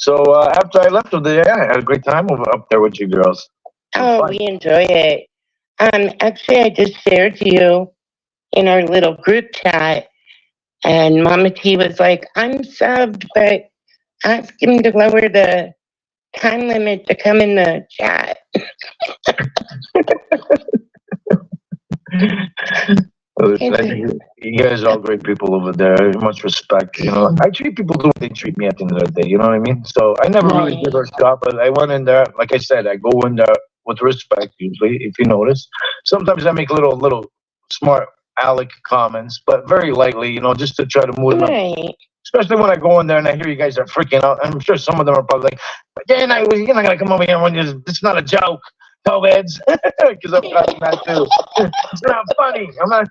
So after I left over there, I had a great time over up there with you girls. It was Oh, fun. we enjoy it. Actually, I just shared you in our little group chat, and Mama T was like, "I'm subbed, but ask him to lower the time limit to come in the chat." Listen, I think you guys are all great people over there. Much respect. I treat people the way they treat me at the end of the day. You know what I mean? So I never really Right. did our shop, but I went in there. Like I said, I go in there with respect. Usually, if you notice, sometimes I make little smart aleck comments, but very lightly. Just to try to move them. Right. Especially when I go in there and I hear you guys are freaking out. I'm sure some of them are probably like, "But Dan, you're not gonna come over here when it's not a joke, heads," because I'm cutting that too. It's not funny. I'm not.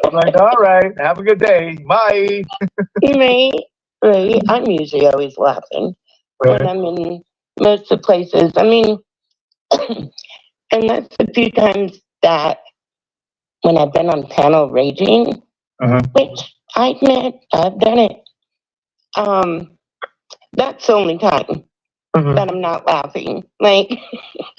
I'm like, all right, have a good day. Bye. Right. Right. I'm usually always laughing when Right. I'm in most of the places. I mean, and that's a few times that when I've been on panel raging, Mhm. which I admit I've done it. Um, that's the only time Mhm. that I'm not laughing. Like,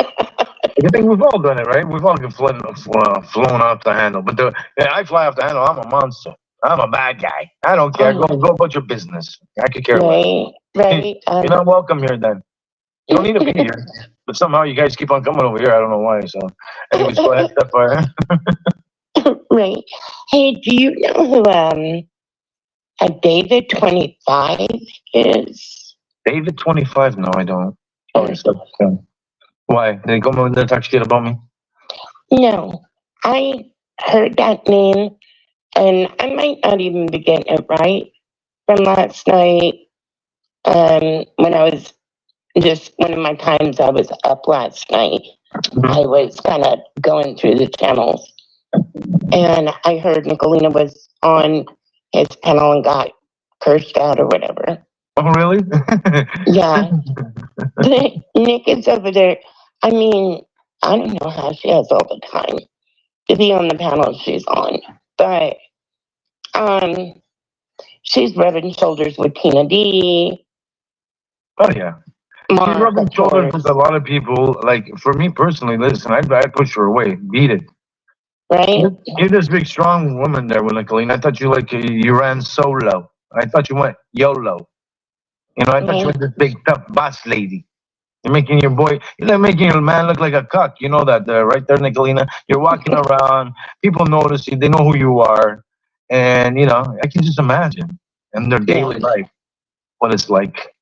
I think we've all done it, right? We've all flown off the handle. But I fly off the handle. I'm a monster. I'm a bad guy. I don't care. Go oh, about your business. I could care less. right, right. You're not welcome here then. You don't need to be here. But somehow you guys keep on coming over here. I don't know why. So, anyways, go ahead, Sapphire. Right. Hey, do you know who a David 25 is? David 25? No, I don't. Oh, he's stuck. Why? Did he come over there and talk shit about me? No, I heard that name, and I might not even be getting it right from last night. When I was just one of my times I was up last night, I was kind of going through the channels, and I heard Nicolina was on his panel and got cursed out or whatever. Oh, really? Yeah, Nick is over there. I mean, I don't know how she has all the time to be on the panel she's on, but um, she's rubbing shoulders with Tina D, Oh, yeah. She's Mark, rubbing of shoulders with a course, lot of people. Like, for me personally, listen, I'd push her away. Beat it. right? You're this big, strong woman there, with Nicolene. I thought you ran solo. I thought you went YOLO. I thought you Right. were this big, tough boss lady. You're like making your man look like a cuck. You know that, right there, Nicolina? You're walking around, people notice you, they know who you are. And, I can just imagine in their Yeah. daily life what it's like.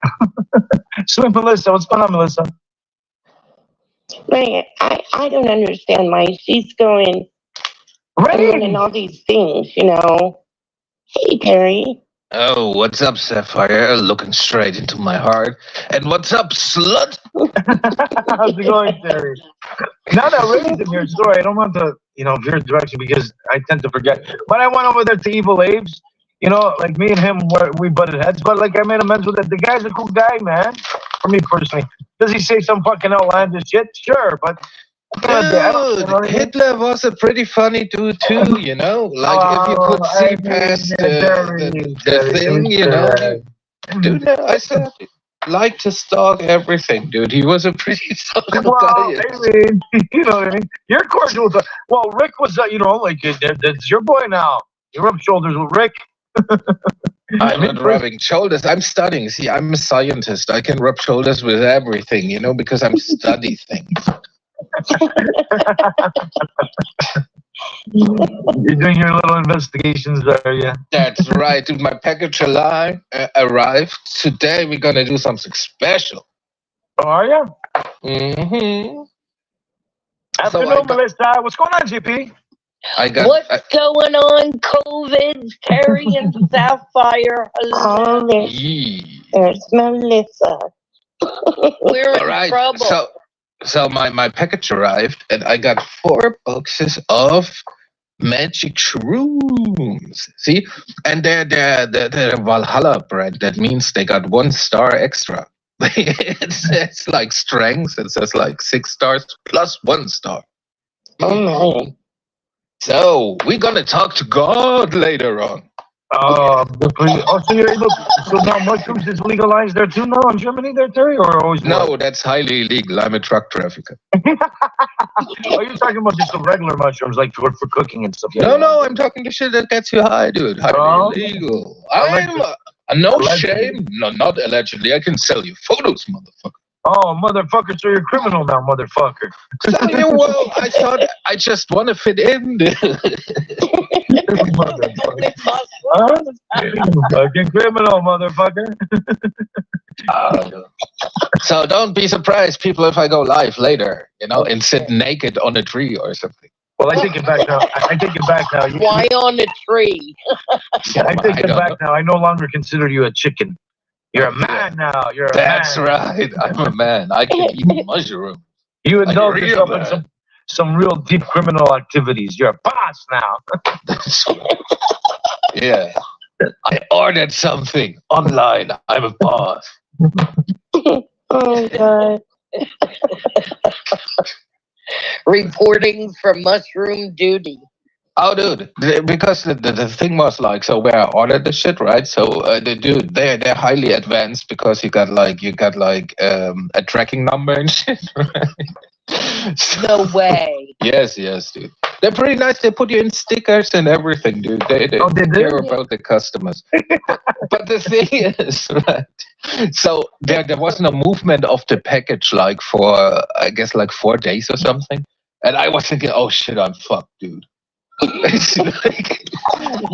So, Melissa, what's going on, Melissa? Right. I don't understand why she's going and running Rain! all these things. Hey, Terry. Oh, what's up, Sapphire? Looking straight into my heart. And what's up, slut? How's it going, Terry? Now that Ray's in your story, I don't want to, veer direction because I tend to forget. But I went over there to Evil Abe's. Like me and him, we butted heads. But like I made amends with it. The guy's a cool guy, man. For me personally, does he say some fucking outlandish shit? Sure, but I don't. You know Dude, what I mean? Hitler was a pretty funny dude too, you know? Like if you could see past the Terry, let thing, me you say know? that. Dude, no, I said like to stalk everything, dude. He was a pretty stalkable Well, guy. I mean, you know what I mean? You're cordial with well, Rick was, like, that's your boy now. You rub shoulders with Rick. I'm not rubbing shoulders. I'm studying. See, I'm a scientist. I can rub shoulders with everything, you know, because I'm study things. You're doing your little investigations there, yeah. That's right, dude. My package arrived. Today we're gonna do something special. Oh, are you? Mm-hmm. Afternoon, Melissa. What's going on, GP? What's going on, COVID? Terry and Sapphire. Oh, there's Melissa. We're All in right. trouble. So my package arrived, and I got 4 boxes of magic shrooms. See, and they're Valhalla brand. That means they got 1 star extra. It says like strength. It says like 6 stars plus 1 star. Oh, man. So we're gonna talk to God later on. So you're able. So now mushrooms is legalized there too now in Germany, there, Terry, or always was? No, that's highly illegal. I'm a truck trafficker. Are you talking about just the regular mushrooms, like for cooking and stuff? No, no, I'm talking the shit that gets you high, dude. Highly illegal. No Allegedly. shame. No, not allegedly. I can sell you photos, motherfucker. Oh, motherfucker! So you're a criminal now, motherfucker. Tell you, well, I thought I just want to fit in. Motherfucker. Huh? Fucking criminal, motherfucker. So don't be surprised, people, if I go live later, and sit naked on a tree or something. Well, I take it back now. I take it back now. Why on a tree? I take it back now. I no longer consider you a chicken. You're a man now. You're a That's man. right. I'm a man. I can eat mushrooms. You indulge real yourself in man. some real deep criminal activities. You're a boss now. Yeah. I ordered something online. I'm a boss. Oh God. Reporting from mushroom duty. Oh, dude, because the thing was like, so where I ordered the shit, right? So the dude, they're highly advanced because you got like a tracking number and shit, right? No way. Yes, dude. They're pretty nice. They put you in stickers and everything, dude. They They do? care about the customers. But the thing is, right? So there wasn't a movement of the package like for I guess like 4 days or something, and I was thinking, oh shit, I'm fucked, dude. It's like,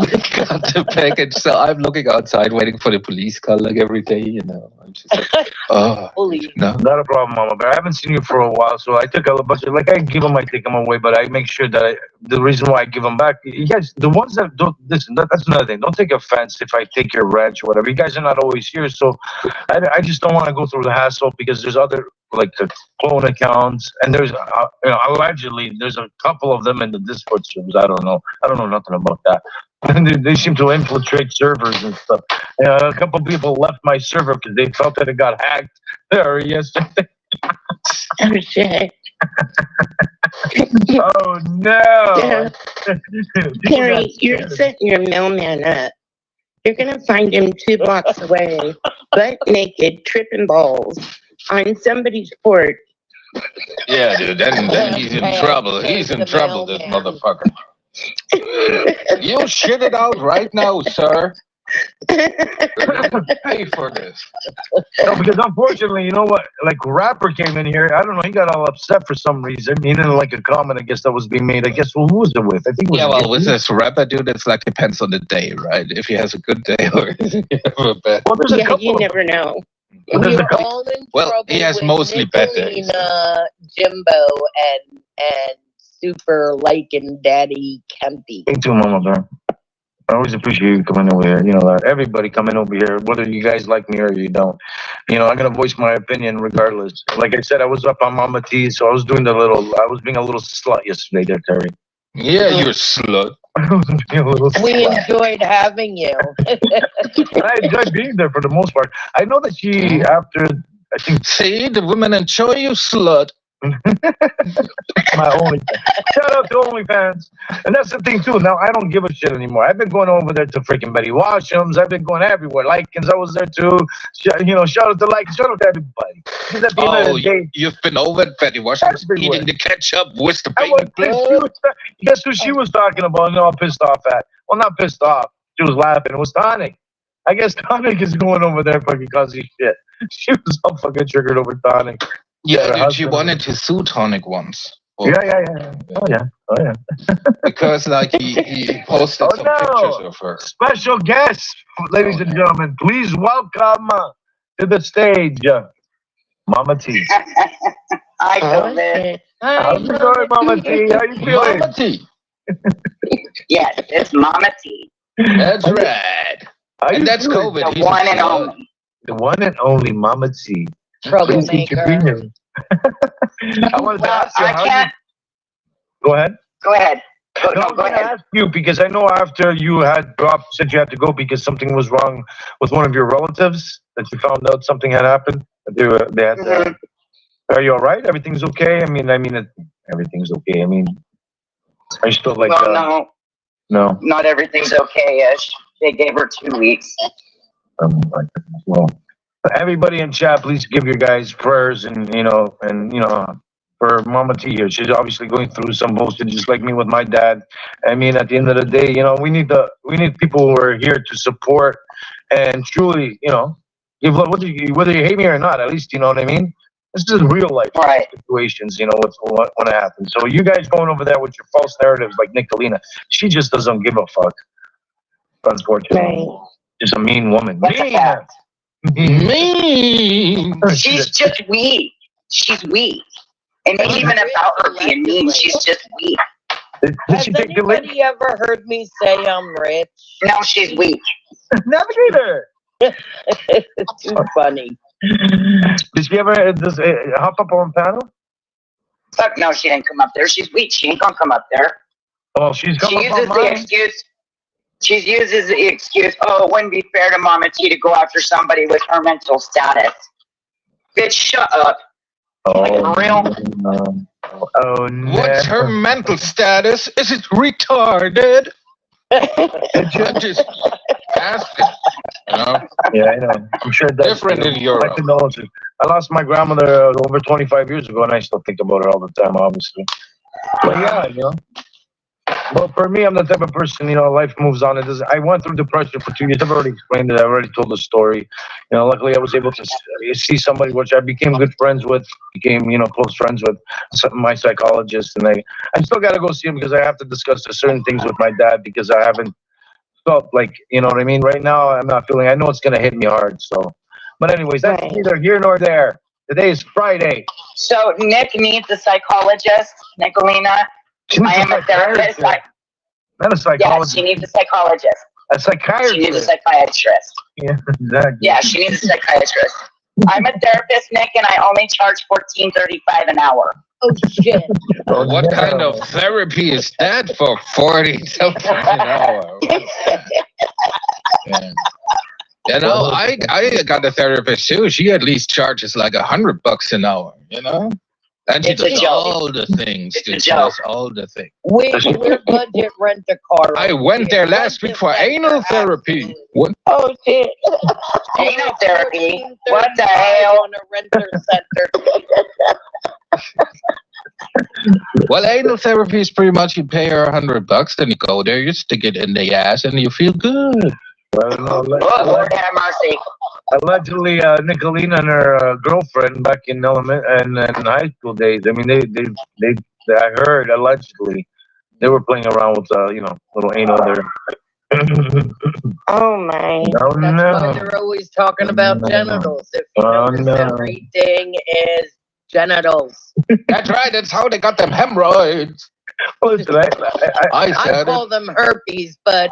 they got the package, so I'm looking outside waiting for the police car like every day. I'm just like, oh, Holy. no. Not a problem, Mama Bear. I haven't seen you for a while, so I took a bunch of I give them, I take them away, but I make sure that the reason why I give them back, you guys, the ones that don't listen, that's another thing. Don't take offense if I take your ranch or whatever. You guys are not always here, so I just don't want to go through the hassle because there's other like the clone accounts, and there's allegedly there's a couple of them in the Discord servers. I don't know nothing about that. And they seem to infiltrate servers and stuff. A couple people left my server because they felt that it got hacked there yesterday. Oh shit. Oh no! Terry, you're setting your mailman up. You're gonna find him 2 blocks away, butt naked, tripping balls on somebody's porch. Yeah, dude, then he's in trouble. He's in trouble, this motherfucker. You shit it out right now, sir. Pay for this. No, because unfortunately, you know what? Like rapper came in here. I don't know. He got all upset for some reason. He didn't like a comment. I guess that was being made. I guess who was it with? I think. It was with this rapper dude, it's like depends on the day, right? If he has a good day or if he has a bad. Well, there's a couple. You never know. There's a We're couple. all in Well, trouble he has with mostly bad days. Nicolina, Jimbo, and super liking Daddy Kempy. Me too, Mama Bear. I always appreciate you coming over here. Everybody coming over here, whether you guys like me or you don't. I'm gonna voice my opinion regardless. Like I said, I was up on Mama T, so I was being a little slut yesterday there, Terry. Yeah, you're a slut. I was being a little We slut. enjoyed having you. I enjoyed being there for the most part. I know that she, after, I think, See, the women enjoy you, slut. my only shout out to OnlyFans. And that's the thing too. Now I don't give a shit anymore. I've been going over there to freaking Betty Washam's. I've been going everywhere. Likens, I was there too. Shout out to Likens. Shout out to everybody. Because at the end of the day, You've been over at Betty Washington's Everywhere. eating the ketchup with the I bacon was, guess who she was talking about? No, I'm pissed off at. Well, not pissed off. She was laughing. It was Tonic. I guess Tonic is going over there fucking causing shit. She was all fucking triggered over Tonic. Yeah, her dude, she husband. wanted to sue Tonic once. Or- Yeah. Oh yeah. Because like he posted some pictures of her. Special guest, ladies and gentlemen, please welcome to the stage, Mama T. Hi, Oh, COVID. shit. How's it going, Mama T? How you feeling? Mama T. Yes, it's Mama T, That's right. How you And that's feeling? COVID. the one and only. The one and only Mama T. Troublemaker. I wanted to Well, ask you. I can't. Go ahead. Go ahead. No, I Go was going to ahead. ask you because I know after you had dropped, said you had to go because something was wrong with one of your relatives, that you found out something had happened. That they had. Mhm. Are you all right? Everything's okay? Everything's okay. Are you still like? Well, no, No. not everything's okay-ish. They gave her 2 weeks. Well, everybody in chat, please give your guys prayers and for Mama T here. She's obviously going through some bullshit, just like me with my dad. I mean, at the end of the day, we need people who are here to support and truly, give love. Whether you hate me or not, at least you know what I mean. This is real life Right. situations. What's going to happen. So you guys going over there with your false narratives, like Nicolina, she just doesn't give a fuck. Unfortunately, Right. just a mean woman. That's a Mean. fact. Me. She's just weak. She's weak. And even about her being mean, she's just weak. Did Has she take the link? anybody ever heard me say I'm rich? No, she's weak. Navigator. It's too funny. Did she ever hop up on panel? Fuck no, she didn't come up there. She's weak. She ain't gonna come up there. Oh, she's She coming uses up on the mine. excuse. She uses the excuse, oh, it wouldn't be fair to Mama T to go after somebody with her mental status. Bitch, shut up. Like, for real? Oh no. What's her mental status? Is it retarded? I'm just asking. Yeah, I know. I'm sure that's Different in Europe. My condolences. I lost my grandmother over 25 years ago, and I still think about her all the time, obviously. But yeah, Well, for me, I'm the type of person, life moves on. I went through depression for 2 years. I've already explained it. I already told the story. Luckily, I was able to see somebody which I became good friends with, close friends with my psychologist. And I still got to go see him because I have to discuss certain things with my dad because I haven't felt like, you know what I mean? Right now, I'm not feeling, I know it's going to hit me hard. So, but anyways, that's Right. neither here nor there. Today is Friday. So Nick needs a psychologist, Nicolina. She needs I am a therapist. Not a Yeah, psychologist. she needs a psychologist. A psychiatrist. She needs a psychiatrist. Yeah, exactly. Yeah, she needs a psychiatrist. I'm a therapist, Nick, and I only charge $14.35 an hour. Oh shit. What kind of therapy is that for 40 something an hour? Yeah. I got a therapist too. She at least charges like $100 an hour, And she It's a does joke. all the things. It's a She joke. does all the things. We're budget rent a car. I went there last week for anal therapy. What? Oh shit. Anal therapy? What the hell? On a renter center. Well, anal therapy is pretty much you pay her $100, then you go there, you stick it in the ass, and you feel good. Oh, Lord have mercy. Allegedly, Nicolina and her girlfriend back in high school days. I mean, I heard allegedly they were playing around with little anal there. Oh my. Oh That's why no! they're always talking about No. genitals. If you Oh, notice, no. everything is genitals. That's right, that's how they got them hemorrhoids. Listen, I I said it. call them herpes, but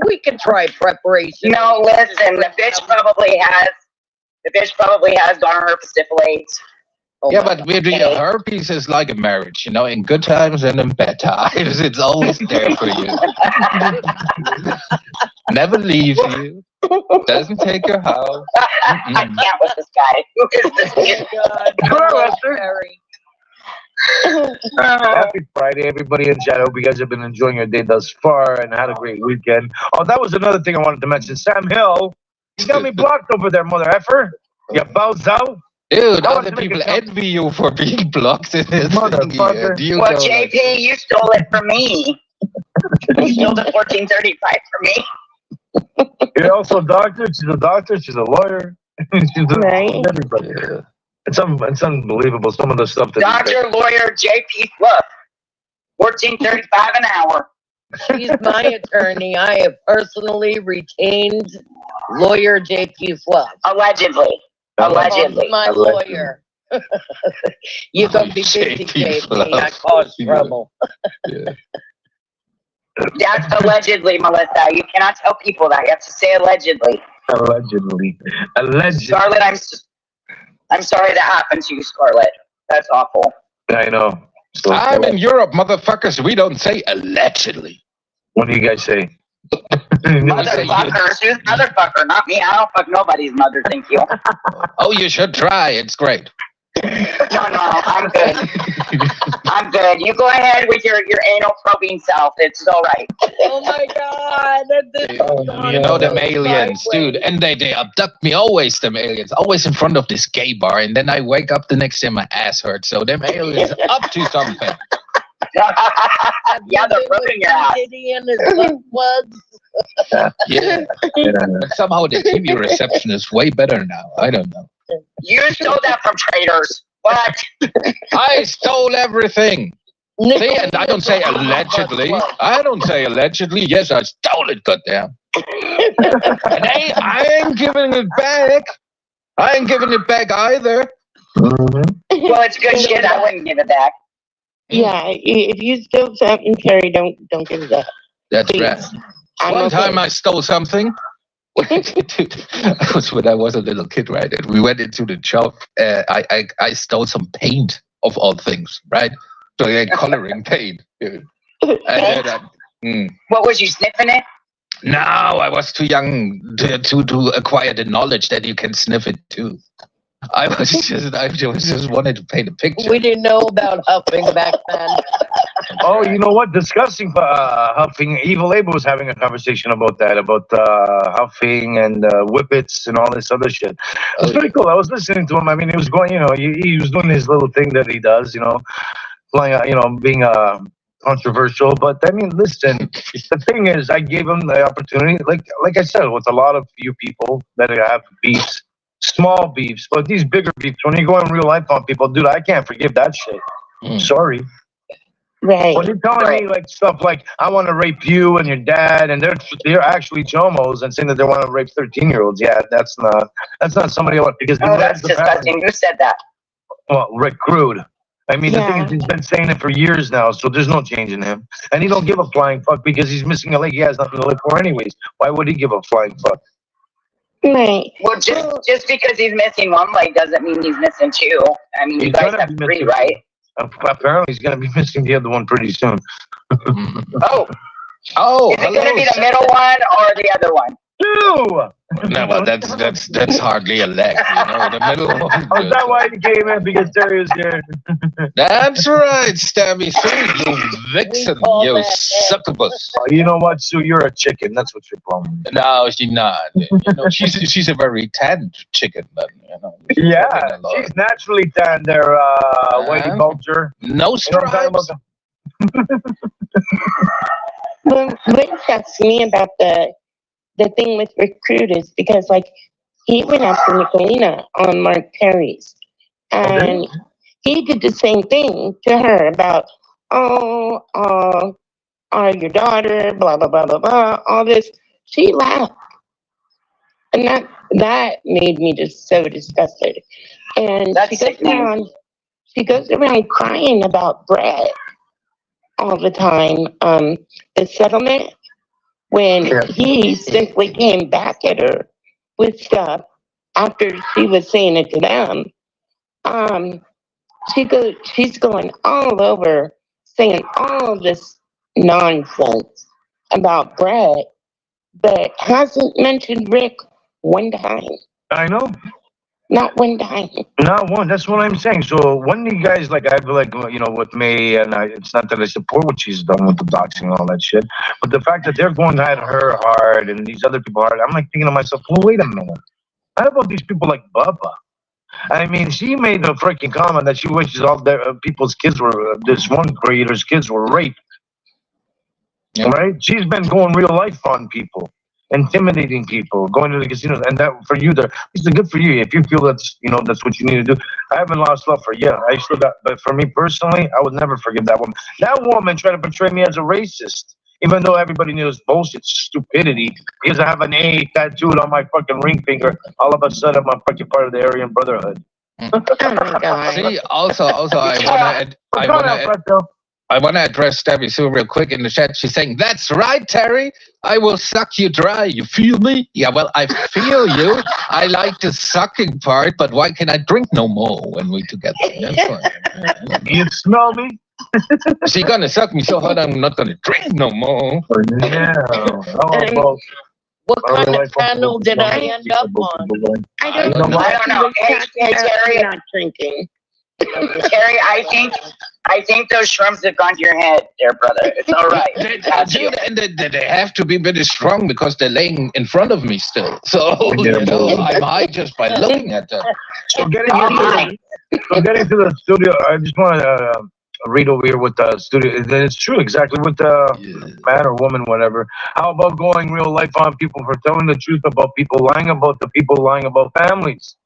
we can try preparation. No, listen, the bitch probably has gonorrhea herpes syphilis. Oh Yeah, my but with the herpes is like a marriage, in good times and in bad times, it's always there for you. Never leaves you. Doesn't take your house. I can't with this guy. Who is this kid? God. Hello, Esther. Harry. Happy Friday, everybody in chat. I hope you guys have been enjoying your day thus far and had a great weekend. Oh, that was another thing I wanted to mention. Sam Hill, you got me blocked over there, mother effer. You bozo. Dude, I other wanted to make people a joke. envy you for being blocked in this thing Motherfucker. here. You Well, know, like- JP, you stole it from me. You stole the $14.35 from me. You're also a doctor. She's a doctor. She's a lawyer. Right. Everybody. Yeah. It's unbelievable. Some of the stuff that Doctor, lawyer, JP Fluff. $14.35 an hour. She's my attorney. I have personally retained lawyer JP Fluff. Allegedly. He's my lawyer. You're gonna be busy, JP JP. I Fluff. cause Yeah. trouble. Yeah. That's allegedly, Melissa. You cannot tell people that. You have to say allegedly. Allegedly. Scarlett, I'm sorry that happened to you, Scarlett. That's awful. I know. So, I'm in Europe, motherfuckers. We don't say allegedly. what do you guys say? Motherfuckers. Who's motherfucker? Not me. I don't fuck nobody's mother, thank you. Oh, you should try. It's great. No, I'm good. I'm good. You go ahead with your anal probing self. It's all right. Oh my God. This is You know them aliens, dude, and they abduct me always. Them aliens, always in front of this gay bar, and then I wake up the next day, my ass hurts. So them aliens up to something. Yeah, they're rubbing your ass. And his butt plugs. Yeah. Somehow the TV reception is way better now. I don't know. You stole that from traders. What? I stole everything. See, and I don't say allegedly. I don't say allegedly. Yes, I stole it, goddamn. And I ain't giving it back. I ain't giving it back either. Well, it's good shit. I wouldn't give it back. Yeah, if you steal something, Terry, don't give it up. That's Please. right. I'm One okay. time I stole something. That was when I was a little kid, right? And we went into the shop. I stole some paint of all things, right? So coloring paint. And then, What was you sniffing it? no, I was too young to acquire the knowledge that you can sniff it too. I just wanted to paint a picture. We didn't know about huffing back then. Oh, you know what? Discussing huffing. Evil Abe was having a conversation about that, about huffing and whippets and all this other shit. It was pretty cool. I was listening to him. I mean, he was going, he was doing his little thing that he does, flying, being controversial. But I mean, listen, the thing is, I gave him the opportunity, like I said, with a lot of you people that have beefs, small beefs, but these bigger beefs, when you go in real life on people, dude, I can't forgive that shit. Sorry. Right. When you're telling me like stuff like I want to rape you and your dad, and they're actually chomos and saying that they want to rape 13-year-olds, yeah, that's not somebody else because Oh, that's disgusting. Who said that? Well, Rick Crude. I mean, the thing Yeah. is, he's been saying it for years now, so there's no change in him, and he don't give a flying fuck because he's missing a leg. He has nothing to live for, anyways. Why would he give a flying fuck? Right. Well, just because he's missing one leg doesn't mean he's missing two. I mean, you He's guys gonna have be three, missing- right? Apparently, he's gonna be missing the other one pretty soon. Oh, Oh, is it going to be the middle one or the other one? Ew! No, well, that's hardly a leg, the middle one. Oh, is that why he came in? Because Terry was here. That's right, Stabby Sue, you vixen, call you that succubus. You know what, Sue? You're a chicken. That's what you're calling me. No, she's not. She's a very tanned chicken. Then, She's Yeah, living a lot. she's naturally tan there, whitey culture. No You know what I'm talking stripes. Well, what interests me about the thing with Recruit is because, like, he went after Nicolina on Mark Perry's, and he did the same thing to her about, your daughter, blah blah blah blah blah, all this. She laughed, and that made me just so disgusted. And That's she goes sickening. around, crying about Brett all the time. The settlement, when he simply came back at her with stuff after she was saying it to them. She's going all over saying all this nonsense about Brett, but hasn't mentioned Rick one time. I know. Not one time. Not one. That's what I'm saying. So when you guys I feel like with me, and it's not that I support what she's done with the doxing and all that shit, but the fact that they're going at her hard and these other people hard, I'm like thinking to myself, well, wait a minute. How about these people like Bubba? I mean, she made a freaking comment that she wishes all their people's kids were this one creator's kids were raped. Yeah. Right? She's been going real life on people, intimidating people, going to the casinos, and that for you, it's good for you if you feel that's that's what you need to do. I haven't lost love for you. I still got, but for me personally, I would never forgive that woman. That woman tried to portray me as a racist, even though everybody knew it's bullshit, stupidity. Because I have an A tattooed on my fucking ring finger, all of a sudden I'm fucking part of the Aryan Brotherhood. Oh my God. See, also, I want to address Stabby Sue real quick in the chat. She's saying, "That's right, Terry. I will suck you dry. You feel me? Yeah, well, I feel you. I like the sucking part, but why can I drink no more when we together? That's fine. You smell me? She's gonna suck me so hard I'm not gonna drink no more. Yeah. What kind of panel did I end up on? I don't know. I don't know. Hey, Terry. I'm not drinking. Terry, I think those shrooms have gone to your head, there, brother. It's all right. Dude, and they have to be very strong because they're laying in front of me still. So I'm high just by looking at them. So getting to the studio, I just want to read over here with the studio. It's true, exactly with the man or woman, whatever. How about going real life on people for telling the truth about people, lying about the people, lying about families?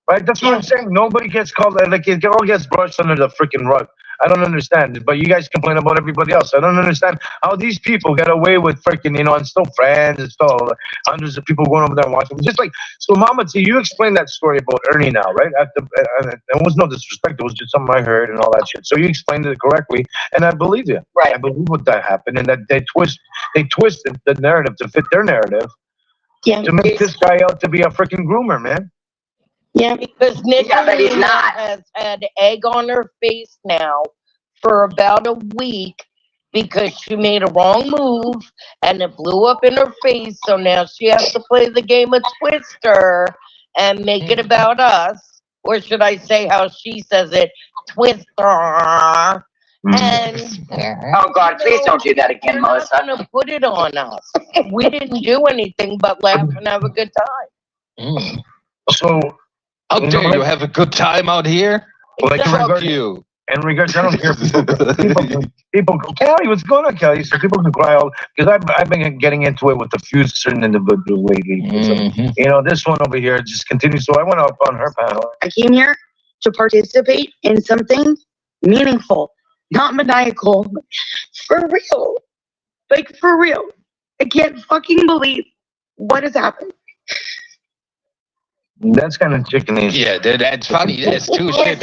Right? That's what I'm saying. Nobody gets called, like, it all gets brushed under the freaking rug. I don't understand it, but you guys complain about everybody else. I don't understand how these people get away with freaking, and still friends and still hundreds of people going over there and watching. Just like, so Mama T, you explained that story about Ernie now, right? And it was no disrespect. It was just something I heard and all that shit. So you explained it correctly, and I believe you. Right. I believe what that happened, and that they twisted the narrative to fit their narrative to make this guy out to be a freaking groomer, man. Yeah. Because but he's Nicolina not. has had egg on her face now for about a week because she made a wrong move and it blew up in her face. So now she has to play the game of Twister and make it about us. Or should I say how she says it? Twister. And Oh God, please don't do that again, they're not Melissa. going to put it on us. We didn't do anything but laugh and have a good time. So, How dare you have a good time out here? like, Fuck you. in regards, I don't care. People, Kelly, what's going on, Kelly? So people can cry out because I've been getting into it with a few certain individuals lately. So, this one over here just continues. So I went up on her panel. I came here to participate in something meaningful, not maniacal. For real. Like, for real. I can't fucking believe what has happened. That's kind of chickenish. Yeah, that's funny. That's too shit.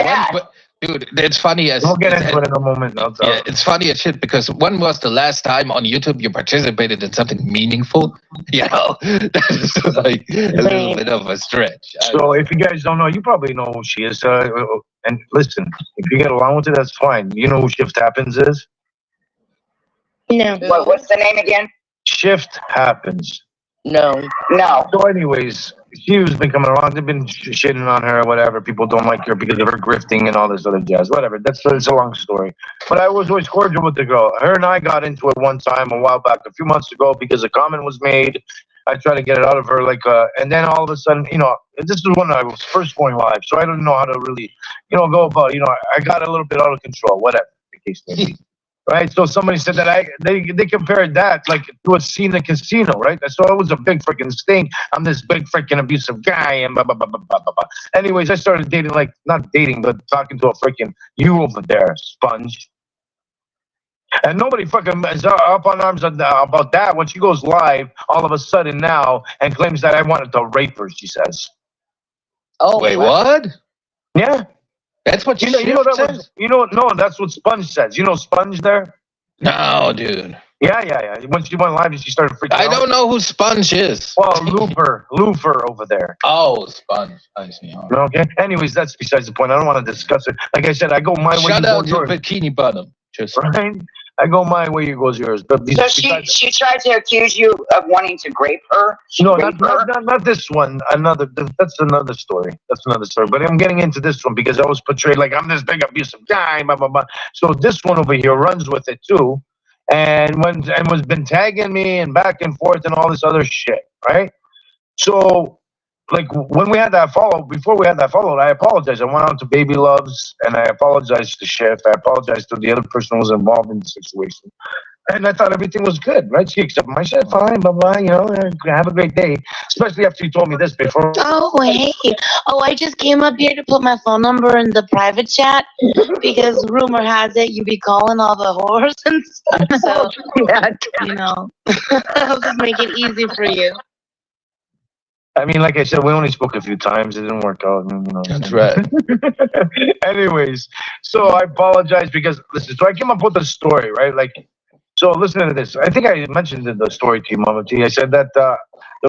Dude, that's funny as. We'll get into it in a moment. Yeah, it's funny as shit because when was the last time on YouTube you participated in something meaningful? That's like a little bit of a stretch. So if you guys don't know, you probably know who she is. And listen, if you get along with it, that's fine. You know who Shift Happens is? No. What's the name again? Shift Happens. No. So anyways, she's been coming around. They've been shitting on her or whatever. People don't like her because of her grifting and all this other jazz. Whatever. It's a long story. But I was always cordial with the girl. Her and I got into it one time a while back, a few months ago, because a comment was made. I tried to get it out of her, and then all of a sudden, this is when I was first going live, so I didn't know how to really, go about, I got a little bit out of control, whatever the case may be. Right, so somebody said that they compared that like to a scene in a casino, right? So it was a big freaking stink. I'm this big freaking abusive guy, and blah blah blah blah blah blah. Anyways, I started dating, like not dating, but talking to a freaking you over there, sponge. And nobody fucking is up on arms about that when she goes live all of a sudden now and claims that I wanted to rape her. She says, Oh, wait, what? "Yeah." That's what you says? No, that's what Sponge says. You know Sponge there? No, dude. Yeah. When she went live, she started freaking out. I don't know who Sponge is. Well, Looper over there. Oh, Sponge. I see. Okay. Anyways, that's besides the point. I don't want to discuss it. Like I said, I go my way. Shout out to yours. Bikini Bottom. Just right. I go my way, you goes yours. But so she tried to accuse you of wanting to grape her. No, not this one. That's another story. But I'm getting into this one because I was portrayed like I'm this big abusive guy. Blah blah blah. So this one over here runs with it too, and was been tagging me and back and forth and all this other shit. Right. So, like when we had that follow, before we had that follow, I apologized. I went out to Baby Loves and I apologized to Shift. I apologized to the other person who was involved in the situation. And I thought everything was good, right? She accepted my shit, fine, blah, blah, have a great day. Especially after you told me this before. Oh, hey. Oh, I just came up here to put my phone number in the private chat because rumor has it you be calling all the whores and stuff. So, I'll just make it easy for you. I mean, like I said, we only spoke a few times. It didn't work out. That's right. Anyways, so I apologize because, listen, so I came up with a story, right? So listen to this. I think I mentioned the story to you, Mama T. I said that there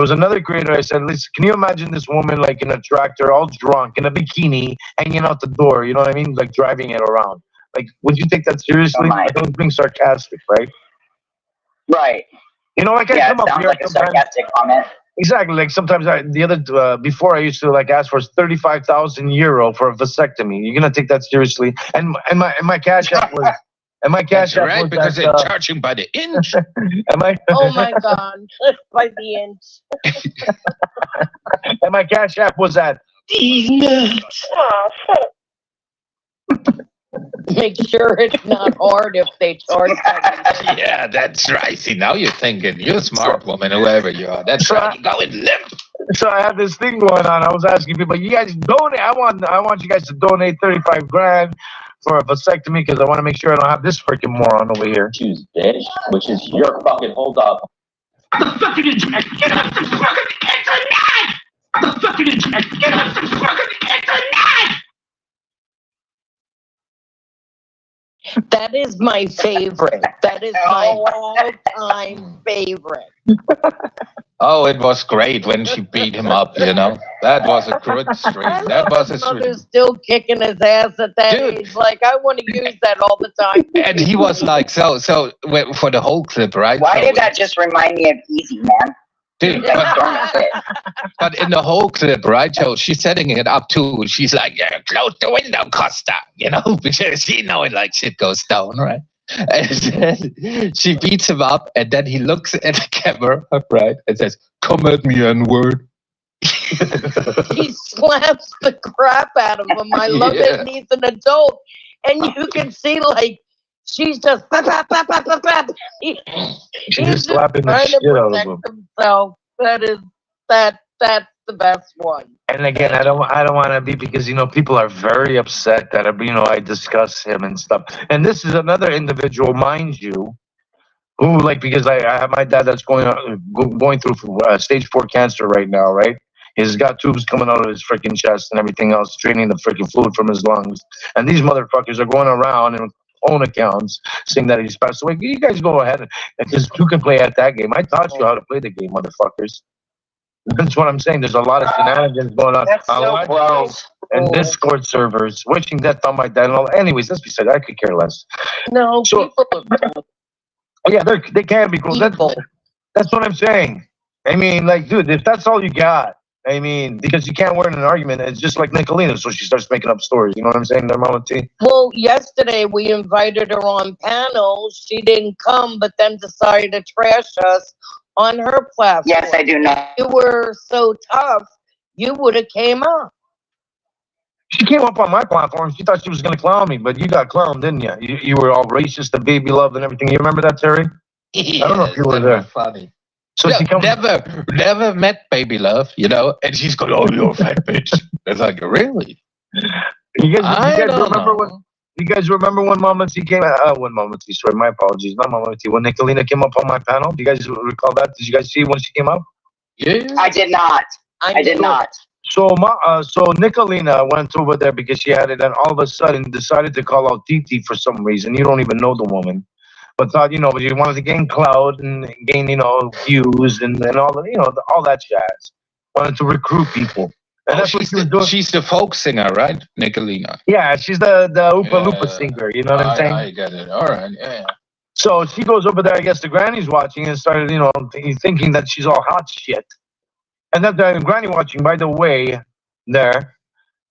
was another creator. I said, listen, can you imagine this woman like in a tractor, all drunk, in a bikini, hanging out the door, you know what I mean? Like driving it around. Like, would you take that seriously? I was being sarcastic, right? Right. I come up sounds here like a sarcastic comment. Exactly. Like sometimes before I used to like ask for 35,000 euro for a vasectomy. You're gonna take that seriously? And my cash app was and my That's cash app right, was because at they're charging by the inch. and my Oh my God. By the inch. and my cash app was at these nuts. Make sure it's not hard if they charge that. Yeah, that's right. See, now you're thinking. You're a smart woman, whoever you are. That's So right. You go and limp. So I had this thing going on. I was asking people, you guys donate. I want you guys to donate 35 grand for a vasectomy because I want to make sure I don't have this freaking moron over here. Choose bitch, which is your fucking hold up. The fucking internet. Get off the fucking internet. The fucking internet. Get off the fucking internet. That is my favorite. That is my all-time favorite. Oh, it was great when she beat him up. That was a good stream. That was a His stream. mother's still kicking his ass at that Dude. age. Like, I want to use that all the time. And he was like, so for the whole clip, right? Why So- did that just remind me of Easy, man? Dude, but in the whole clip, right? So she's setting it up too. She's like, "Yeah, close the window, Costa," because she know it like shit goes down, right? And then she beats him up, and then he looks at the camera, right, and says, "Come at me, N-word." She slaps the crap out of him. I love it. And he's an adult. And you can see, like, she's just bap, bap, bap, bap, bap, bap. She's He's just slapping the trying shit to out of protect him. himself. That's the best one. And again, I don't want to be because people are very upset that I discuss him and stuff. And this is another individual, mind you, who because I have my dad that's going through stage 4 cancer right now, right? He's got tubes coming out of his freaking chest and everything else, draining the freaking fluid from his lungs. And these motherfuckers are going around and own accounts saying that he's passed away. You guys go ahead because you can play at that game. I taught you how to play the game, motherfuckers. That's what I'm saying. There's a lot of shenanigans going on. That's so on gross. and Discord servers, wishing death on my dad. And all. Anyways, let's be said. I could care less. No, So- people Yeah, they can be cool. Evil. That's what I'm saying. I mean, dude, if that's all you got, because you can't win an argument, it's just like Nicolina, so she starts making up stories. You know what I'm saying, there, Mama T? Well, yesterday we invited her on panel. She didn't come, but then decided to trash us on her platform. Yes, I do know. You were so tough, you would have came up. She came up on my platform. She thought she was going to clown me, but you got clowned, didn't you? You were all racist and baby love and everything. You remember that, Terry? Yes, I don't know if you were there. Funny. So she comes. Never met Baby Love, and she's going, "Oh, you're a fat bitch." It's like, really? You guys I don't remember know. You guys remember when Mama T came? When Mama T, sorry, my apologies, not Mama T. When Nicolina came up on my panel, do you guys recall that? Did you guys see when she came up? Yeah. I did not. I did not. So Nicolina went over there because she had it, and all of a sudden decided to call out Titi for some reason. You don't even know the woman, but thought but you wanted to gain clout and gain views and all the all that jazz. Wanted to recruit people. And that's what she was doing. She's the folk singer, right? Nicolina. Yeah, she's the Oopa Loopa singer. You know what I'm saying? I get it. All right. Yeah. So she goes over there. I guess the granny's watching and started, thinking that she's all hot shit. And that the granny watching, by the way, there,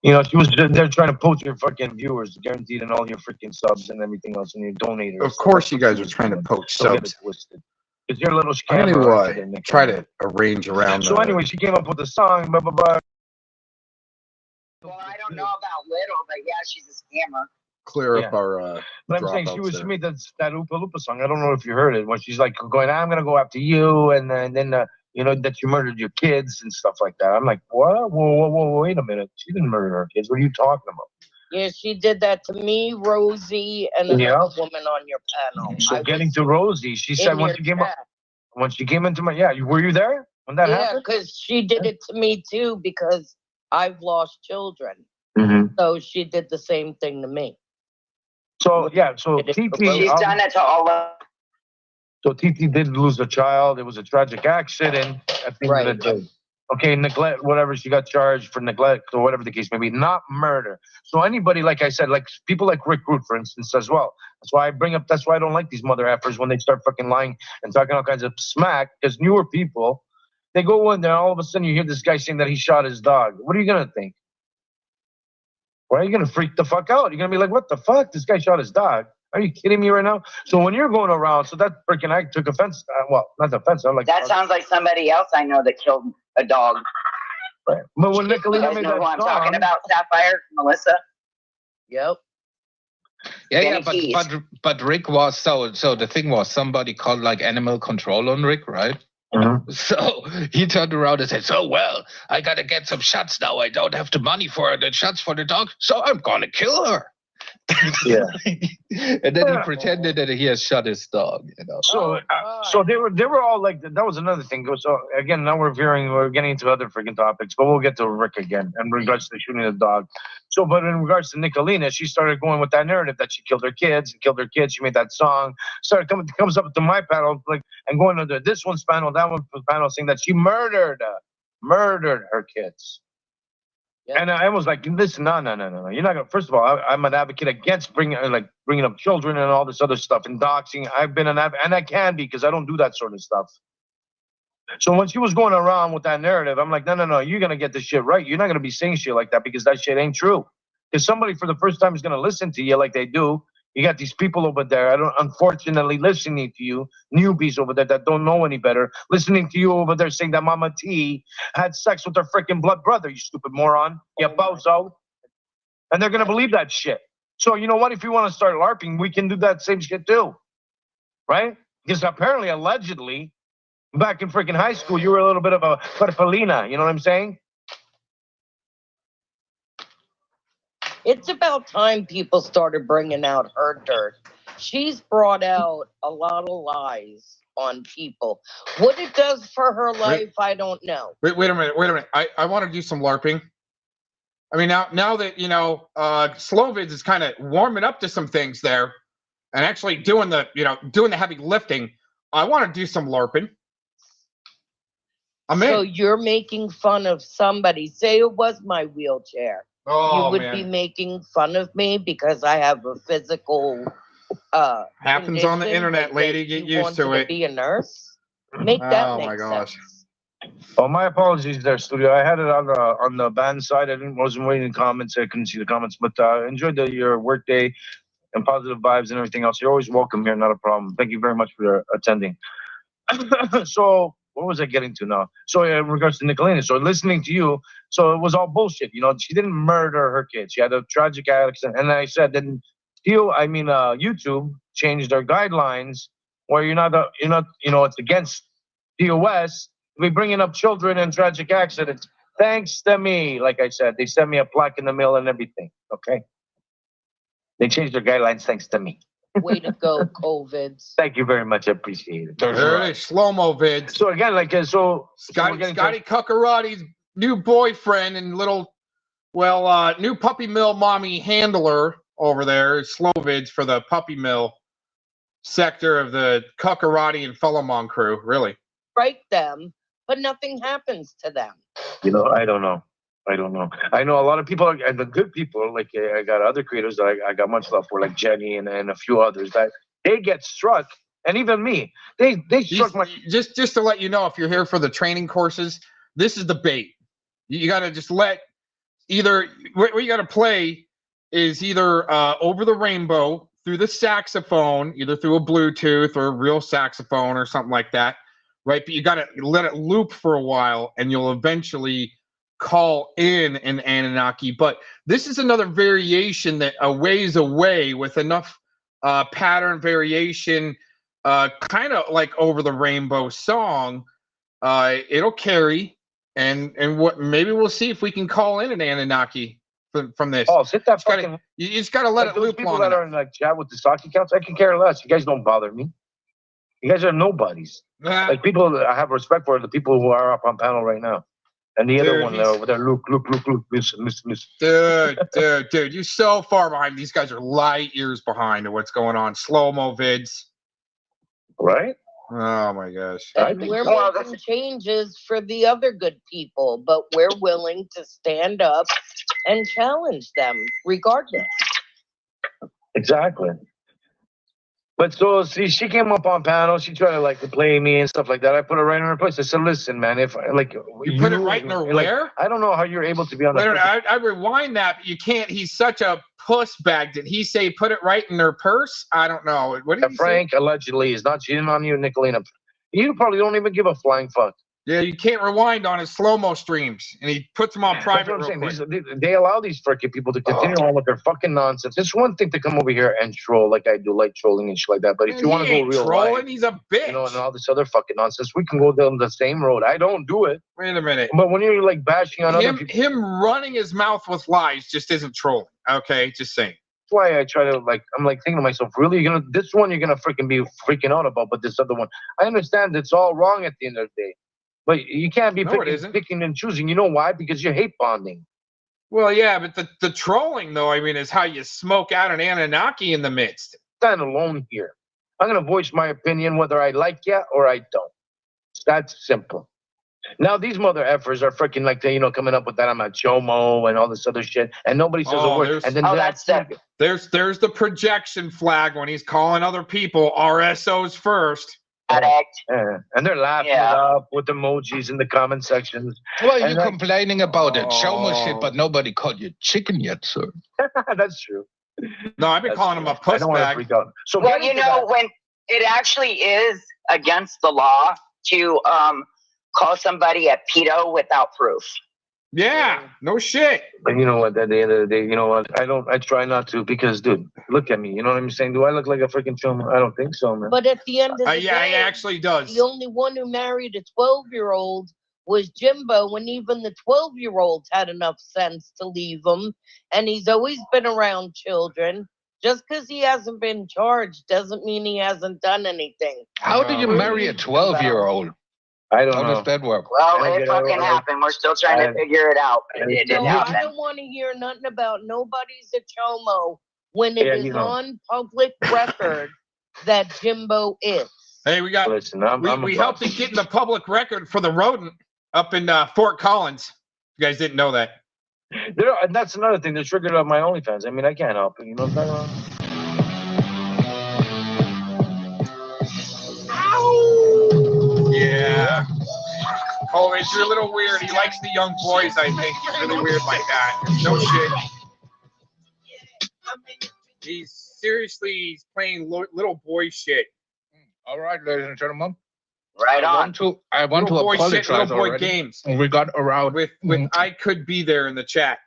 she was there trying to poach your fucking viewers, guaranteed, and all your freaking subs and everything else, and your donators. Of course, you guys are trying to poach Don't get it subs. twisted. Because you're a little I'm scammer. gonna try to arrange around. So anyway, she came up with a song, blah blah blah. Well, I don't know about little, but yeah, she's a scammer. clear Yeah. up our. But I'm saying dropouts she there. made that Oopa Loopa song. I don't know if you heard it. When she's like going, "I'm gonna go after you," and then that you murdered your kids and stuff like that. I'm like, what? Whoa, wait a minute. She didn't murder her kids. What are you talking about? Yeah, she did that to me, Rosie, and another woman on your panel. So I getting was to Rosie, she in said when your she came up, chat. when she came into my were you there when that Yeah, happened? because she did it to me too, because I've lost children. Mm-hmm. So she did the same thing to me. So so It is TT, She's done it to all of so TT did lose a child. It was a tragic accident at the end of the day. Okay, neglect, whatever, she got charged for neglect or whatever the case may be, not murder. So anybody, like I said, like people like Rick Root, for instance, as well. That's why that's why I don't like these mother effers when they start fucking lying and talking all kinds of smack, because newer people, They go in there, all of a sudden you hear this guy saying that he shot his dog. What are you gonna think? Why are you gonna freak the fuck out? You're gonna be like, what the fuck? This guy shot his dog. Are you kidding me right now? So when you're going around, so that freaking I took offense. Well, not offense. I'm like That sounds like somebody else I know that killed a dog. right. But when You Nicolina guys made know that who I'm song, talking about? Sapphire, Melissa. Yep. Yeah, Danny Keys. but Rick was so the thing was somebody called like animal control on Rick, right? Mhm. So he turned around and said, "So well, I gotta get some shots now. I don't have the money for the shots for the dog, so I'm gonna kill her." Yeah. And then he pretended that he has shot his dog. So, so they were all like that was another thing. So again, now we're getting into other freaking topics, but we'll get to Rick again in regards to shooting the dog. So, but in regards to Nicolina, she started going with that narrative that she killed her kids. She made that song. Comes up to my panel like and going to this one's panel, that one's panel, saying that she murdered her kids. Yeah. And I was like, listen, no. You're not gonna. First of all, I'm an advocate against bringing up children and all this other stuff and doxing. I've been an advocate, and I can be because I don't do that sort of stuff. So when she was going around with that narrative, I'm like, no, you're gonna get this shit right. You're not gonna be saying shit like that because that shit ain't true. Because somebody for the first time is gonna listen to you like they do. You got these people over there, unfortunately listening to you, newbies over there that don't know any better, listening to you over there saying that Mama T had sex with her freaking blood brother, you stupid moron, you bozo. And they're going to believe that shit. So you know what? If you want to start LARPing, we can do that same shit too. Right? Because apparently, allegedly, back in freaking high school, you were a little bit of a Felina. You know what I'm saying? It's about time people started bringing out her dirt. She's brought out a lot of lies on people. What it does for her life, I don't know. Wait a minute. I want to do some LARPing. I mean, now that, Slovids is kind of warming up to some things there and actually doing the heavy lifting. I want to do some LARPing. So you're making fun of somebody. Say it was my wheelchair. Oh, you would be making fun of me because I have a physical happens on the internet, lady. Get used to it. Be a nurse. Make that oh make my gosh. sense. Oh, my apologies there, studio. I had it on the band side. Wasn't waiting comments. I couldn't see the comments, but enjoyed your work day and positive vibes and everything else. You're always welcome here. Not a problem. Thank you very much for attending. So what was I getting to now? So in regards to Nicolina, so listening to you, so it was all bullshit. She didn't murder her kids. She had a tragic accident, and I said, then YouTube changed their guidelines where you're not, it's against DOS. We bringing up children in tragic accidents. Thanks to me, like I said, they sent me a plaque in the mail and everything. Okay, they changed their guidelines thanks to me. Way to go, COVID. Thank you very much. I appreciate it. There it is, slow-mo vids. So again, Scotty Cuckarotti's new boyfriend and new puppy mill mommy handler over there, slow vids for the puppy mill sector of the Cuckarotti and Fellamon crew. Really? Write them, but nothing happens to them. I don't know. I know a lot of people, and the good people, like I got other creators that I got much love for, like Jenny and a few others that they get struck, and even me, they struck my. Just to let you know, if you're here for the training courses, this is the bait. You got to just what you got to play is either over the rainbow through the saxophone, either through a Bluetooth or a real saxophone or something like that, right? But you got to let it loop for a while, and you'll eventually call in an Anunnaki. But this is another variation that a ways away with enough pattern variation, kind of like Over the Rainbow song. It'll carry, and what maybe we'll see if we can call in an Anunnaki from this. Oh, sit that fucking. You just gotta let it loop people long that enough. are in like chat with the stock accounts, I can care less. You guys don't bother me. You guys are nobodies. Like people that I have respect for are the people who are up on panel right now. And the other one there over there, look, listen. Dude, you're so far behind. These guys are light years behind of what's going on. Slow-mo vids. Right? Oh my gosh. And we're making changes for the other good people, but we're willing to stand up and challenge them regardless. Exactly. But so see, she came up on panel. She tried to like to play me and stuff like that. I put her right in her place. I said, "Listen, man, if like You put it right in her like, where? I don't know how you're able to be on the." I rewind that, but you can't. He's such a puss bag. Did he say put it right in her purse? I don't know. What did he Frank say? allegedly is not cheating on you, Nicolina. You probably don't even give a flying fuck. Yeah, you can't rewind on his slow-mo streams, and he puts them on private. That's what I'm real saying. quick. They allow these freaking people to continue on with their fucking nonsense. It's one thing to come over here and troll like I do, like trolling and shit like that. But if Man, you want to he go ain't real trolling, life, he's a bitch. you know, and all this other fucking nonsense, we can go down the same road. I don't do it. Wait a minute. But when you're like bashing on other people, Him running his mouth with lies just isn't trolling. Okay, just saying. that's why I try to like. I'm like thinking to myself, really, you're gonna this one you're gonna freaking be freaking out about, but this other one, I understand it's all wrong at the end of the day. But you can't be picking and choosing. You know why? Because you're hate bonding. Well, yeah, but the trolling, though, I mean, is how you smoke out an Anunnaki in the midst. Stand alone here. I'm going to voice my opinion whether I like you or I don't. It's that simple. Now, these mother effers are freaking like, coming up with that I'm a chomo and all this other shit. And nobody says a word. And then that's that. There's the projection flag when he's calling other people RSOs first. Yeah. And they're laughing it up with emojis in the comment sections. Well, you're complaining about it. Chomo shit, but nobody called you chicken yet, sir. That's true. No, I've been calling him a puss bag. So well, you know, when it actually is against the law to call somebody a pedo without proof. Yeah, no shit. But you know what? At the end of the day, you know what? I try not to because, dude, look at me. You know what I'm saying? Do I look like a freaking chomo? I don't think so, man. But at the end of the day, he actually does. The only one who married a 12-year-old was Jimbo, and even the 12-year-olds had enough sense to leave him. And he's always been around children. Just because he hasn't been charged doesn't mean he hasn't done anything. How do you marry a 12-year-old? I don't know. How does that work? Well, it fucking happened. We're still trying to figure it out. It didn't happen. I don't want to hear nothing about nobody's a chomo when it is on public record that Jimbo is. Hey, we got. Listen, we helped him get in the public record for the rodent up in Fort Collins. You guys didn't know that. And that's another thing. They're triggered on my OnlyFans. I mean, I can't help it. You know what I'm talking about? Yeah. Oh, it's a little weird. He likes the young boys, I think. He's really weird like that. No shit. He's playing little boy shit. All right, ladies and gentlemen. Right on. I want to apologize little boy already. Games. We got around with I could be there in the chat.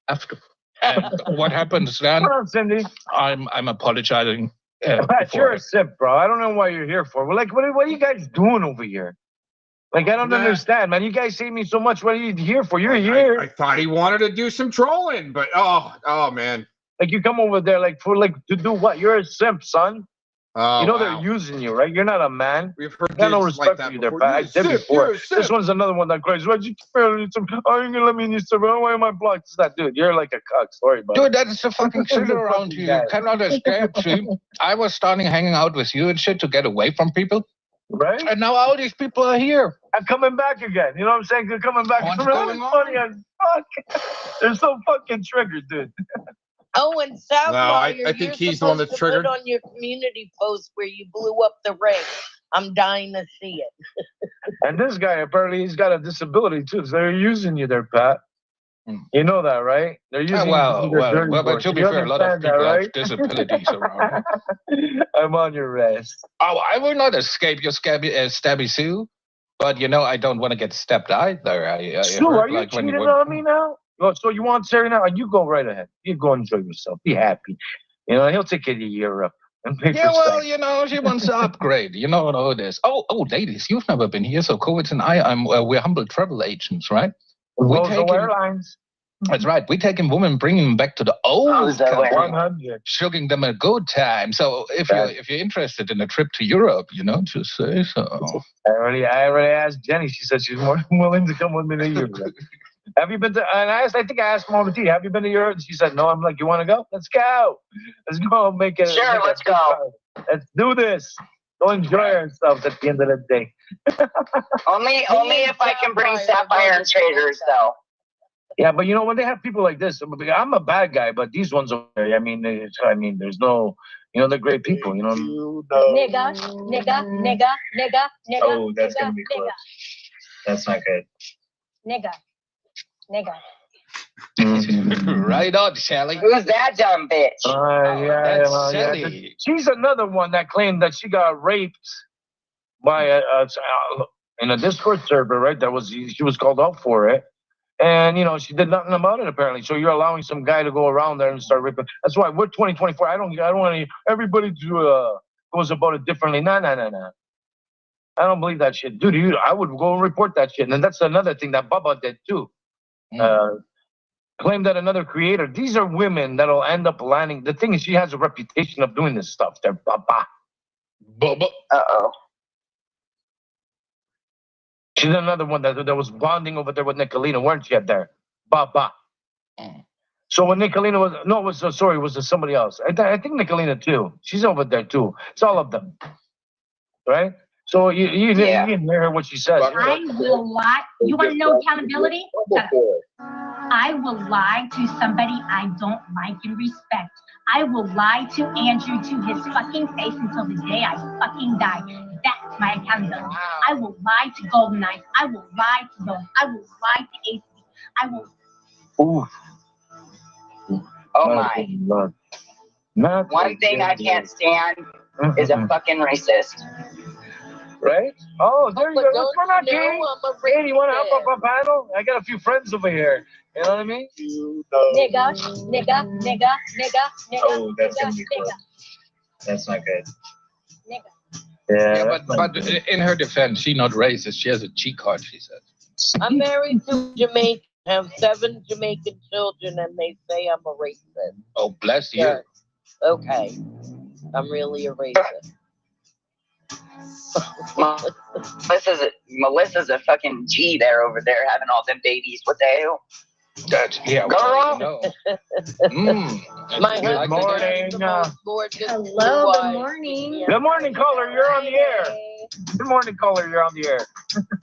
After. And what happens then? Come on, Cindy. I'm apologizing. Pat, you're a simp, bro. I don't know what you're here for. Well, like, what are you guys doing over here? Like, I don't understand, man. You guys hate me so much. What are you here for? You're here. I thought he wanted to do some trolling, but oh man. Like, you come over there like to do what? You're a simp, son. Oh, you know they're using you, right? You're not a man. We've heard got no respect for you there, Pat. I said before. This one's another one that cries. Why'd you oh, you're gonna let me in your server? Why am I blocked? It's that dude. You're like a cuck. Sorry, buddy. Dude, that's the fucking shit around you. You cannot escape. See, I was starting hanging out with you and shit to get away from people. Right? And now all these people are here. I'm coming back again. You know what I'm saying? They're coming back. What's It's really going on? funny as fuck. They're so fucking triggered, dude. Oh, and Sapphire, I think he's the one that's triggered. Put on your community post where you blew up the ring. I'm dying to see it. And this guy, apparently, he's got a disability, too. So they're using you there, Pat. You know that, right? They're using but to be fair, a lot of people have disabilities around. I'm on your rest. Oh, I will not escape your stabby Sue, but I don't want to get stabbed either. Sue, are you cheating on me now? Oh, so you want Terry now? You go right ahead. You go enjoy yourself. Be happy. He'll take you to Europe. She wants to upgrade. You know how it is. Oh, ladies, you've never been here, so Kovic and we're humble travel agents, right? Airlines. That's right. We take in women, bringing them back to the old country, showing them a good time. So if you're interested in a trip to Europe, just say so. I already asked Jenny. She said she's more than willing to come with me to Europe. Have you been to? And I think I asked Mama T. Have you been to Europe? And she said no. I'm like, you want to go? Let's go. Let's go. Make it. Sure, let's go. Let's do this. Go enjoy ourselves at the end of the day. only if I can bring Sapphire and Traders, though. Yeah, but when they have people like this, I'm a bad guy, but these ones, I mean, there's no, You know, they're great people. You know. Nigga. Oh, that's gonna be close. That's not good. Nigga. Right on, Shelly. Who's that dumb bitch? That's Yeah. Shelly. She's another one that claimed that she got raped by in a Discord server, right? She was called out for it, and you know she did nothing about it apparently. So you're allowing some guy to go around there and start raping. That's why we're 2024. I don't want everybody to goes about it differently. No. I don't believe that shit, dude. I would go report that shit, and then that's another thing that Bubba did too. Claim that another creator. These are women that'll end up landing. The thing is, she has a reputation of doing this stuff. They're Bubba. Uh-oh. She's another one that was bonding over there with Nicolina, weren't you? There, Baba. So when Nicolina was somebody else. I think Nicolina too. She's over there too. It's all of them, right? So you didn't hear her what she said. I will lie. You want to know accountability? I will lie to somebody I don't like and respect. I will lie to Andrew to his fucking face until the day I fucking die. That's my accountability. I will lie to Golden Knife. I will lie to those. I will lie to AC. I will. Ooh. Oh my. One thing I can't stand is a fucking racist. Right? Oh, there you go. What's going on, Katie? Katie, you want to help up a panel? I got a few friends over here. You know what I mean? Nigga. Oh, that's going to be close. That's not good. Nigga. Yeah, but in her defense, she's not racist. She has a cheat card, she says. I'm married to Jamaican. I have 7 Jamaican children, and they say I'm a racist. Oh, bless you. Sure. Okay. I'm really a racist. Melissa's a fucking G there over there having all them babies. What the hell? Girl. My Good husband morning. has the most gorgeous Hello, blue good eyes. morning. Good morning, caller. You're on the air. Good morning, caller. You're on the air.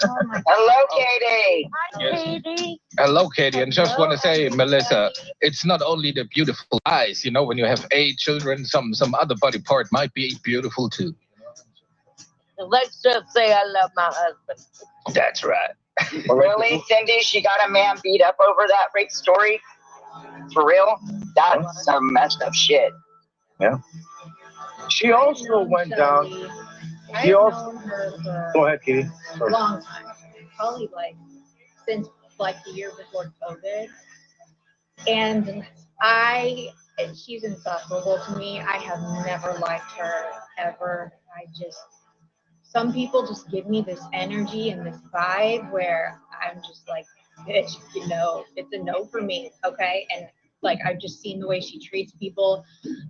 Hello, Katie. Hi, Katie. Hello, Katie. And just want to say, Melissa, it's not only the beautiful eyes. You know, when you have 8 children, some other body part might be beautiful too. Let's just say I love my husband. That's right. Really, Cindy? She got a man beat up over that rape story? For real? That's some messed up shit. Yeah. She also went down. I've known her for Go ahead, Katie. a long time. Probably since the year before COVID. And she's insufferable to me. I have never liked her ever. Some people just give me this energy and this vibe where I'm just like, bitch, it's a no for me, okay? And I've just seen the way she treats people.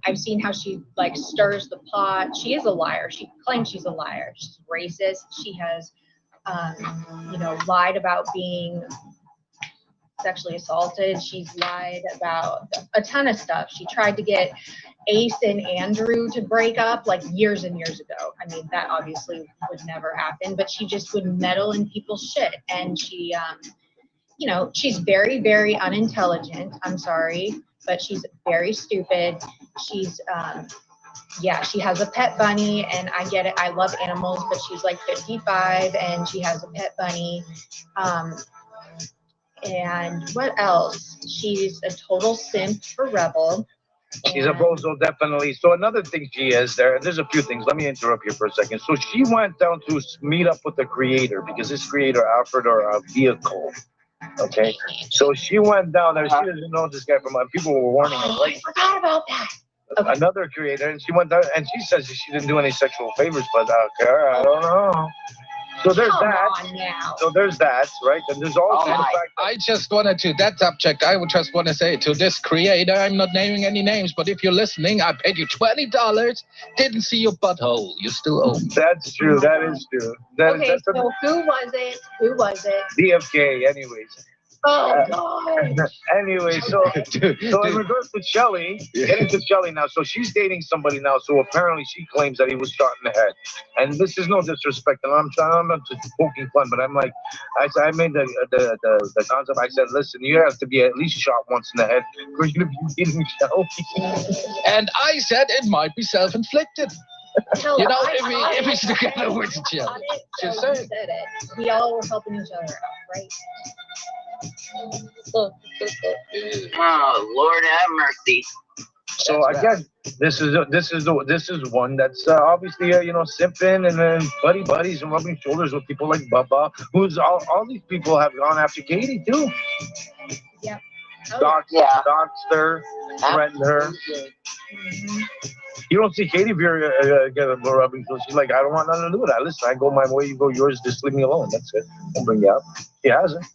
I've seen how she stirs the pot. She is a liar. She claims she's a liar. She's racist. She has, lied about being sexually assaulted. She's lied about a ton of stuff. She tried to get Ace and Andrew to break up years and years ago. I mean, that obviously would never happen, but she just would meddle in people's shit. And she, she's very, very unintelligent. I'm sorry, but she's very stupid. She's, she has a pet bunny, and I get it. I love animals, but she's 55 and she has a pet bunny. And what else? She's a total simp for Rebel. She's a bozo, definitely. So another thing she is there's a few things. Let me interrupt you for a second. So she went down to meet up with the creator because this creator offered her a vehicle. Okay? So she went down there. She doesn't know this guy from people were warning her. I forgot about that. Okay. Another creator, and she went down and she says she didn't do any sexual favors, but I don't know. So there's So there's that, right? And there's also the fact that I just wanted to, that subject, I would just want to say to this creator, I'm not naming any names, but if you're listening, I paid you $20, didn't see your butthole. You still owe me. That's true. That is true. So who was it? DFK, anyways. Oh God. Anyway, so in regards to Shelly, getting to Shelly now, so she's dating somebody now. So apparently she claims that he was shot in the head, and this is no disrespect, and I'm not just poking fun, but I'm like, I made the concept. I said, listen, you have to be at least shot once in the head for you to be dating Shelly. And I said it might be self-inflicted. Hell, You know, I if he's together with Jill. Just so saying. said it. We all were helping each other out, right? Oh, Lord have mercy. So I guess this is one that's obviously simping and then buddies and rubbing shoulders with people like Bubba, who's all these people have gone after Katie too. Yep. Doxed her, threatened her. Mm-hmm. You don't see Katie get a rubbing shoulders. She's like, I don't want nothing to do with that. Listen, I go my way, you go yours. Just leave me alone. That's it. Don't bring you up. She hasn't.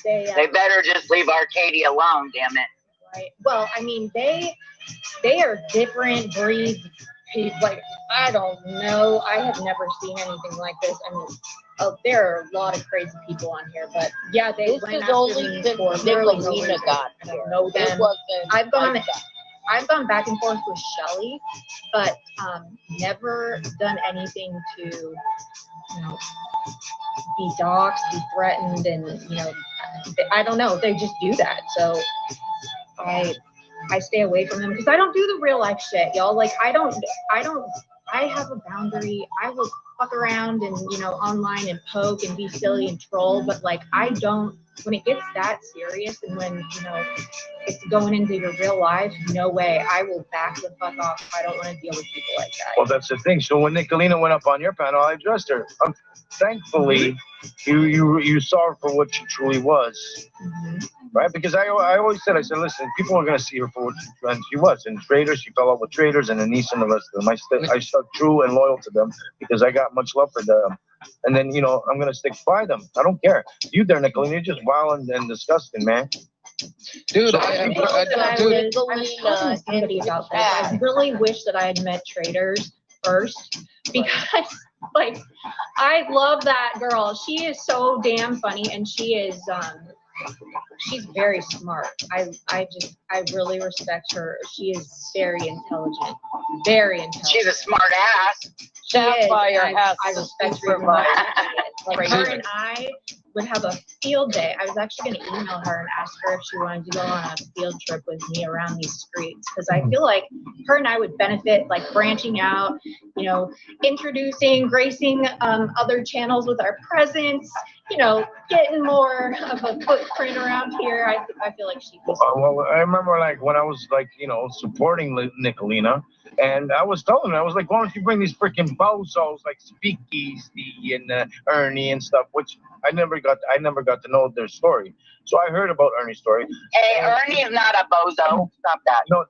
They better just leave Arcadia alone, damn it. Right. Well, I mean, they are different breeds. Like, I don't know. I have never seen anything like this. I mean, there are a lot of crazy people on here, but yeah, they This went is after only me since for literally no Nicolina reason. got I here. don't know It them. wasn't I've gone back and forth with Shelly, but never done anything to, be doxxed, be threatened, and I don't know. They just do that. So I stay away from them because I don't do the real life shit, y'all. Like I have a boundary. I will fuck around and online and poke and be silly and troll, but like I don't. When it gets that serious and when it's going into your real life, no way. I will back the fuck off. I don't want to deal with people like that. Well, that's the thing. So when Nicolina went up on your panel, I addressed her. Thankfully, you saw her for what she truly was, right? Because I always said, listen, people are going to see her for what she was. And traders, she fell out with traders, and Anise and the rest of them. I stuck true and loyal to them because I got much love for them. And then, I'm going to stick by them. I don't care. You there, Nicolina, you're just wild and disgusting, man. Dude, So I was talking to somebody about this. I really wish that I had met traders first because, like, I love that girl. She is so damn funny, and she is she's very smart. I really respect her. She is very intelligent. Very intelligent. She's a smart ass. Sapphire has I respect her. Like her and I would have a field day. I was actually going to email her and ask her if she wanted to go on a field trip with me around these streets because I feel like her and I would benefit, like branching out, introducing, gracing other channels with our presence, getting more of a footprint around here. I feel like she was. Well, I remember like when I was like, supporting Nicolina, and I was telling her, I was like, why don't you bring these freaking bozos like Speakeasy and Ernie and stuff, which I never got to know their story. So I heard about Ernie's story. Hey, Ernie is not a bozo. Stop that. No.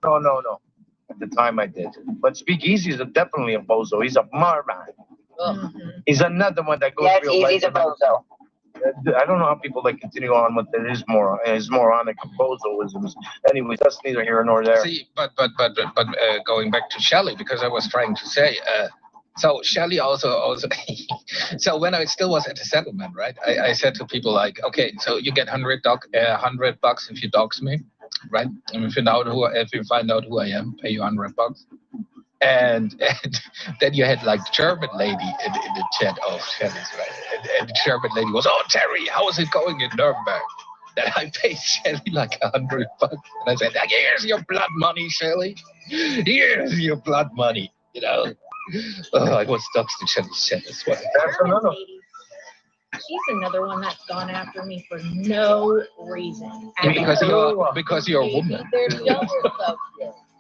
At the time I did. But Speakeasy is definitely a bozo. He's a moron. He's another one that goes real life. He's a bozo. I don't know how people continue on with his moronic bozoisms. Anyways, that's neither here nor there. See, but going back to Shelly, because I was trying to say, so Shelly also. So when I still was at the settlement, right? I said to people like, okay, so you get $100 if you dox me, right? And if you find out who I am, pay you $100. And then you had like the German lady in the chat of Shelly's, right? And the German lady was, oh, Terry, how is it going in Nuremberg? Then I paid Shelly like $100. And I said, here's your blood money, Shelly. Here's your blood money, Oh, I was doxed in Shelly's chat as well. She's another one that's gone after me for no reason. Because you're a woman.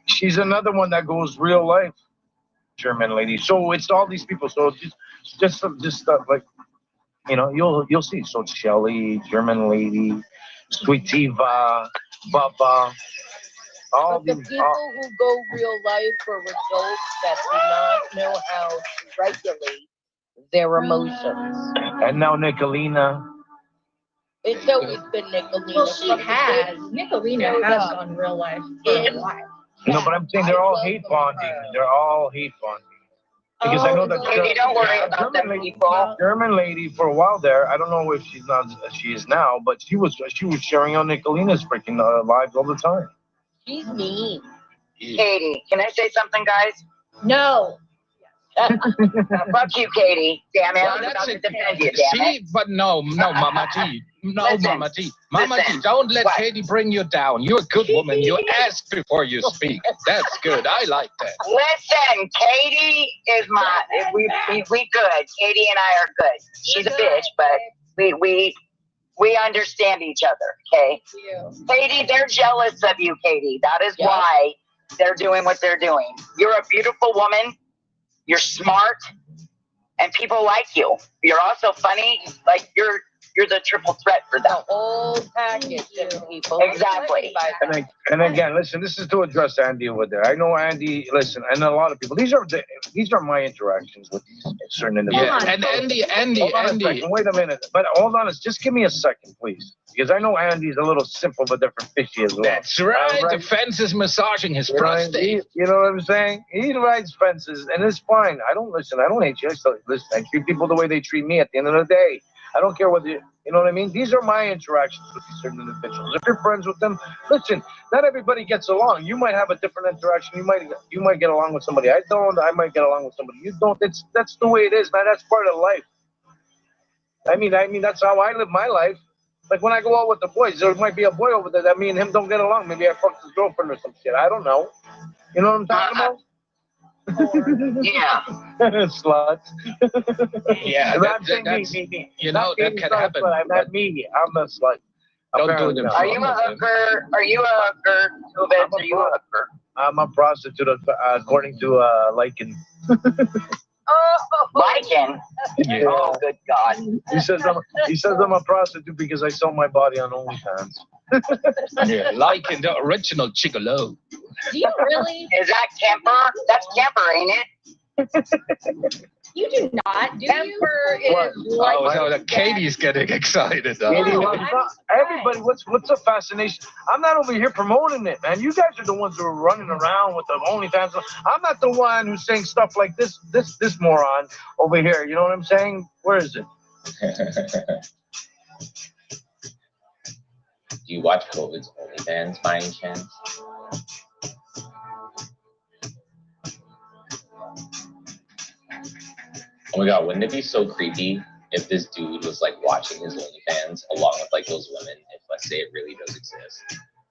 She's another one that goes real life, German lady. So it's all these people. So just stuff like, you'll see. So it's Shelly, German lady, Sweet Tiva, Bubba. But the people who go real life for results that do not know how to regulate their emotions. And now Nicolina. It's always been Nicolina. Well, she has. Nicolina has gone real life for a while. No, but I'm saying they're all hate bonding. They're all hate bonding. Because I know that Katie, don't worry about them people. German lady for a while there. I don't know if she's not. She is now, but she was sharing on Nicolina's freaking lives all the time. She's mean. Katie, can I say something, guys? No. Fuck you, Katie. Damn it. Well, I'm that's about to it. defend you, damn it. See, but no, Mama G. No, Listen, Mama G. Mama G, listen. don't let What? Katie bring you down. You're a good woman. You ask before you speak. That's good. I like that. Listen, Katie is my. We good. Katie and I are good. She's a bitch, but we understand each other. Okay. Katie, they're jealous of you, Katie. That is why they're doing what they're doing. You're a beautiful woman. You're smart, and people like you. You're also funny. Like you're the triple threat for them. The whole package of people. Exactly. And again, listen. This is to address Andy over there. I know Andy. Listen, and a lot of people. These are my interactions with these certain individuals. Yeah, and Andy. Wait a minute. But hold on. Just give me a second, please. Because I know Andy's a little simple but different fishy as well. That's right. The fence is massaging his prostate. You know what I'm saying? He rides fences, and it's fine. I don't hate you. Listen, I treat people the way they treat me at the end of the day. I don't care whether you know what I mean? These are my interactions with these certain individuals. If you're friends with them, listen, not everybody gets along. You might have a different interaction. You might get along with somebody I don't. I might get along with somebody you don't. That's the way it is, man. That's part of life. I mean, that's how I live my life. Like when I go out with the boys, there might be a boy over there that me and him don't get along. Maybe I fucked his girlfriend or some shit. I don't know. You know what I'm talking about? Yeah. Slut. Yeah, me. You know, that can happen. I'm not me. I'm the slut. Don't do them. Are you a hooker? Are you a hooker? Are you a hooker? I'm a prostitute according to Lycan. Lycan? Yeah. Oh, good God. He says I'm a prostitute because I sell my body on OnlyFans. Yeah, Lycan, the original gigolo. Do you really? Is that Kemper? That's Kemper, ain't it? You do not, do Kemper you? is like. Oh, so Katie's getting excited. Everybody, what's the fascination? I'm not over here promoting it, man. You guys are the ones who are running around with the OnlyFans. I'm not the one who's saying stuff like this moron over here. You know what I'm saying? Where is it? Do you watch COVID's OnlyFans by any chance? Oh my God, wouldn't it be so creepy if this dude was like watching his OnlyFans along with like those women, if let's say it really does exist,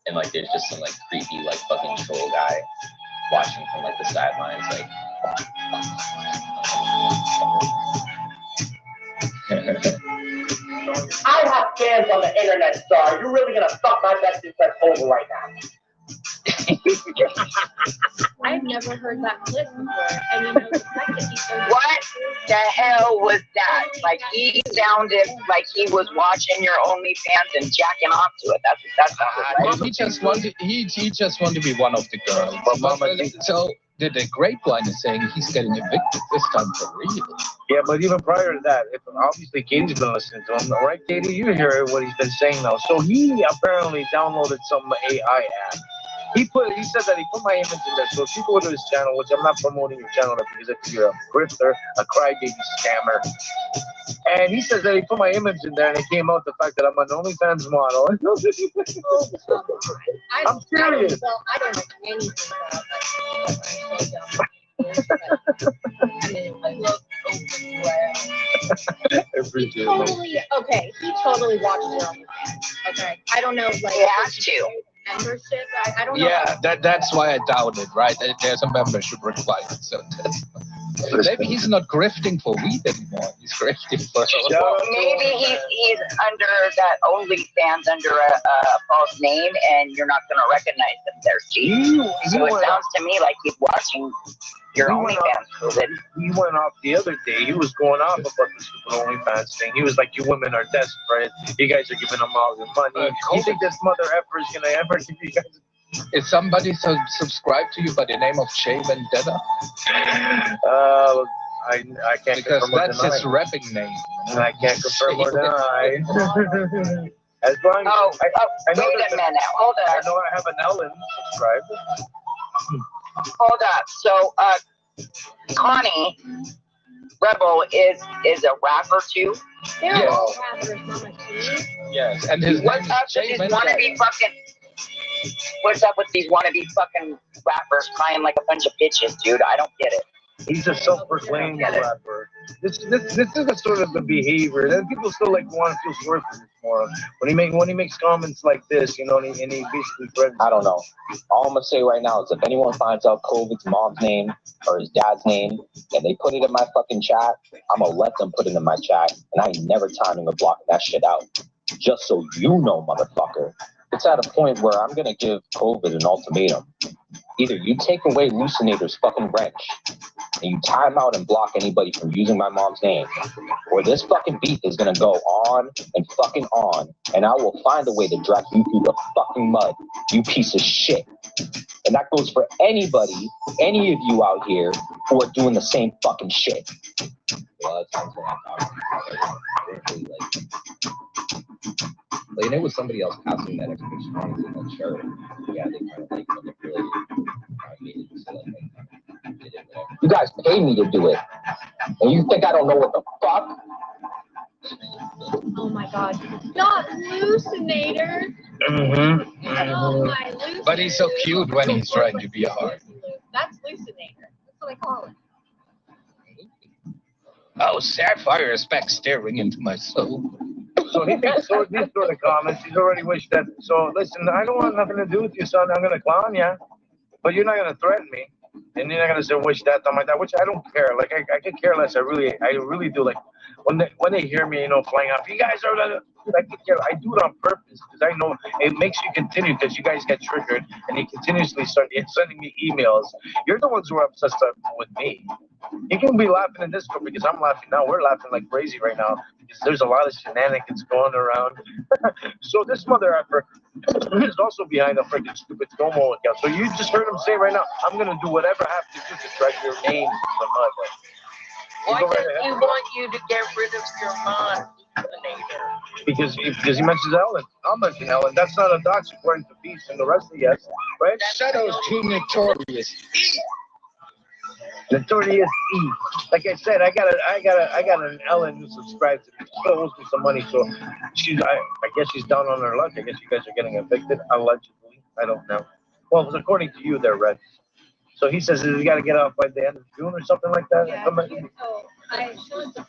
and like there's just some like creepy like fucking troll guy watching from like the sidelines, like. I have fans on the internet, star. You're really gonna fuck my best interest over right now. I've never heard that clip before. And you know, the fact that he said What the hell was that? Like he sounded like he was watching your OnlyFans and jacking off to it. That's not He just wanted to be one of the girls. So the grapevine is saying he's getting evicted this time for real. Yeah, but even prior to that, obviously Katie's been listening to him, right? Katie, you hear what he's been saying now. So he apparently downloaded some AI app. He said that he put my image in there. So if you go to his channel, which I'm not promoting your channel because you're a grifter, a crybaby scammer, and he says that he put my image in there and it came out the fact that I'm an OnlyFans model. I'm serious. I don't know anything about that. He totally watched your OnlyFans. Okay. I don't know, like, He has to. Membership. I don't know. Yeah, that's why I doubt it, right? There's a membership requirement, so maybe he's not grifting for weed anymore. He's grifting for. Well, maybe he's under that OnlyFans under a false name, and you're not going to recognize him there, Steve. So it sounds to me like he's watching your OnlyFans. He went off the other day. He was going off about the stupid OnlyFans thing. He was like, "You women are desperate. You guys are giving them all your money. You think this mother effer is gonna ever give you guys?" Is somebody subscribed to you by the name of Jay Vendetta? I can't because confirm that's his rapping name. And I can't confirm or deny. As long as I know wait a minute. Hold up. I know I have an Ellen subscribed. Hold up. So Connie Rebel is a rapper too. They're Yes. all rappers, Mama T. Yes, and his What's name up is with Jay these Ventura. wannabe fucking? What's up with these wannabe fucking rappers crying like a bunch of bitches, dude? I don't get it. He's a self-proclaimed rapper. This is the sort of the behavior. Then people still like want to feel sorry for this moron. When he makes comments like this, you know, and he basically threatens. I don't know. All I'm gonna say right now is if anyone finds out COVID's mom's name or his dad's name and they put it in my fucking chat, I'm gonna let them put it in my chat, and I ain't never timing or blocking that shit out. Just so you know, motherfucker, it's at a point where I'm gonna give COVID an ultimatum. Either you take away Lucinator's fucking wrench and you time out and block anybody from using my mom's name, or this fucking beef is gonna go on and fucking on, and I will find a way to drag you through the fucking mud, you piece of shit. And that goes for anybody, any of you out here who are doing the same fucking shit. Well, that sounds like and it was somebody else passing that extra strong in that shirt. Yeah, they kind of like manipulated. You guys pay me to do it, and you think I don't know what the fuck? Oh my god. Not Lucinator. Oh my Lucinator. But he's so cute when he's trying to be hard. That's Lucinator. That's what I call it. Oh, Sapphire is back staring into my soul. So he makes these sort of comments. He's already wished that. So listen, I don't want nothing to do with you, son. I'm gonna clown you, but you're not gonna threaten me, and you're not gonna say wish that, something like that. Which I don't care. Like I could care less. I really do. Like when they hear me, you know, flying off. You guys are. I could care. I do it on purpose because I know it makes you continue because you guys get triggered and you continuously start sending me emails. You're the ones who are obsessed with me. You can be laughing in this group because I'm laughing now. We're laughing like crazy right now because there's a lot of shenanigans going around. So this mother effer is also behind the freaking stupid Domo account. So you just heard him say right now, I'm gonna do whatever I have to do to drag your name in the mud. Why does he want you to get rid of your mom? Because he mentions Ellen. I'll mention Ellen. That's not a dox according to Peace and the rest of yes, right? Shadow's too notorious. Notorious E. Like I said, I got an Ellen who subscribes to me. She still owes me some money, so I guess she's down on her luck. I guess you guys are getting evicted, allegedly. I don't know. Well, it was according to you there, Red. So he says he's got to get out by the end of June or something like that. Yeah, so I showed the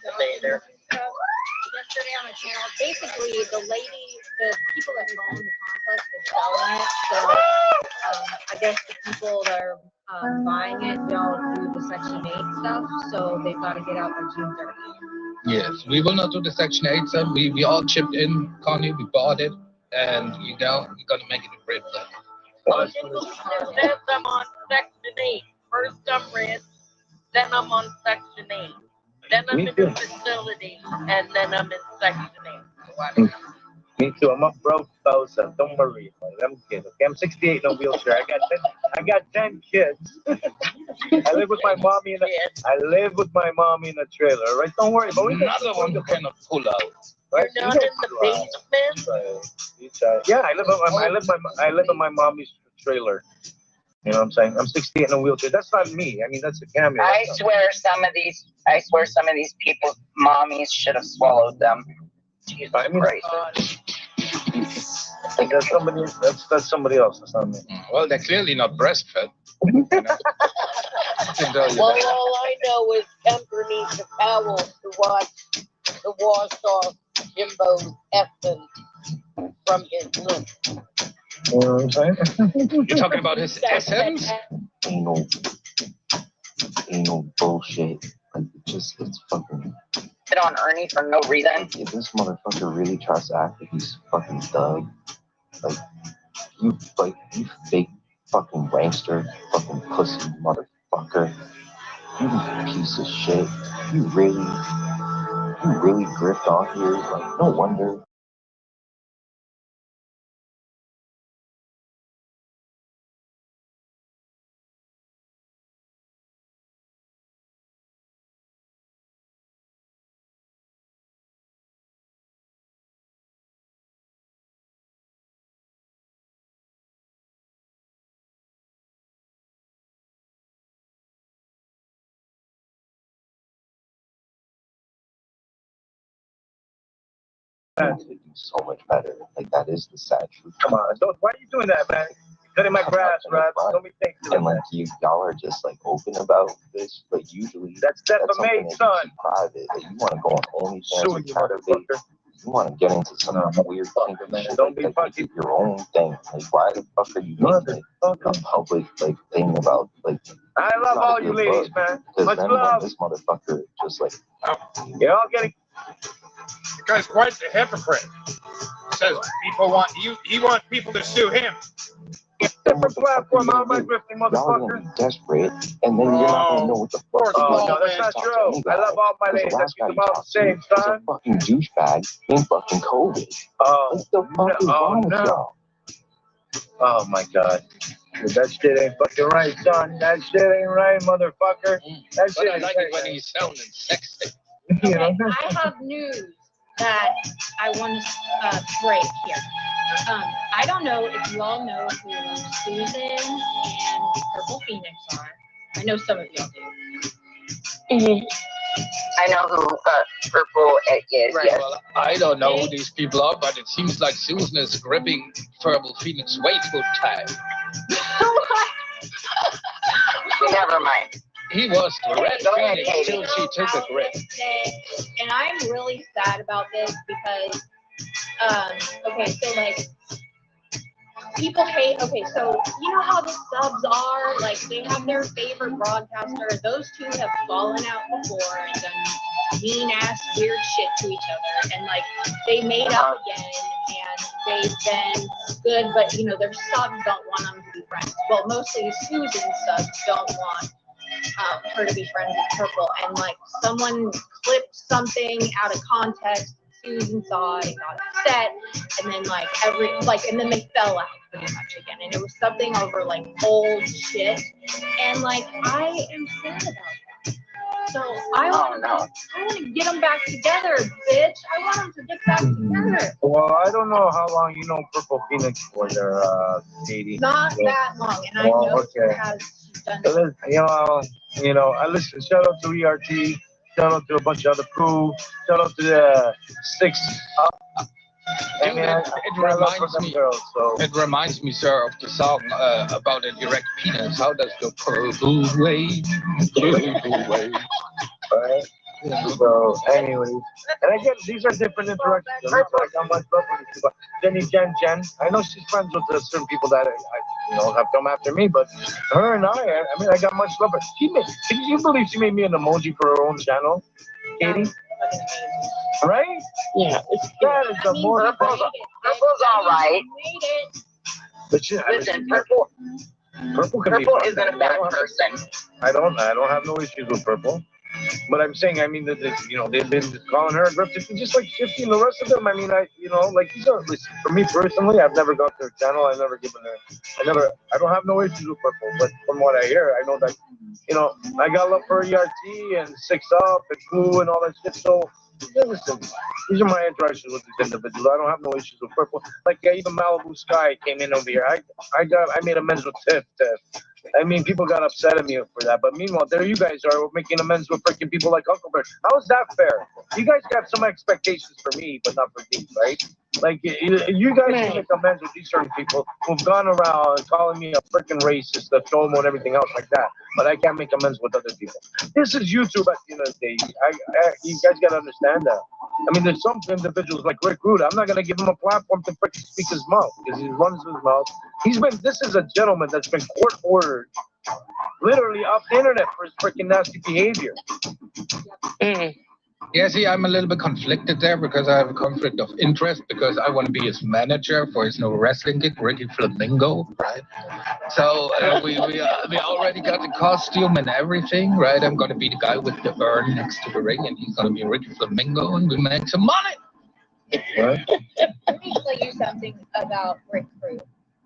yesterday on the channel. Basically, the people that own the complex are selling it. So I guess the people that are buying it don't do the Section 8 stuff, so they've got to get out by June 30th. Yes, we will not do the Section 8 stuff. We all chipped in, Connie. We bought it, and we're gonna make it a great place. Well, says I'm on Section 8. First I'm rich, then I'm on Section 8. Then I'm in the facility, and then I'm in Section 8. Me too. I'm a broke bosa. Don't worry about it. I'm kidding. Okay, I'm 68, no wheelchair. I got 10 kids. I live with my mommy in a trailer. Right? Don't worry. But Another one who cannot pull out. Right? You're not in the basement. Yeah, I live in my mommy's trailer. You know what I'm saying? I'm 68 in a wheelchair. That's not me. I mean, that's a cameo. I swear some of these people's mommies should have swallowed them. Jesus Christ. That's somebody else. That's not me. Well, they're clearly not breastfed. Well, all I know is Kemper needs a towel to wash off Jimbo's essence from his lips. You know what I'm saying? You're talking about his essence? Ain't no bullshit. Like, it's fucking. Hit on Ernie for no reason. If this motherfucker really tries to act like he's fucking thug, you fake fucking wankster, fucking pussy motherfucker, you piece of shit. You really grift off here. Like, no wonder. could do so much better. Like that is the sad truth. Come on, why are you doing that, man? Cutting my grass, Rod. Don't be thinking. And like y'all are just like open about this, but usually that's something defamation, that son. Private. Like, you want to go on OnlyFans and try to date. You want to get into some weird thing, man. Don't be fucking your own thing. Like, why the fuck are you making it a public like thing about like? I love all you ladies, man. Much love. This motherfucker just like you're all getting. The guy's quite the hypocrite. Says people want you. He wants people to sue him. Different platform, how am I drifting, motherfucker? Be desperate, and then you're not gonna know what the fuck. Oh no, that's not true. I love all my ladies. Let's keep them all the same, son. A fucking douchebag in fucking COVID. What the fuck is wrong with y'all? Oh my god. That shit ain't fucking right, son. That shit ain't right, motherfucker. That shit I ain't like right. it when he's sounding sexy. Okay, I have news that I want to break here. I don't know if you all know who Susan and Purple Phoenix are. I know some of y'all do. Mm-hmm. I know who Purple is. Right. Yes. Well, I don't know who these people are, but it seems like Susan is gripping Purple Phoenix way too tight. Never mind. He was the red Phoenix till she took a grip. And I'm really sad about this because, okay, so like, people hate, okay, so you know how the subs are, like they have their favorite broadcaster. Those two have fallen out before and done mean ass weird shit to each other, and like they made up again and they've been good, but you know their subs don't want them to be friends. Well, mostly Susan's subs don't want her to be friends with Purple, and like someone clipped something out of context. Susan saw it and got upset, and then and then they fell out pretty much again, and it was something over like old shit, and like I am sad about that. So I want to get them back together, bitch. I want them to get back together. Well, I don't know how long you know Purple Phoenix for there, Katie. Not that long, and I know she has done. I listen. Shout out to ERT. Shout out to a bunch of other crew. Shout out to the 6 Up. Dude, it reminds me, sir, of the song about an erect penis. How does the purple wave? Right? So, anyways, and again, these are different interactions. I got much love for these people. Jen. I know she's friends with certain people that have come after me, but her and I mean, I got much love for her. Can you believe she made me an emoji for her own channel, Katie? Right? Yeah. That is the more. Purple's all right. But listen, Purple isn't a bad person. I don't have no issues with Purple. But I'm saying, I mean, they've been calling her aggressive, just like 50 and the rest of them. I mean, these are, listen, for me personally, I've never gone to her channel. I've never given her, I don't have no issues with Purple. But from what I hear, I know that, I got love for ERT and 6 Up and Clue and all that shit. So, listen, these are my interactions with these individuals. I don't have no issues with Purple. Like, even Malibu Sky came in over here. I made amends with Tiff. I mean, people got upset at me for that. But meanwhile, there you guys are making amends with freaking people like Huckleberry. How is that fair? You guys got some expectations for me, but not for me, right? Like, you guys can make amends with these certain people who've gone around calling me a freaking racist, a FOMO, and everything else like that. But I can't make amends with other people. This is YouTube at the end of the day. You guys got to understand that. I mean, there's some individuals like Rick Rude. I'm not going to give him a platform to freaking speak his mouth because he runs his mouth. This is a gentleman that's been court ordered literally off the internet for his freaking nasty behavior. Yeah, see, I'm a little bit conflicted there because I have a conflict of interest because I want to be his manager for his new wrestling gig, Ricky Flamingo, right? So we already got the costume and everything, right? I'm going to be the guy with the urn next to the ring, and he's going to be Ricky Flamingo, and we make some money. Let me tell you something about Rick Crew.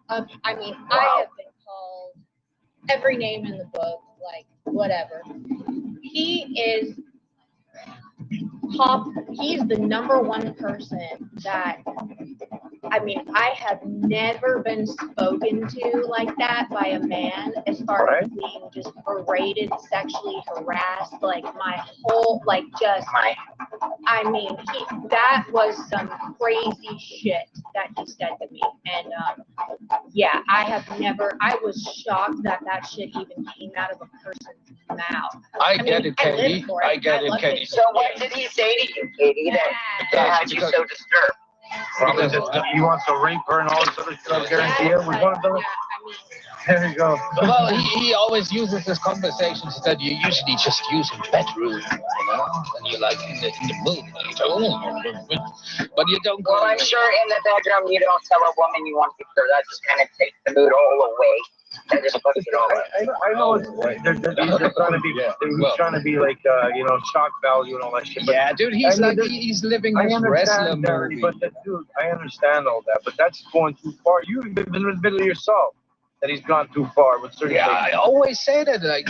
I mean, I have been called every name in the book, like whatever. He's the number one person that I mean, I have never been spoken to like that by a man as far as being just berated, sexually harassed, like my whole, like just, I mean, that was some crazy shit that he said to me. And yeah, I was shocked that shit even came out of a person's mouth. I get it, Katie. I get it, Katie. So what did he say to you, Katie, that had you so disturbed? Probably that he wants to rape her and all this other shit. I guarantee you. We're going to do it. There you go. Well, he always uses this conversations that you usually just use in bedroom, and you're like in the mood, but you don't go. Well, I'm sure in the bedroom you don't tell a woman you want to kiss her. That just kind of takes the mood all away. That just puts it all away. I know it's they're trying to be trying to be like shock value and all that shit. But yeah, dude, he's living his wrestler movie. But dude, I understand all that, but that's going too far. You've been in the middle of yourself. That he's gone too far with certain things. I always say that. Like,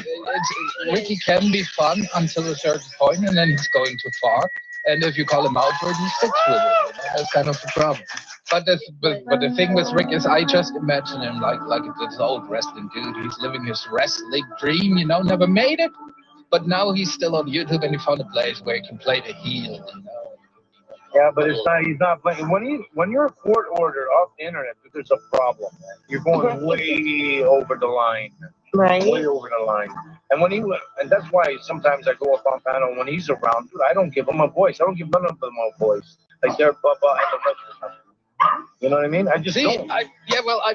Ricky can be fun until a certain point, and then he's going too far. And if you call him out for it, he sticks with it. That's kind of the problem. But the thing with Rick is, I just imagine him like this old wrestling dude. He's living his wrestling dream, never made it. But now he's still on YouTube, and he found a place where he can play the heel. Yeah, but it's not. He's not playing. When you're a court order off the internet, there's a problem. You're going way over the line. Right. Way over the line. And and that's why sometimes I go up on panel when he's around. Dude, I don't give him a voice. I don't give none of them a voice. Like they're Bubba and the rest of them. You know what I mean? I just don't. I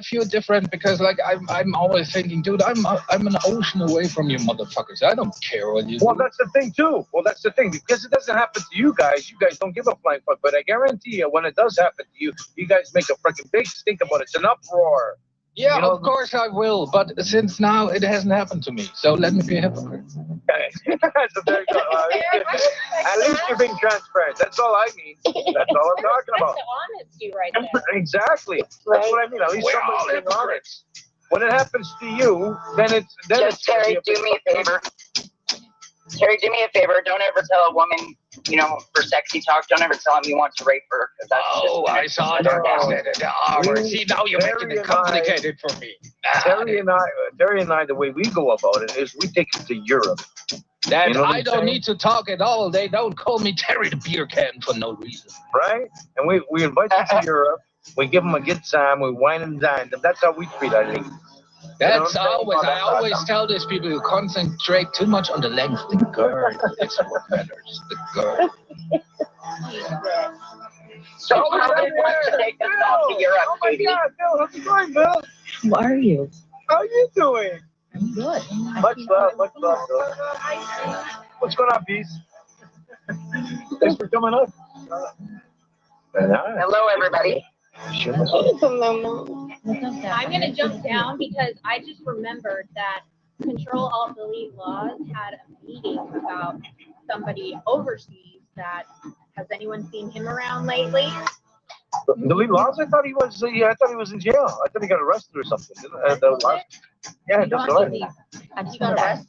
feel different because I'm always thinking, dude, I'm an ocean away from you motherfuckers. I don't care what you do. Well, that's the thing too. Because it doesn't happen to you guys. You guys don't give a flying fuck. But I guarantee you, when it does happen to you, you guys make a freaking big stink about it. It's an uproar. Yeah, of course I will. But since now it hasn't happened to me, so let me be a hypocrite. So there you go. At least you're being transparent. That's all I mean. That's all I'm talking about. That's honesty right there. Exactly. That's what I mean. At least somebody's being honest. When it happens to you, then it's Terry, do me a favor. Terry, do me a favor. Don't ever tell a woman, for sexy talk. Don't ever tell him you want to rape her. I saw that. See, now you're making it complicated for me. Terry and I, the way we go about it is we take it to Europe. Then I don't need to talk at all. They don't call me Terry the beer can for no reason. Right? And we invite them to Europe. We give them a good time. We wine and dine them. That's how we treat our ladies. That's always. I always tell these people who concentrate too much on the length. The girth is what matters. The girth. So how do you want to take this off to Europe, Katie? Oh my God, Bill, how's it going, Bill? How are you? How are you doing? I'm good. Much love, Bill. What's going on, Peace? Thanks for coming up. Hello, everybody. I'm going to jump down because I just remembered that Control-Alt-Delete Laws had a meeting about somebody overseas that, has anyone seen him around lately? Delete Laws? I thought he was in jail. I thought he got arrested or something. Yeah, that's right. I just wanted to ask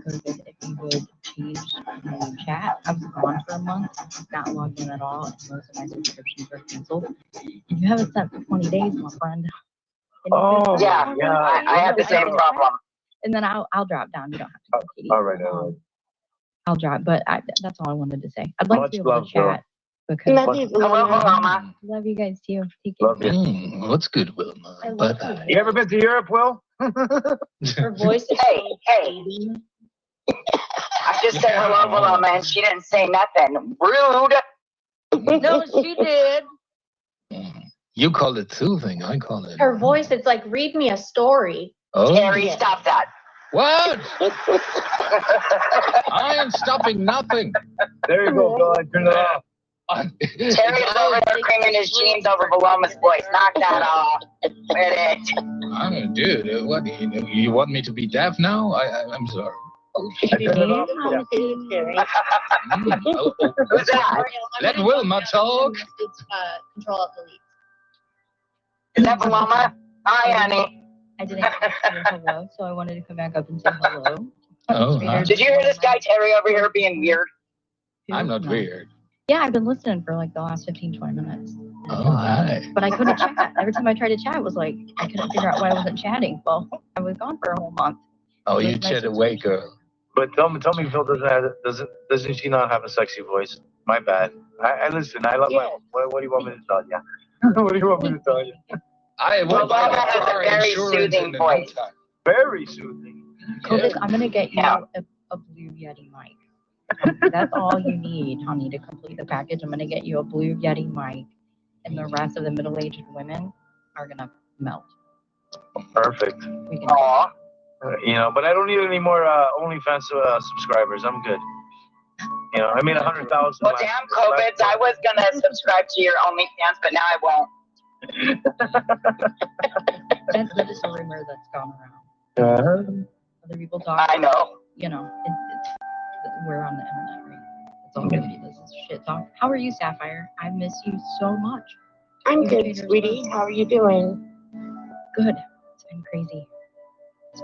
David if he would change the chat. I was gone for a month, not logged in at all, and most of my subscriptions were canceled. And you have it set for 20 days, my friend. Oh, yeah. I have the same problem. And then I'll drop down. You don't have to go, Katie. All right. I'll drop, but that's all I wanted to say. I'd like to be able to chat. Because love you, Wilma. Love you guys too. Take care. Love you. What's good, Wilma? Bye-bye. You ever been to Europe, Will? Her voice is Hey. I just said hello, Wilma, and she didn't say nothing. Rude. No, she did. You call it soothing. I call it. Her voice, it's like, read me a story. Oh. Terry, stop that. What? I am stopping nothing. There you go, Bill. I turned it off. Terry's over there creaming his jeans over Wilma's voice. Knock that off. Quit it. Dude, what? You want me to be deaf now? I'm sorry. Who's that? Let Wilma talk. It's Control-Alt-Delete. Is that Wilma? Hi, honey. I didn't hear hello, so I wanted to come back up and say hello. Oh, did you hear this guy Terry over here being weird? I'm not weird. Yeah, I've been listening for like the last 15, 20 minutes. Oh, hi. But I couldn't chat. Every time I tried to chat, it was like, I couldn't figure out why I wasn't chatting. Well, I was gone for a whole month. Oh, It you was my chat away, situation. girl. But tell me, Phil doesn't she not have a sexy voice? My bad. I listen. I love my. What do you want me to tell you? What do you want me to tell you? I will buy Roboto has a car very insurance soothing in the voice. meantime. Very soothing. Kovic, I'm gonna get you a blue Yeti mic. That's all you need, honey, to complete the package. I'm gonna get you a blue Yeti mic, and the rest of the middle-aged women are gonna melt. Perfect. We can. Aw. You know, but I don't need any more OnlyFans subscribers. I'm good. You know, I mean 100,000. Well, damn, COVID. I was gonna subscribe to your OnlyFans, but now I won't. That is a rumor that's gone around. Other people talk. I know. You know, we're on the internet, right? It's all gonna be this is shit talk. How are you, Sapphire? I miss you so much. I'm good, sweetie. How are you doing? Good. It's been crazy.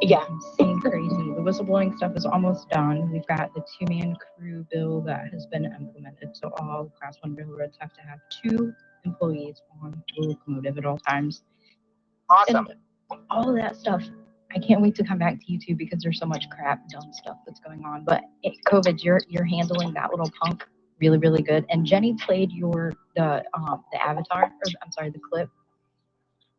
Yeah. Insane crazy. The whistleblowing stuff is almost done. We've got the 2-man crew bill that has been implemented. So all Class 1 railroads have to have 2 employees on the locomotive at all times. Awesome. And all of that stuff. I can't wait to come back to YouTube because there's so much crap, dumb stuff that's going on. But COVID, you're handling that little punk really, really good. And Jenny played the avatar, or I'm sorry, the clip.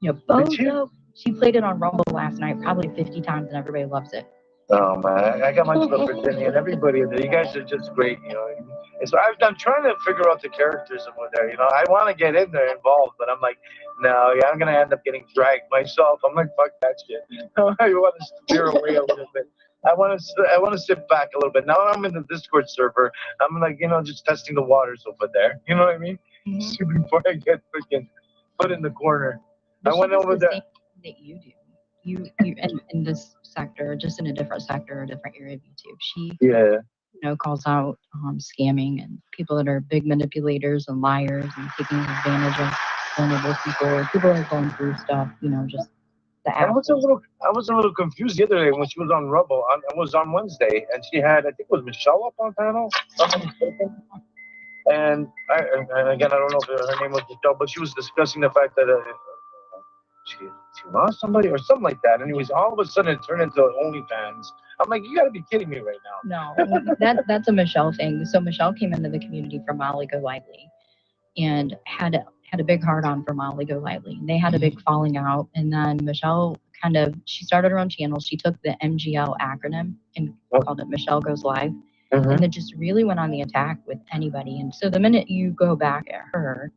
You know, Bozo. She played it on Rumble last night, probably 50 times, and everybody loves it. Oh man, I got much love for Jenny and everybody in there. You guys are just great, you know. And so I'm trying to figure out the characters and what there. You know, I want to get in there involved, but I'm like, no, yeah, I'm gonna end up getting dragged myself. I'm like, fuck that shit. I want to steer away a little bit. I want to sit back a little bit. Now I'm in the Discord server. I'm like, you know, just testing the waters over there. You know what I mean? Mm-hmm. Before I get freaking put in the corner. But I went over there. That you do. You in this sector, just in a different sector, a different area of YouTube. She calls out scamming and people that are big manipulators and liars and taking advantage of vulnerable people. People are going through stuff, you know, just the I was a little confused the other day when she was on Rumble. It was on Wednesday, and she had, I think it was Michelle up on panel. And again, I don't know if her name was Michelle, but she was discussing the fact that she lost somebody or something like that. Anyways, all of a sudden it turned into OnlyFans. I'm like, you got to be kidding me right now. No, that's a Michelle thing. So Michelle came into the community from Molly Go Lively, and had a big heart on for Molly Go Lively. And they had a big falling out, and then Michelle she started her own channel. She took the MGL acronym and called it Michelle Goes Live. And it just really went on the attack with anybody. And so the minute you go back at her,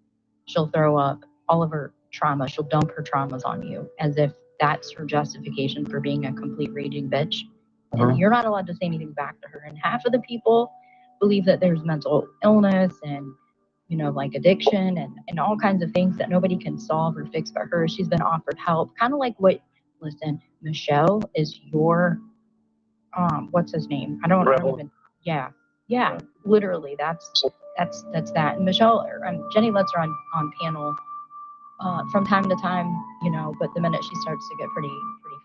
she'll throw up all of her trauma. She'll dump her traumas on you as if that's her justification for being a complete raging bitch. And you're not allowed to say anything back to her. And half of the people believe that there's mental illness and, you know, like addiction and all kinds of things that nobody can solve or fix but her. She's been offered help. Kind of like Michelle is your, what's his name? I don't even. Yeah, literally, that's that. And Michelle, Jenny lets her on panel from time to time, you know, but the minute she starts to get pretty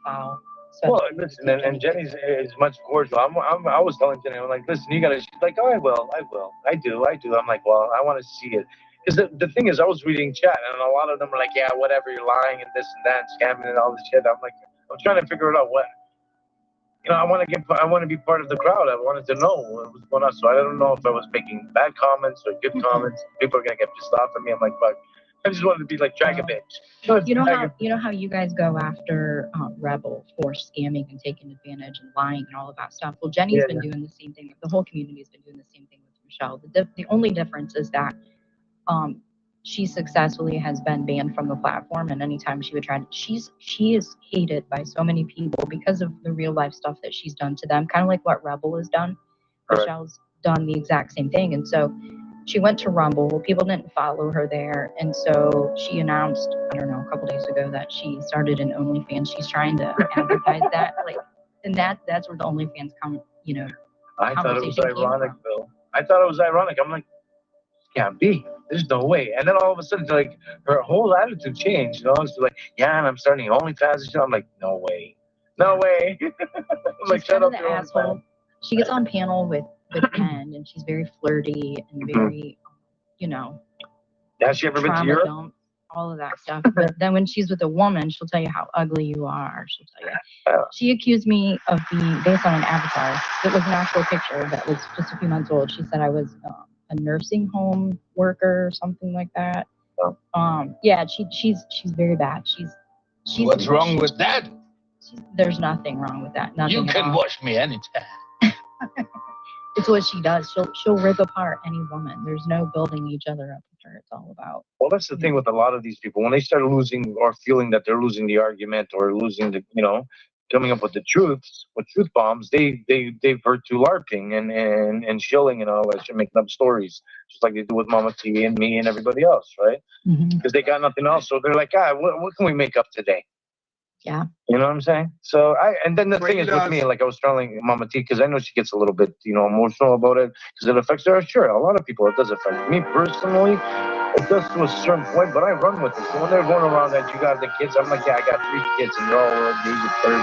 foul. Well, listen, and Jenny's is much cordial. I was telling Jenny, I'm like, listen, you gotta. She's like, oh, I will, I do. I'm like, well, I want to see it, because the thing is, I was reading chat, and a lot of them are like, yeah, whatever, you're lying and this and that, and scamming and all this shit. I'm like, I'm trying to figure it out. What, you know, I want to be part of the crowd. I wanted to know what was going on. So I don't know if I was making bad comments or good comments. People are gonna get pissed off at me. I'm like, fuck. I just wanted to be like drag a bitch. You know how you guys go after Rebel for scamming and taking advantage and lying and all of that stuff. Well, Jenny's been doing the same thing. The whole community's been doing the same thing with Michelle. The only difference is that she successfully has been banned from the platform, and anytime she would try to, she is hated by so many people because of the real life stuff that she's done to them, kind of like what Rebel has done. Michelle's done the exact same thing, and so she went to Rumble. People didn't follow her there, and so she announced, I don't know, a couple days ago that she started an OnlyFans. She's trying to advertise that, and that's where the OnlyFans come, you know. I thought it was ironic, Bill. I thought it was ironic. I'm like, can't be. There's no way. And then all of a sudden, like, her whole attitude changed. You know, she's like, yeah, and I'm starting OnlyFans. I'm like, no way, no way. I'm like, shut up, the asshole. She gets on panel with Ken, and she's very flirty and very you know, Has she ever been to trauma Europe? dump, all of that stuff. But then when she's with a woman, she'll tell you how ugly you are. She'll tell you. She accused me of being based on an avatar. It was an actual picture that was just a few months old. She said I was a nursing home worker or something like that. Yeah, she's very bad. She's What's wrong with that? There's nothing wrong with that. Nothing. You at can all. wash me anytime. It's what she does. She'll rip apart any woman. There's no building each other up with her. It's all about. Well, that's the thing with a lot of these people. When they start losing or feeling that they're losing the argument or losing the, coming up with the truths, with truth bombs, they revert to LARPing and shilling and all that shit, making up stories, just like they do with Mama T and me and everybody else, right? Because they got nothing else, so they're like, what can we make up today? Yeah. You know what I'm saying? So and then the thing is with me, like I was telling Mama T, because I know she gets a little bit, emotional about it, because it affects her. Sure, a lot of people, it does affect me personally. It does to a certain point, but I run with it. So when they're going around that you got the kids, I'm like, yeah, I got 3 kids, and they're all the age of 30,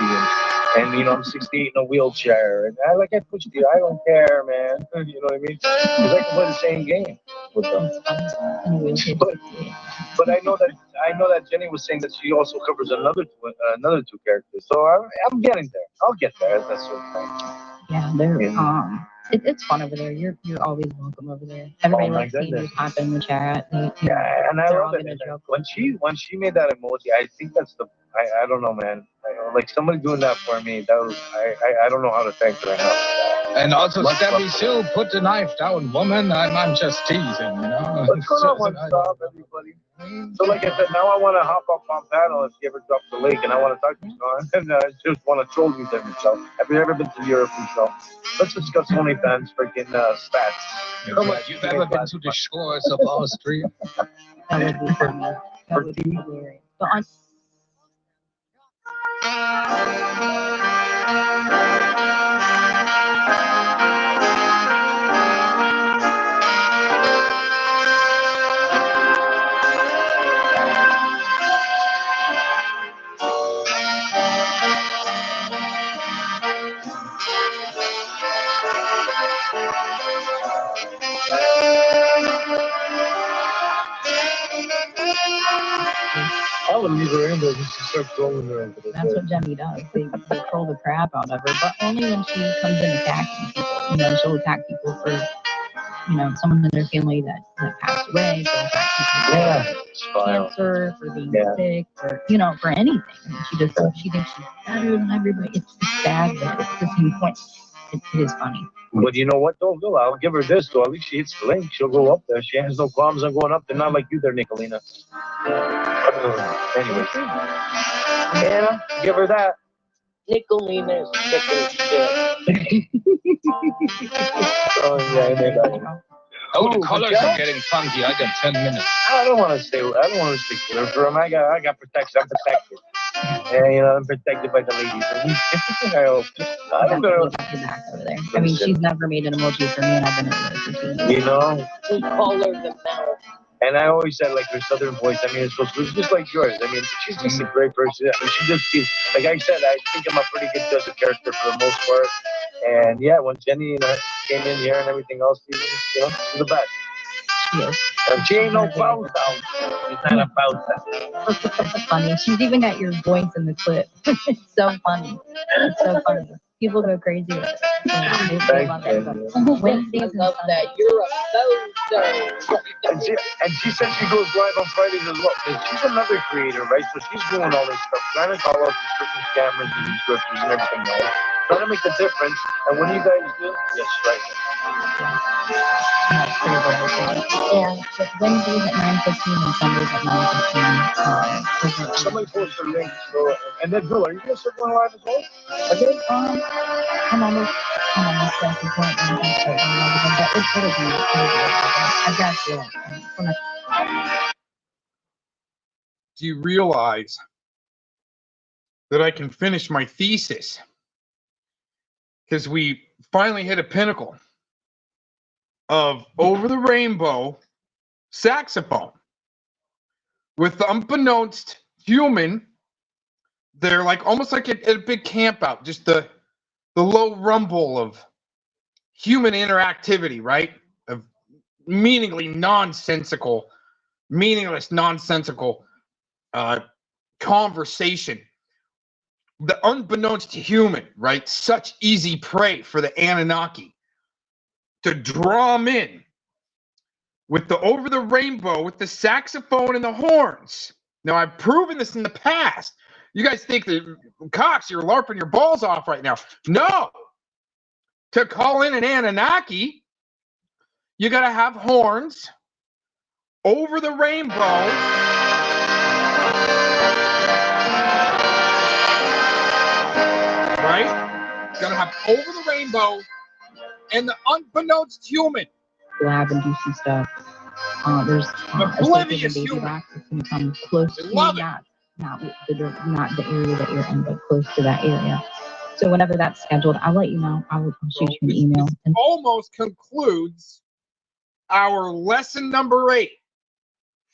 and I'm 68 in a wheelchair, and I push you. I don't care, man. You know what I mean? Because I can play the same game with them. But I know that Jenny was saying that she also covers another 2 characters. So I'm getting there. I'll get there at that certain point. Yeah, they're it's fun over there. You're always welcome over there. Everybody likes seeing you pop in the chat. Yeah, and I love it. When she made that emoji, I think that's I don't know, man. Like somebody doing that for me, that was I don't know how to thank her enough. And also, Stabby Sue, put the knife down, woman. I'm just teasing, Let's go to one stop, everybody. So, like I said, now I want to hop up on panel if you ever drop the lake, and I want to talk to you, and I just want to troll you there, Michelle. Have you ever been to Europe, Michelle? Let's discuss OnlyFans freaking stats. How much you've ever been to the shores of Austria? That would be funny. That would be hilarious. But on I would leave her in there just to start trolling her. That's what Jenny does. They troll the crap out of her, but only when she comes in attacking people. She'll attack people for, someone in their family that passed away. She'll attack people for cancer, for being sick, for anything. She thinks she's better than everybody. It's sad, but at the same point, it is funny. But you know what, though? I'll give her this, though. At least she hits the link. She'll go up there. She has no problems on going up there. Not like you there, Nicolina. Anyway. Yeah, give her that. Nicolina is sick as shit. Oh, yeah, I made that one. Oh, the colors are getting funky. I got 10 minutes. I don't want to stay clear for him. I got protection. I'm protected. Yeah, I'm protected by the ladies. I hope. I don't know. Back over there. I mean, she's never made an emoji for me, and I've been in there for 2 years. We call her the mouth. And I always said, like, her southern voice, I mean, it's just like yours. I mean, she's just a great person. I mean, she just seems, like I said, I think I'm a pretty good judge of character for the most part. And yeah, when Jenny came in here and everything else, she's the best. Yes. And she ain't no foul sound. She's not a foul sound. It's funny. She's even got your voice in the clip. It's so funny. It's so funny. People go crazy with it. They love it. Wednesdays and love that. You're a bozo. And she said she goes live on Fridays as well. And she's another creator, right? So she's doing all this stuff, trying to call out these freaking scammers and these grifters and everything else. Trying to make a difference. And what do you guys do? You strike it. Yeah, Wednesdays at 9:15 and Sundays at 9:15. Somebody post a link. So, and then Bill, are you going to start going live as well? Okay. I'm almost at the point where I can start going live again, but it'll be. I've got to. Do you realize that I can finish my thesis? Because we finally hit a pinnacle of Over the Rainbow saxophone. With the unbeknownst human, they're like almost like a big camp out, just the low rumble of human interactivity, right? Of meaningless, nonsensical conversation. The unbeknownst to human, right? Such easy prey for the Anunnaki to draw them in with the over the rainbow, with the saxophone and the horns. Now, I've proven this in the past. You guys think that, Cox, you're LARPing your balls off right now. No. To call in an Anunnaki, you got to have horns over the rainbow. Right? Got to have over the rainbow and the unbeknownst human. Lab and do some stuff. There's oblivious baby human. rocks that's going to come close to love not the area that you're in, but close to that area. So whenever that's scheduled, I'll let you know. I'll shoot you an email. This almost concludes our lesson number 8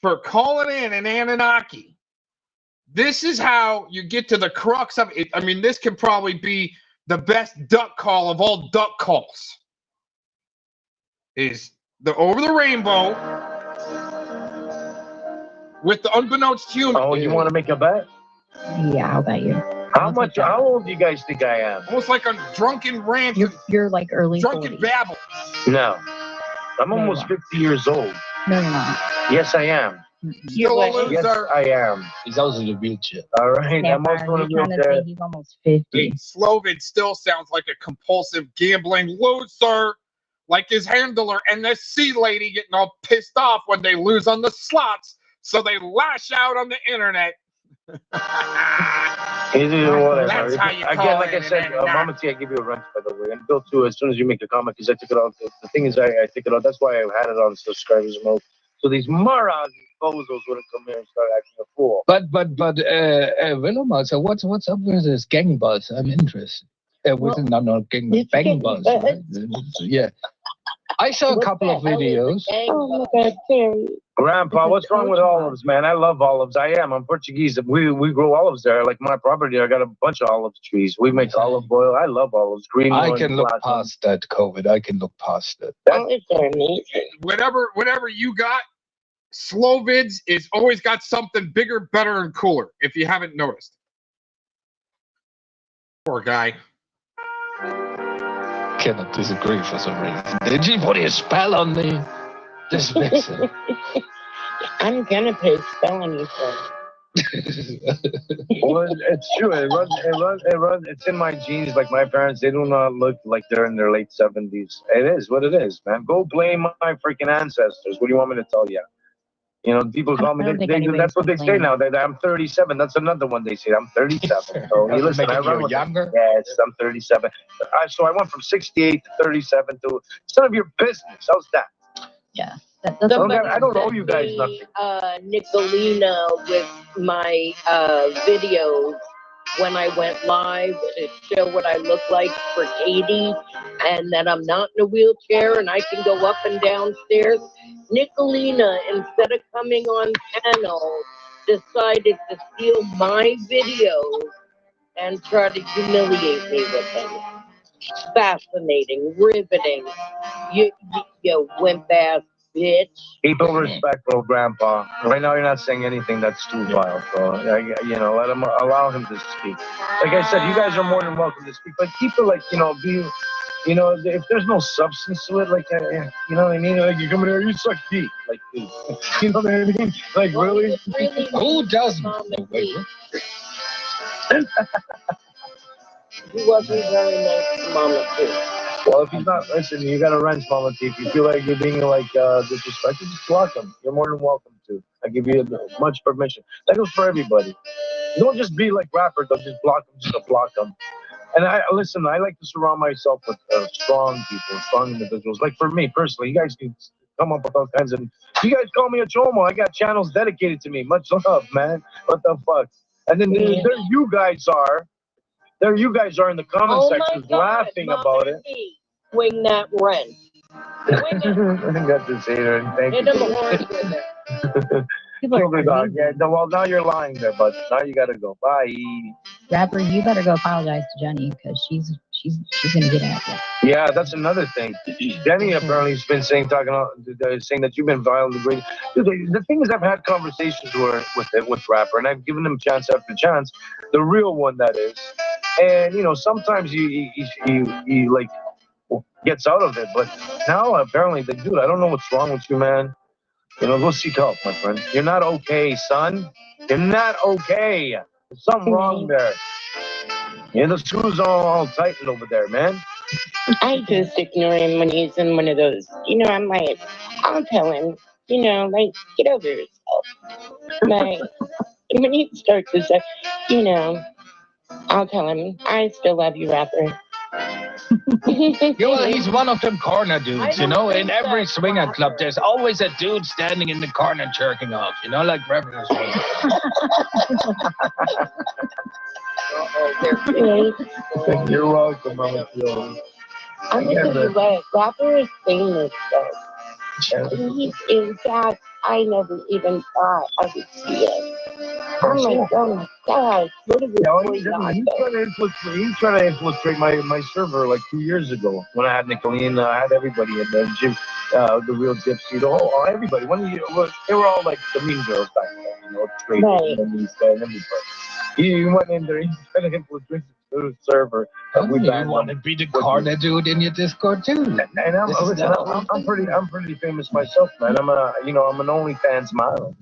for calling in an Anunnaki. This is how you get to the crux of it. I mean, this can probably be the best duck call of all duck calls. Is the over the rainbow with the unbeknownst human. Oh, you want to make a bet? Yeah, I'll bet you. How old do you guys think I am? Almost like a drunken rant. You're like early drunken 40s. babble. No. I'm almost 50 years old. No, you're not. Yes, I am. Still a loser. Yes, I am. He's also in a wheelchair. All right. I'm also in a You're trying to wheelchair. say he's almost 50. Slovid still sounds like a compulsive gambling loser, like his handler and the sea lady getting all pissed off when they lose on the slots, so they lash out on the internet. Whatever. That's how you Again, call like I it, said, and Mama T, I give you a wrench, by the way. And Bill, too, as soon as you make a comment, because I took it off. The thing is, I took it off. That's why I had it on subscribers mode. So these morons and bozos wouldn't come here and start acting a fool. But Willem, so what's up with this gang buzz? I'm interested. Not gang buzz, bang buzz. Right? Yeah. I saw a couple of videos. Oh my God, Terry. Grandpa, what's wrong with olives, man? I love olives. I'm Portuguese. We grow olives there. Like my property, I got a bunch of olive trees. We make olive oil. I love olives. Green. I can look past that COVID. I can look past it. Olives are amazing. Whatever you got, Slovids is always got something bigger, better, and cooler, if you haven't noticed. Poor guy. Cannot disagree for some reason. Did you put a spell on me? This vixen. I'm gonna put a spell on you, sir. Well, it's true. It runs. It's in my genes. Like my parents, they do not look like they're in their late 70s. It is what it is, man. Go blame my freaking ancestors. What do you want me to tell you? You know, people call me. That's what they say now. That I'm 37. That's another one they say. I'm 37. So you listen, I run with younger. Yes, I'm 37. So I went from 68 to 37 to. It's none of your business. How's that? Yeah. I don't owe you guys nothing. Nicolina with my videos when I went live to show what I look like for Katie, and that I'm not in a wheelchair and I can go up and down stairs. Nicolina, instead of coming on panel, decided to steal my videos and try to humiliate me with them. Fascinating, riveting. You wimp ass bitch. People respect, bro, Grandpa. Right now, you're not saying anything that's too vile, so allow him to speak. Like I said, you guys are more than welcome to speak, but keep it like, if there's no substance to it, like, you know what I mean? Like, you come in here, you suck deep, like, you know what I mean? Like, really? Who doesn't? He wasn't very nice to Mama too. Well, if he's not, listen, you got to wrench Mama T. If you feel like you're being disrespected, just block him. You're more than welcome to. I give you much permission. That goes for everybody. Don't just be like rappers. Don't just block them just to block them. And I like to surround myself with strong people, strong individuals. Like for me personally, you guys can come up with all kinds of. You guys call me a chomo. I got channels dedicated to me. Much love, man. What the fuck? And then there you guys are. There you guys are in the comment sections laughing about it. Swing that wrench. I got this hater. Thank you. Hit him hard with it. Yeah, well, now you're lying there, but now you gotta go. Bye. rapper, you better go apologize to Jenny because she's gonna get at you. Yeah, that's another thing. Jenny apparently has been saying that you've been violently abused. Dude, the thing is, I've had conversations with rapper, and I've given them chance after chance, the real one that is. And you know, sometimes he like gets out of it, but now apparently, like, dude, I don't know what's wrong with you, man. You know, go seek help, my friend. You're not okay, son. You're not okay. There's something wrong there. Yeah, the screws all tightened over there, man. I just ignore him when he's in one of those. You know, I'm like, I'll tell him, you know, like, get over yourself. Like, when he starts to say, you know, I'll tell him, I still love you, rapper. Yeah, well, he's one of them corner dudes, you know. In every swinger club, there's always a dude standing in the corner jerking off, you know, like rappers. You're welcome, Mama. I'm gonna tell you what, rapper is famous though. He is that I never even thought I would see it. I'm like, oh my god, what is this going on? He tried to infiltrate my server like 2 years ago when I had Nicolene, I had everybody in there, Jim, the real Gypsy, everybody. They were all like the mean girls back then, you know, trading and these guys and everybody. He went in there, he tried to infiltrate the server. You want to be the corner dude in your Discord too? And I'm pretty famous myself, man. I'm an OnlyFans model.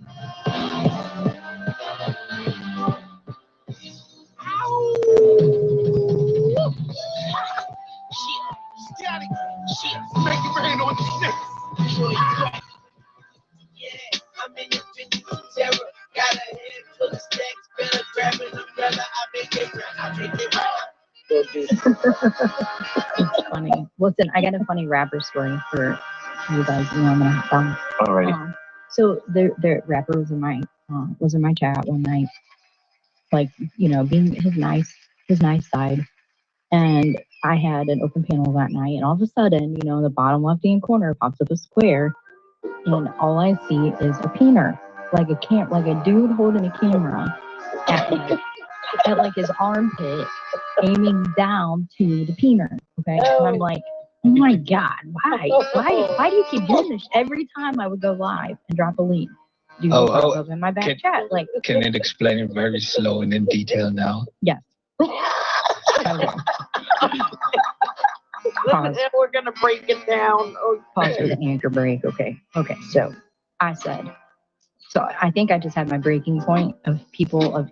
Shit, make it rain on these niggas. Yeah, I'm in your 50 terror. Got a head full of stacks, better grab an umbrella. I make it It's funny. Listen, I got a funny rapper story for you guys. You know, I'm gonna tell. Alrighty. So the rapper was in my chat one night, like, you know, being his nice side. And I had an open panel that night, and all of a sudden, you know, in the bottom left-hand corner pops up a square, and all I see is a peener, like a dude holding a camera at like his armpit, aiming down to the peener. Okay, and I'm like, oh my god, why do you keep doing this every time I would go live and drop a link? Dude, up in my back chat, like. Can it explain it very slow and in detail now? Yes. Pause. We're gonna break it down. Pause for the anchor break. Okay. So I said, I think I just had my breaking point of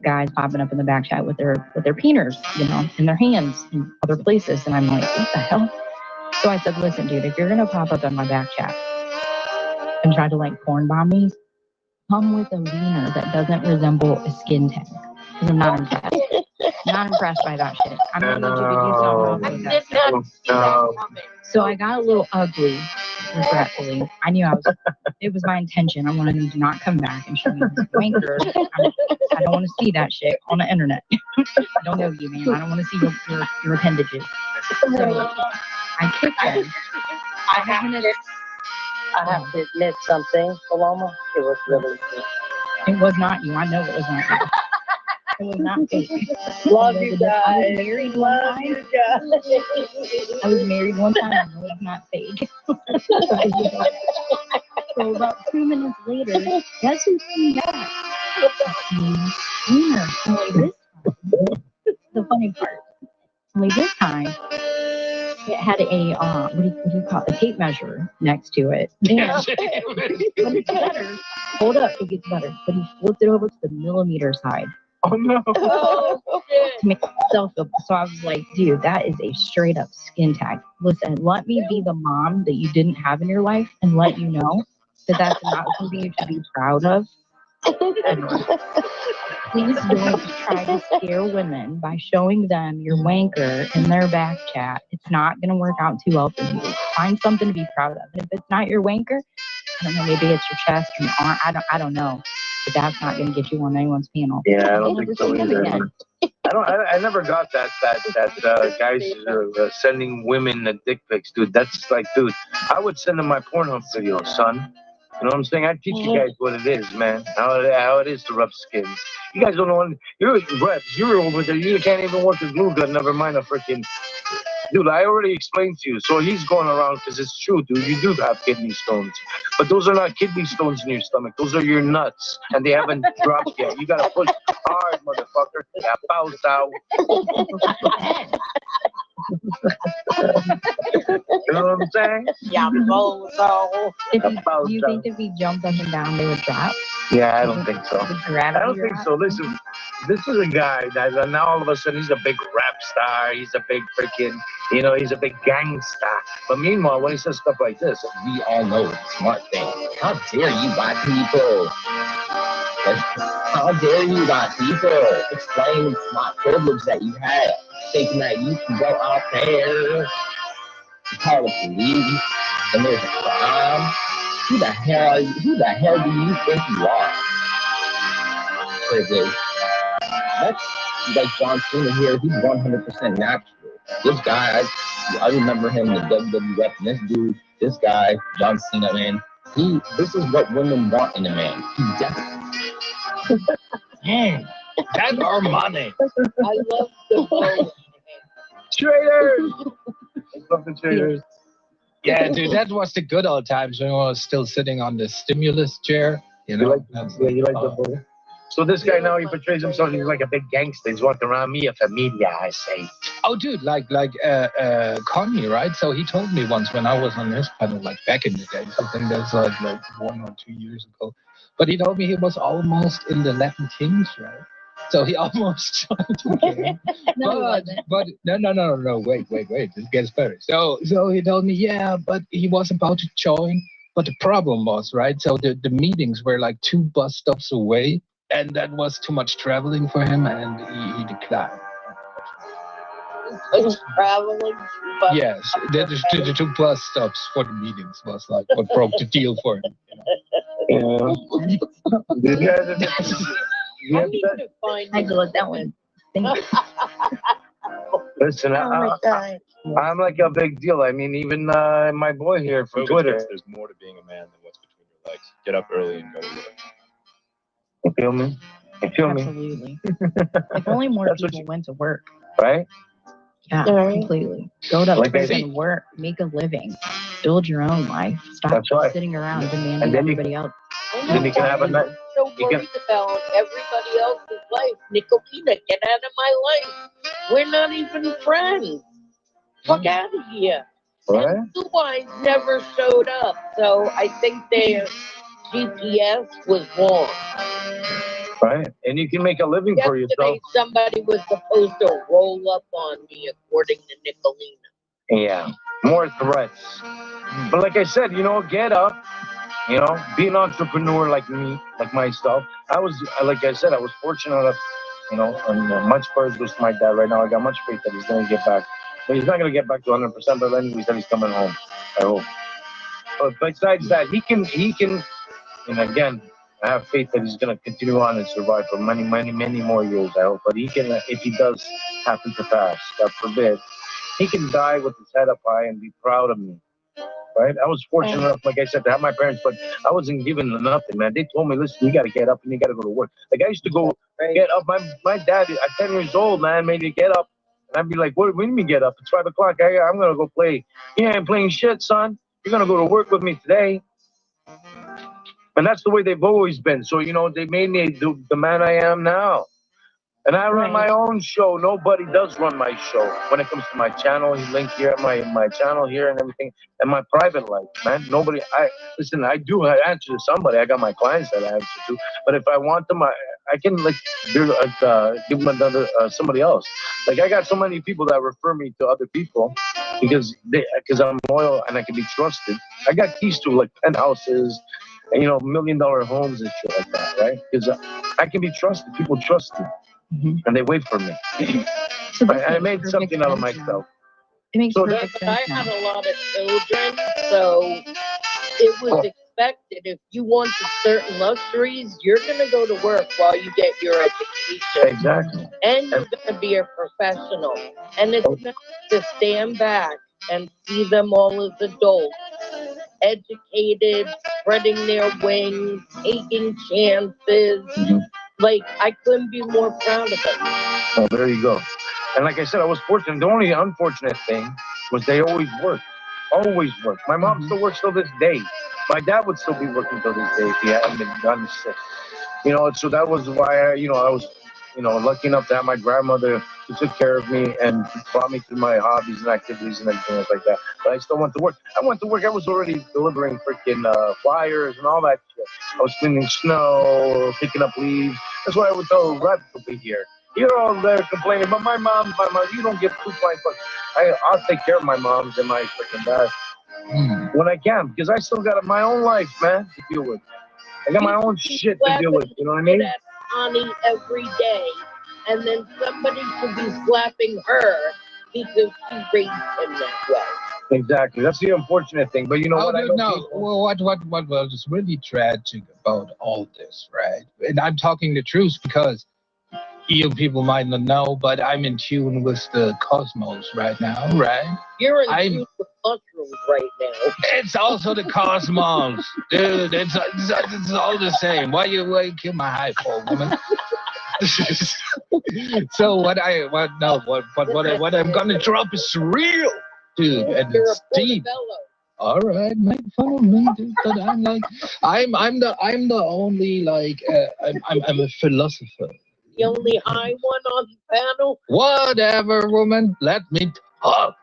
guys popping up in the back chat with their peeners, you know, in their hands in other places, and I'm like, what the hell? So I said, listen, dude, if you're gonna pop up in my back chat and try to like porn bomb me, come with a wiener that doesn't resemble a skin tag, because I'm not impressed. Not impressed by that shit. I'm gonna need you to do something else with that. So I got a little ugly, regretfully. I knew it was my intention. I wanted him to not come back and show me his wanker. I don't want to see that shit on the internet. I don't know you, man. I don't want to see your appendages. So I kicked him. I have to admit something, Paloma. It was really good. It was not you. I know it was not you. It was not fake. Love you guys. I was married one time. I was married one time. I know it's not fake. So about 2 minutes later, guess who came back? Wiener. Only this the funny part. Only this time, it had a what do you call it? A tape measure next to it. Yeah. But it's better. Hold up, it gets better. But he flipped it over to the millimeter side. Oh no! To make himself feel. So I was like, dude, that is a straight up skin tag. Listen, let me be the mom that you didn't have in your life, and let you know that that's not something you should be proud of. Please don't try to scare women by showing them your wanker in their back chat. It's not going to work out too well for you. Find something to be proud of. And if it's not your wanker, I don't know, maybe it's your chest or your arm. I don't know. But that's not going to get you on anyone's panel. Yeah, I don't think so either. I never got that guys sending women the dick pics, dude. That's like, dude, I would send them my Pornhub video, son. You know what I'm saying? I teach you guys what it is, man. How it is to rub skins. You guys don't know. You're reps. You're over there. You can't even work a glue gun. Never mind a freaking. Dude, I already explained to you. So he's going around because it's true, dude. You do have kidney stones. But those are not kidney stones in your stomach. Those are your nuts. And they haven't dropped yet. You got to push hard, motherfucker. Yeah, bows out. You know what I'm saying? Yeah, bozo. Do you think if he jumped up and down, they would drop? Yeah, I don't think so. Would I gravity don't think drop? so. Listen, this is a guy that now all of a sudden he's a big rap star. He's a big freaking, he's a big gangster. But meanwhile, when he says stuff like this, We all know it's a smart thing. How dare you, white people? How dare you, white people? Explain the smart privilege that you have, thinking that you can go out there, call the police, and there's a crime. Who the hell do you think you are? Privilege. That's like John Cena here. He's 100% natural. This guy, I remember him in the WWF. And this guy, John Cena, man. This is what women want in a man. He's desperate. That's our money. I love the bow. traitors. Love the traitors. Yeah, dude, that was the good old times when I was still sitting on the stimulus chair. You know, You like the bull. So this guy now he portrays himself. He's like a big gangster. He's walking around me, a familia, I say. Oh, dude, like Kanye, right? So he told me once when I was on his panel, like back in the days, I think that's like 1 or 2 years ago. But he told me he was almost in the Latin Kings, right? So he almost tried to get him. but no, wait, this gets better. So he told me, yeah, but he was about to join. But the problem was, right? So the meetings were like 2 bus stops away, and that was too much traveling for him, and he declined. Traveling. Yes, the 2 bus stops for the meetings was like what broke the deal for him. I need to find. I had to let that one think. Listen, I'm like a big deal. I mean, even my boy here from Twitter. There's more to being a man than what's between your legs. Get up early and go to work. You feel me? You feel me? Absolutely. If only more people went to work. Right? Yeah, completely. Go to prison, work, make a living, build your own life. Stop sitting around demanding everybody else. Then you can have a night. So worried about everybody else's life. Nicolina, get out of my life. We're not even friends. Fuck out of here. Right? And Blue Eyes never showed up, so I think their GPS was wrong. Right? And you can make a living for yourself. Yesterday, somebody was supposed to roll up on me, according to Nicolina. Yeah. More threats. But like I said, get up. Be an entrepreneur like me, like myself. I was fortunate enough, and much prayers goes to my dad right now. I got much faith that he's going to get back. But he's not going to get back to 100%, but then he said he's coming home. I hope. But besides that, he can, and again, I have faith that he's going to continue on and survive for many, many, many more years, I hope. But he can, if he does happen to pass, God forbid, he can die with his head up high and be proud of me. Right? I was fortunate enough, like I said, to have my parents, but I wasn't given nothing, man. They told me, listen, you got to get up and you got to go to work. Like, I used to go get up. My dad, at 10 years old, man, made me get up. And I'd be like, what do you mean get up? It's 5 o'clock. I'm going to go play. You ain't playing shit, son. You're going to go to work with me today. And that's the way they've always been. So, they made me the man I am now. And I run my own show. Nobody does run my show when it comes to my channel. He linked here, my channel here and everything, and my private life, man. Nobody. I do answer to somebody. I got my clients that I answer to. But if I want them, I can give them another somebody else. Like I got so many people that refer me to other people because I'm loyal and I can be trusted. I got keys to like penthouses, and, $1 million homes and shit like that, right? Because I can be trusted. People trust me. Mm-hmm. And they wait for me. So I made something out of myself. It makes perfect sense. I had a lot of children, so it was expected. If you wanted certain luxuries, you're going to go to work while you get your education. Exactly. And you're going to be a professional. And it's not to stand back and see them all as adults educated, spreading their wings, taking chances. Like, I couldn't be more proud of them. Oh, there you go. And like I said, I was fortunate. The only unfortunate thing was they always worked. Always worked. My mom still works till this day. My dad would still be working till this day if he hadn't been done sick. You know, so that was why I was, lucky enough to have my grandmother who took care of me and brought me through my hobbies and activities and everything else like that. But I still went to work. I went to work. I was already delivering freaking flyers and all that shit. I was cleaning snow, picking up leaves. That's why I would tell rap people here. You're all there complaining, but my mom, you don't give 2 flying fucks. I'll take care of my moms and my freaking dad when I can, because I still got my own life, man, to deal with. I got my own shit to deal with, you know what I mean? At Connie every day, and then somebody should be slapping her because she raised him that way. Exactly. That's the unfortunate thing. But you know what? Well, what was really tragic about all this, right? And I'm talking the truth because you people might not know, but I'm in tune with the cosmos right now, right? You're in tune with mushrooms right now. It's also the cosmos, dude. It's all the same. Why you kill my hype for, woman? So what I'm gonna drop is real, dude, and it's deep. All right, make fun of me, dude, but I'm like, I'm the only like I'm a philosopher. The only high one on the panel. Whatever, woman. Let me talk.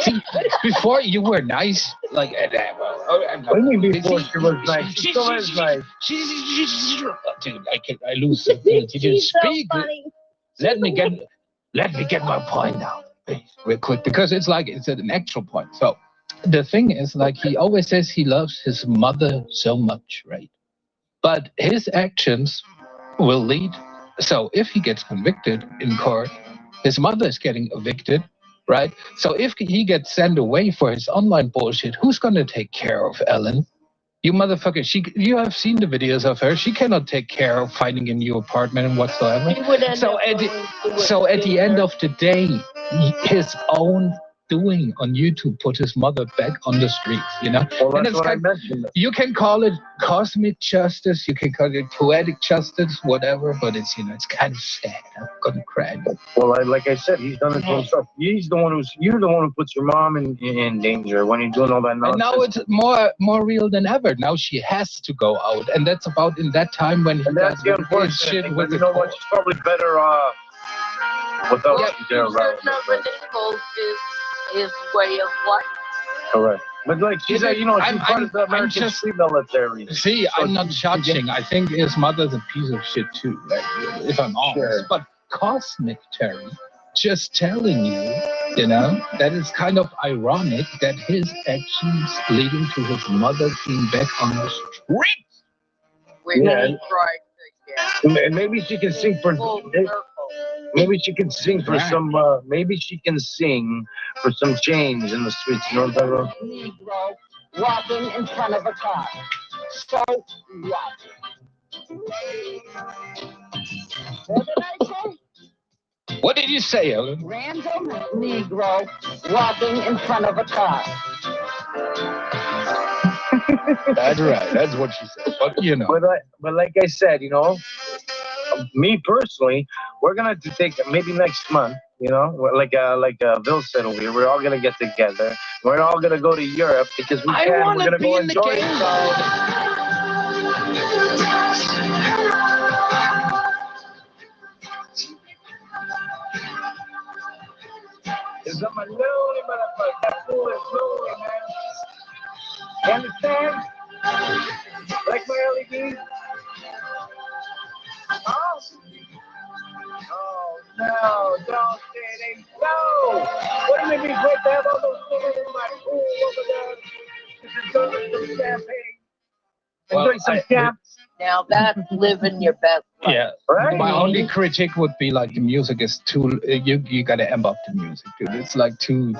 See, before you were nice, like. What do you mean before she was nice? She still is nice. Dude, I lose the ability to speak. So Let me get my point out, please, real quick, because it's an actual point. So, the thing is, like, he always says he loves his mother so much, right? But his actions will lead. So if he gets convicted in court, his mother is getting evicted, right? So if he gets sent away for his online bullshit, who's going to take care of Ellen? You motherfucker, you have seen the videos of her. She cannot take care of finding a new apartment and whatsoever. So at the end of the day, his own doing on YouTube put his mother back on the streets, you know? Well, that's what I mentioned. You can call it cosmic justice, you can call it poetic justice, whatever, but it's kind of sad. I'm gonna cry. Well, like I said, he's done it to himself. You're the one who puts your mom in danger when you're doing all that nonsense. And now it's more real than ever. Now she has to go out, and that's about in that time when he does the unfortunate shit thing, with you know what? She's probably better without you there around. His way of life. Correct. But like she's she's part of the American Free Military. See, so I'm not judging. I think his mother's a piece of shit too, like, if I'm honest. Sure. But cosmic Terry, just telling you, that is kind of ironic that his actions leading to his mother being back on the streets. And maybe she can sing for. Maybe she can sing for some. Maybe she can sing for some change in the streets. You know what I'm talking about? Negro walking in front of a car. So what? What did I say? What did you say, Ellen? Random Negro walking in front of a car. That's right. That's what she said. But But like I said, me personally, we're gonna have to take maybe next month. Like Bill said over here, we're all gonna get together. We're all gonna go to Europe because we're gonna go enjoy ourselves. Cause I'm a lonely motherfucker. That fool is lonely, man. You understand? Like my LEDs? Oh, no, don't say they no. Wouldn't it be great to have all those women in my pool over there? Just enjoy some champagne. Enjoy some camps. Now that's living your best life. Yeah, right. My only critique would be like the music is too. You gotta amp up the music, dude. It's like too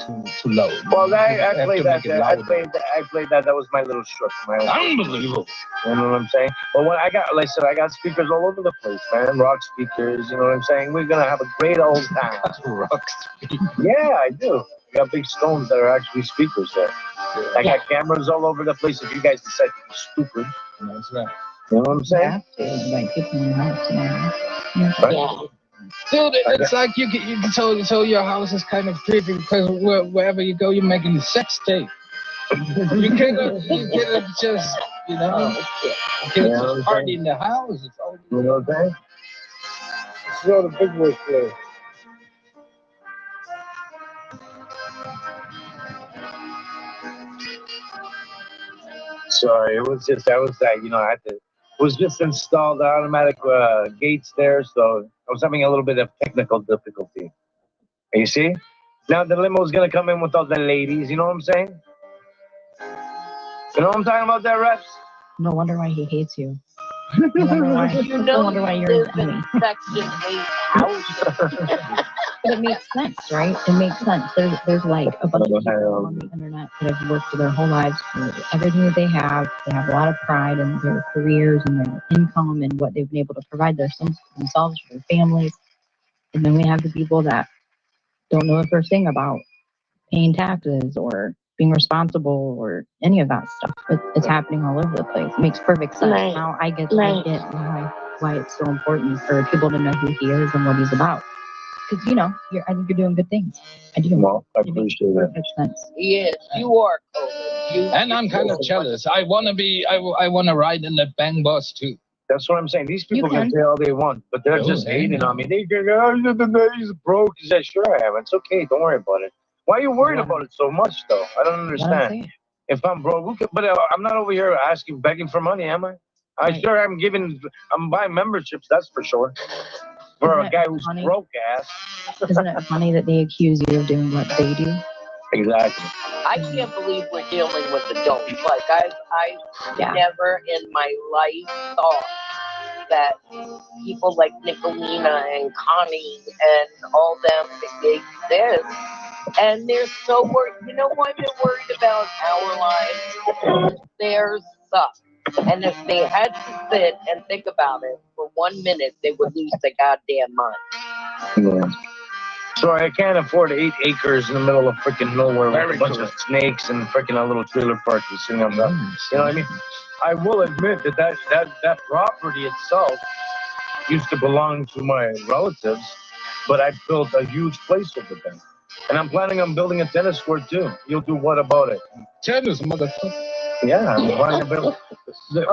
low. Well, I played that. I played that. That was my little short. Unbelievable. You know what I'm saying? But when I got speakers all over the place, man. Rock speakers. You know what I'm saying? We're gonna have a great old time. Rock speakers. Yeah, I do. We got big stones that are actually speakers there. I got cameras all over the place if you guys decide to be stupid. That's right. You know what I'm saying? Like people in your house, Yeah. Dude, it's like you can tell your house is kind of creepy because wherever you go, you're making a sex tape. You cannot just, you can't just party in the house. It's all, you know what I'm saying? This is all the big boys play. Sorry, it was just, I was like, I had to, it was just installed the automatic gates there, so I was having a little bit of technical difficulty. You see? Now the limo's gonna come in with all the ladies, you know what I'm saying? You know what I'm talking about there, Reps? No wonder why he hates you. No wonder why. No wonder why you're his enemy. Section 8 house. But it makes sense, right? It makes sense. There's like a bunch of people on the internet that have worked for their whole lives for everything that they have. They have a lot of pride in their careers and their income and what they've been able to provide themselves, for their families. And then we have the people that don't know the first thing about paying taxes or being responsible or any of that stuff. It's happening all over the place. It makes perfect sense. Right. Now I get why it's so important for people to know who he is and what he's about. Because I think you're doing good things. I do. Well, I appreciate that. Perfect sense. Yes, you are, Coleman. and I'm kind of jealous. I want to ride in the bang bus too. That's what I'm saying. These people can say all they want, but they're just hating on me. They go, he's broke. He said, sure I am. It's okay. Don't worry about it. Why are you worried about it so much, though? I don't understand. If I'm broke, but I'm not over here begging for money, am I? I'm buying memberships, that's for sure. For a guy who's broke ass. Isn't it funny that they accuse you of doing what they do? Exactly. I can't believe we're dealing with adults. Like I never in my life thought that people like Nicolina and Connie and all them exist. And they're so worried. You know why they're worried about our lives? Theirs suck. And if they had to sit and think about it for 1 minute, they would lose their goddamn mind. Yeah. Sorry, I can't afford 8 acres in the middle of freaking nowhere with a bunch of snakes and freaking a little trailer park and sitting on that. You know what I mean? I will admit that property itself used to belong to my relatives, but I built a huge place over there. And I'm planning on building a tennis court too. You'll do what about it? Tennis, motherfucker. Yeah, I'm planning to build. That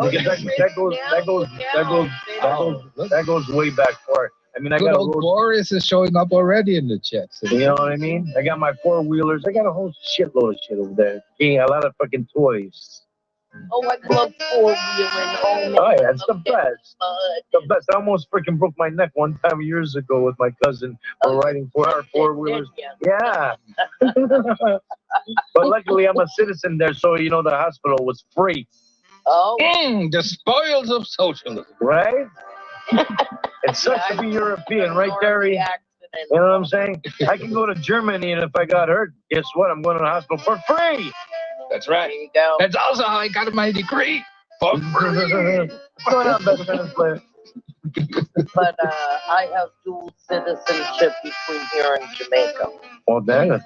goes way back far. I mean, I got old Boris is showing up already in the chat. So you know what I mean? I got my 4-wheelers. I got a whole shitload of shit over there. A lot of fucking toys. Oh, I love 4-wheeling. Oh yeah, it's the best. The best. I almost freaking broke my neck one time years ago with my cousin for riding 4-wheelers. Yeah. But luckily I'm a citizen there, so the hospital was free. Oh. The spoils of socialism. Right? It sucks to be European, right, Terry? You know what I'm saying? I can go to Germany, and if I got hurt, guess what? I'm going to the hospital for free. That's right. There you go. That's also how I got my degree. For free. What's going on, best friend player? But I have dual citizenship between here and Jamaica. Well, that's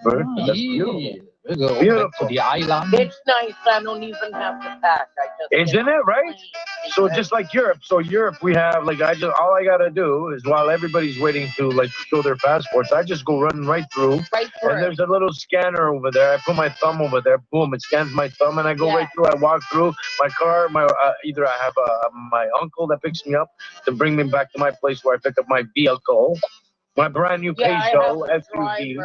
beautiful. Beautiful. The island. It's nice. I don't even have to pack. Isn't it right? So just like Europe. So Europe, we have all I gotta do is while everybody's waiting to show their passports, I just go running right through. Right through. And there's a little scanner over there. I put my thumb over there. Boom! It scans my thumb, and I go right through. I walk through my car. Either I have my uncle that picks me up to bring me back to my place where I pick up my vehicle. My brand new Peugeot SUV,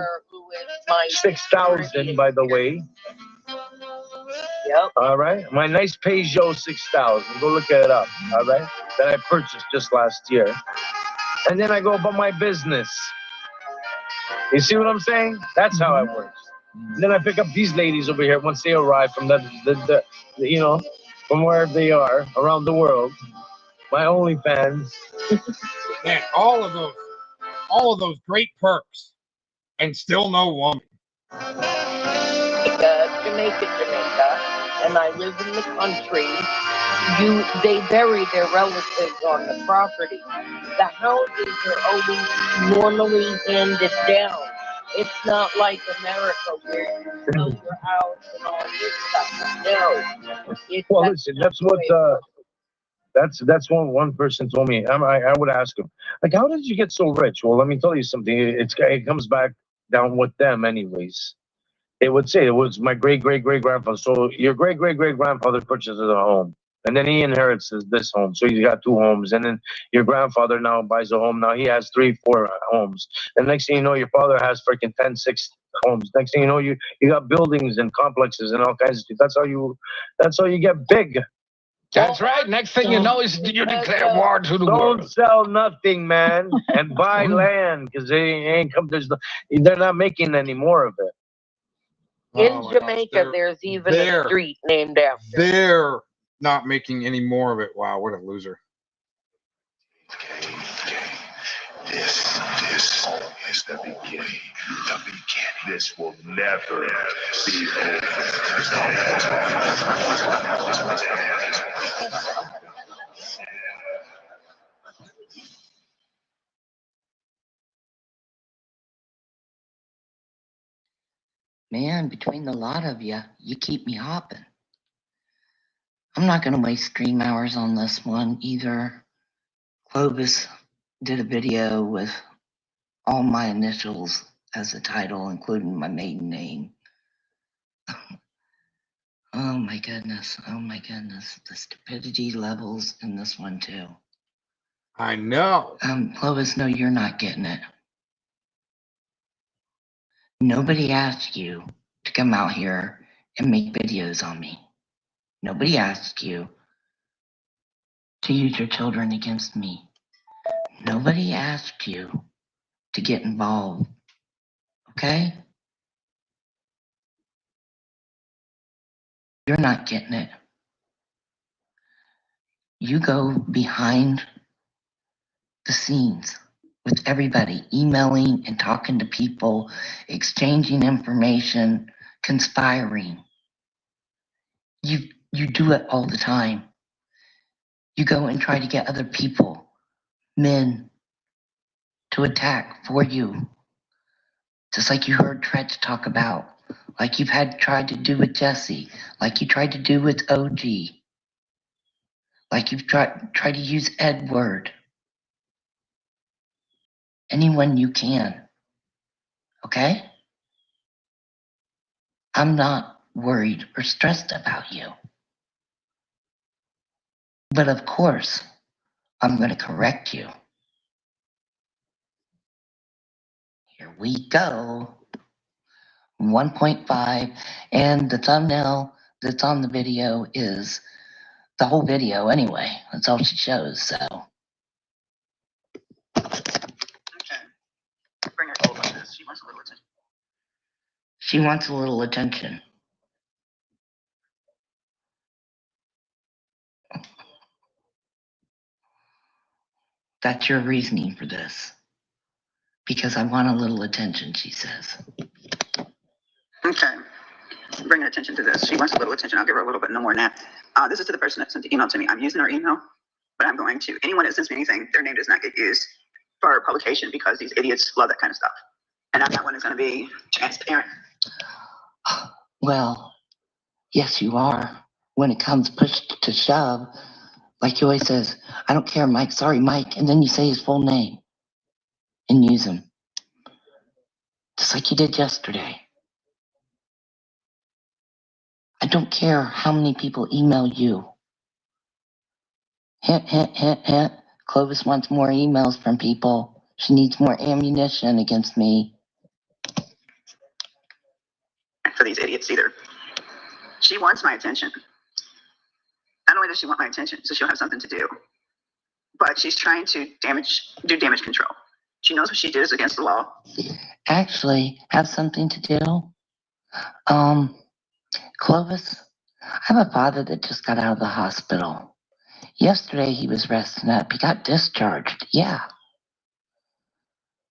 6,000 by the way. Yep. All right, my nice Peugeot 6,000. Go look it up. All right, that I purchased just last year, and then I go about my business. You see what I'm saying? That's how it works. And then I pick up these ladies over here once they arrive from from wherever they are around the world. My OnlyFans. Man, all of those great perks, and still no woman. Jamaica, and I live in the country. They bury their relatives on the property. The houses are always normally handed down. It's not like America where you sell your house and all this stuff. No. It's Well, that's listen, not that's the what way it works. that's one person told me. I would ask him, like, how did you get so rich? Well, let me tell you something. It comes back down with them, anyways. They would say it was my great grandfather. So your great grandfather purchases a home, and then he inherits this home. So he's got two homes, and then your grandfather now buys a home. Now he has three, four homes. And next thing you know, your father has freaking 10, 6 homes. Next thing you know, you got buildings and complexes and all kinds of stuff. That's how you get big. That's right. Next thing you know is you declare war to the Don't world. sell nothing, man, and buy land because they ain't come. They're not making any more of it. In Oh my gosh, Jamaica, there's even a street named after. They're not making any more of it. Wow, what a loser. This is the beginning. The beginning. This will never be Man, between the lot of you, you keep me hopping. I'm not going to waste stream hours on this one either. Clovis did a video with all my initials as a title, including my maiden name. Oh my goodness. Oh my goodness. The stupidity levels in this one too. I know. Clovis, no, you're not getting it. Nobody asked you to come out here and make videos on me. Nobody asked you to use your children against me. Nobody asked you to get involved. Okay? You're not getting it. You go behind the scenes with everybody, emailing and talking to people, exchanging information, conspiring. You do it all the time. You go and try to get other people, men, to attack for you. Just like you heard Tretch talk about, like you've had tried to do with Jesse, like you tried to do with OG, like you've tried to use Edward. Anyone you can. Okay? I'm not worried or stressed about you. But of course, I'm going to correct you. Here we go. 1.5, and the thumbnail that's on the video is the whole video anyway. That's all she shows, so. Okay. Bring her over this. She wants a little attention. She wants a little attention. That's your reasoning for this. Because I want a little attention, she says. Okay. Bring her attention to this. She wants a little attention. I'll give her a little bit, no more than that. This is to the person that sent the email to me. I'm using her email, but I'm going to, anyone that sends me anything, their name does not get used for publication because these idiots love that kind of stuff. And I'm not one that's going to be transparent. Well, yes, you are. When it comes push to shove, like he always says, I don't care, Mike. Sorry, Mike. And then you say his full name and use him. Just like you did yesterday. I don't care how many people email you. Hint, hint, hint, hint. Clovis wants more emails from people. She needs more ammunition against me. For these idiots either. She wants my attention. Not only does she want my attention, so she'll have something to do, but she's trying to do damage control. She knows what she did is against the law. Actually, have something to do. Clovis, I have a father that just got out of the hospital. Yesterday he was resting up. He got discharged, yeah.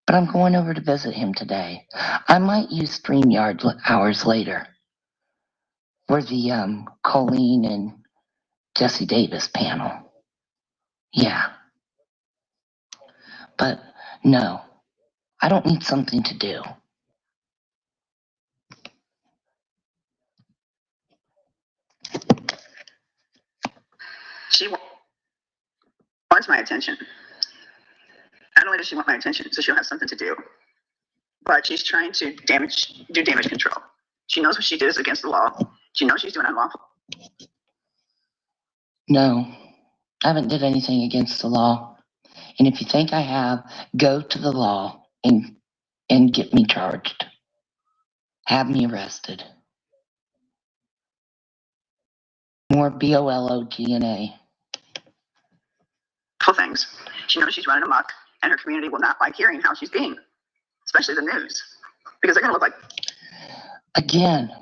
But I'm going over to visit him today. I might use StreamYard hours later for the Colleen and Jesse Davis panel. Yeah. But no, I don't need something to do. wants my attention. Not only does she want my attention, so she'll have something to do, but she's trying to do damage control. She knows what she did is against the law. She knows she's doing unlawful. No, I haven't did anything against the law. And if you think I have, go to the law and get me charged. Have me arrested. More BOLOGNA. Things. She knows she's running amok, and her community will not like hearing how she's being, especially the news, because they're going to look like. Again,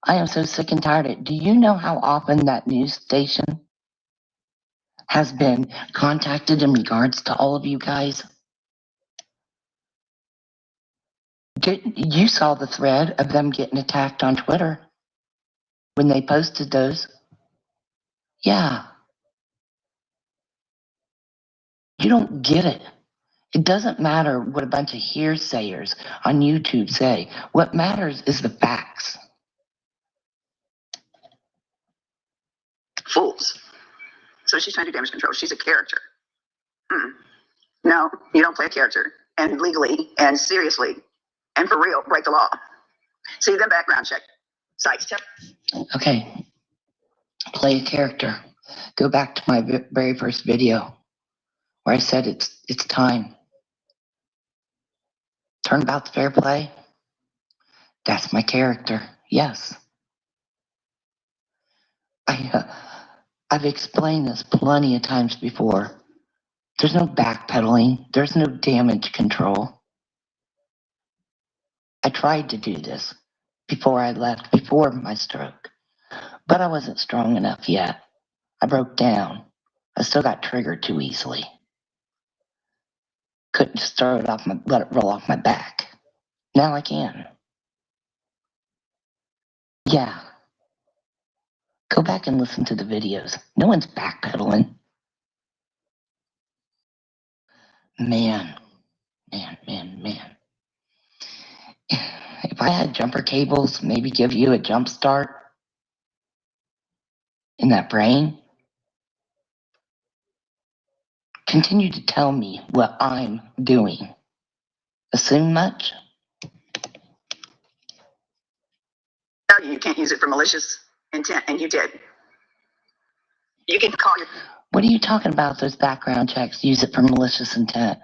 I am so sick and tired of it. Do you know how often that news station has been contacted in regards to all of you guys? You saw the thread of them getting attacked on Twitter when they posted those. Yeah. You don't get it. It doesn't matter what a bunch of hearsayers on YouTube say. What matters is the facts. Fools. So she's trying to do damage control. She's a character. No, you don't play a character and legally and seriously and for real break the law. See, then background check. Sites check. Okay. Play a character. Go back to my very first video where I said it's time. Turnabout's fair play. That's my character. Yes. I've explained this plenty of times before. There's no backpedaling. There's no damage control. I tried to do this before I left, before my stroke, but I wasn't strong enough yet. I broke down. I still got triggered too easily. Couldn't just let it roll off my back. Now I can. Yeah. Go back and listen to the videos. No one's backpedaling. Man. If I had jumper cables, maybe give you a jump start in that brain. Continue to tell me what I'm doing. Assume much? Tell you can't use it for malicious intent, and you did. You can call your. What are you talking about, those background checks? Use it for malicious intent.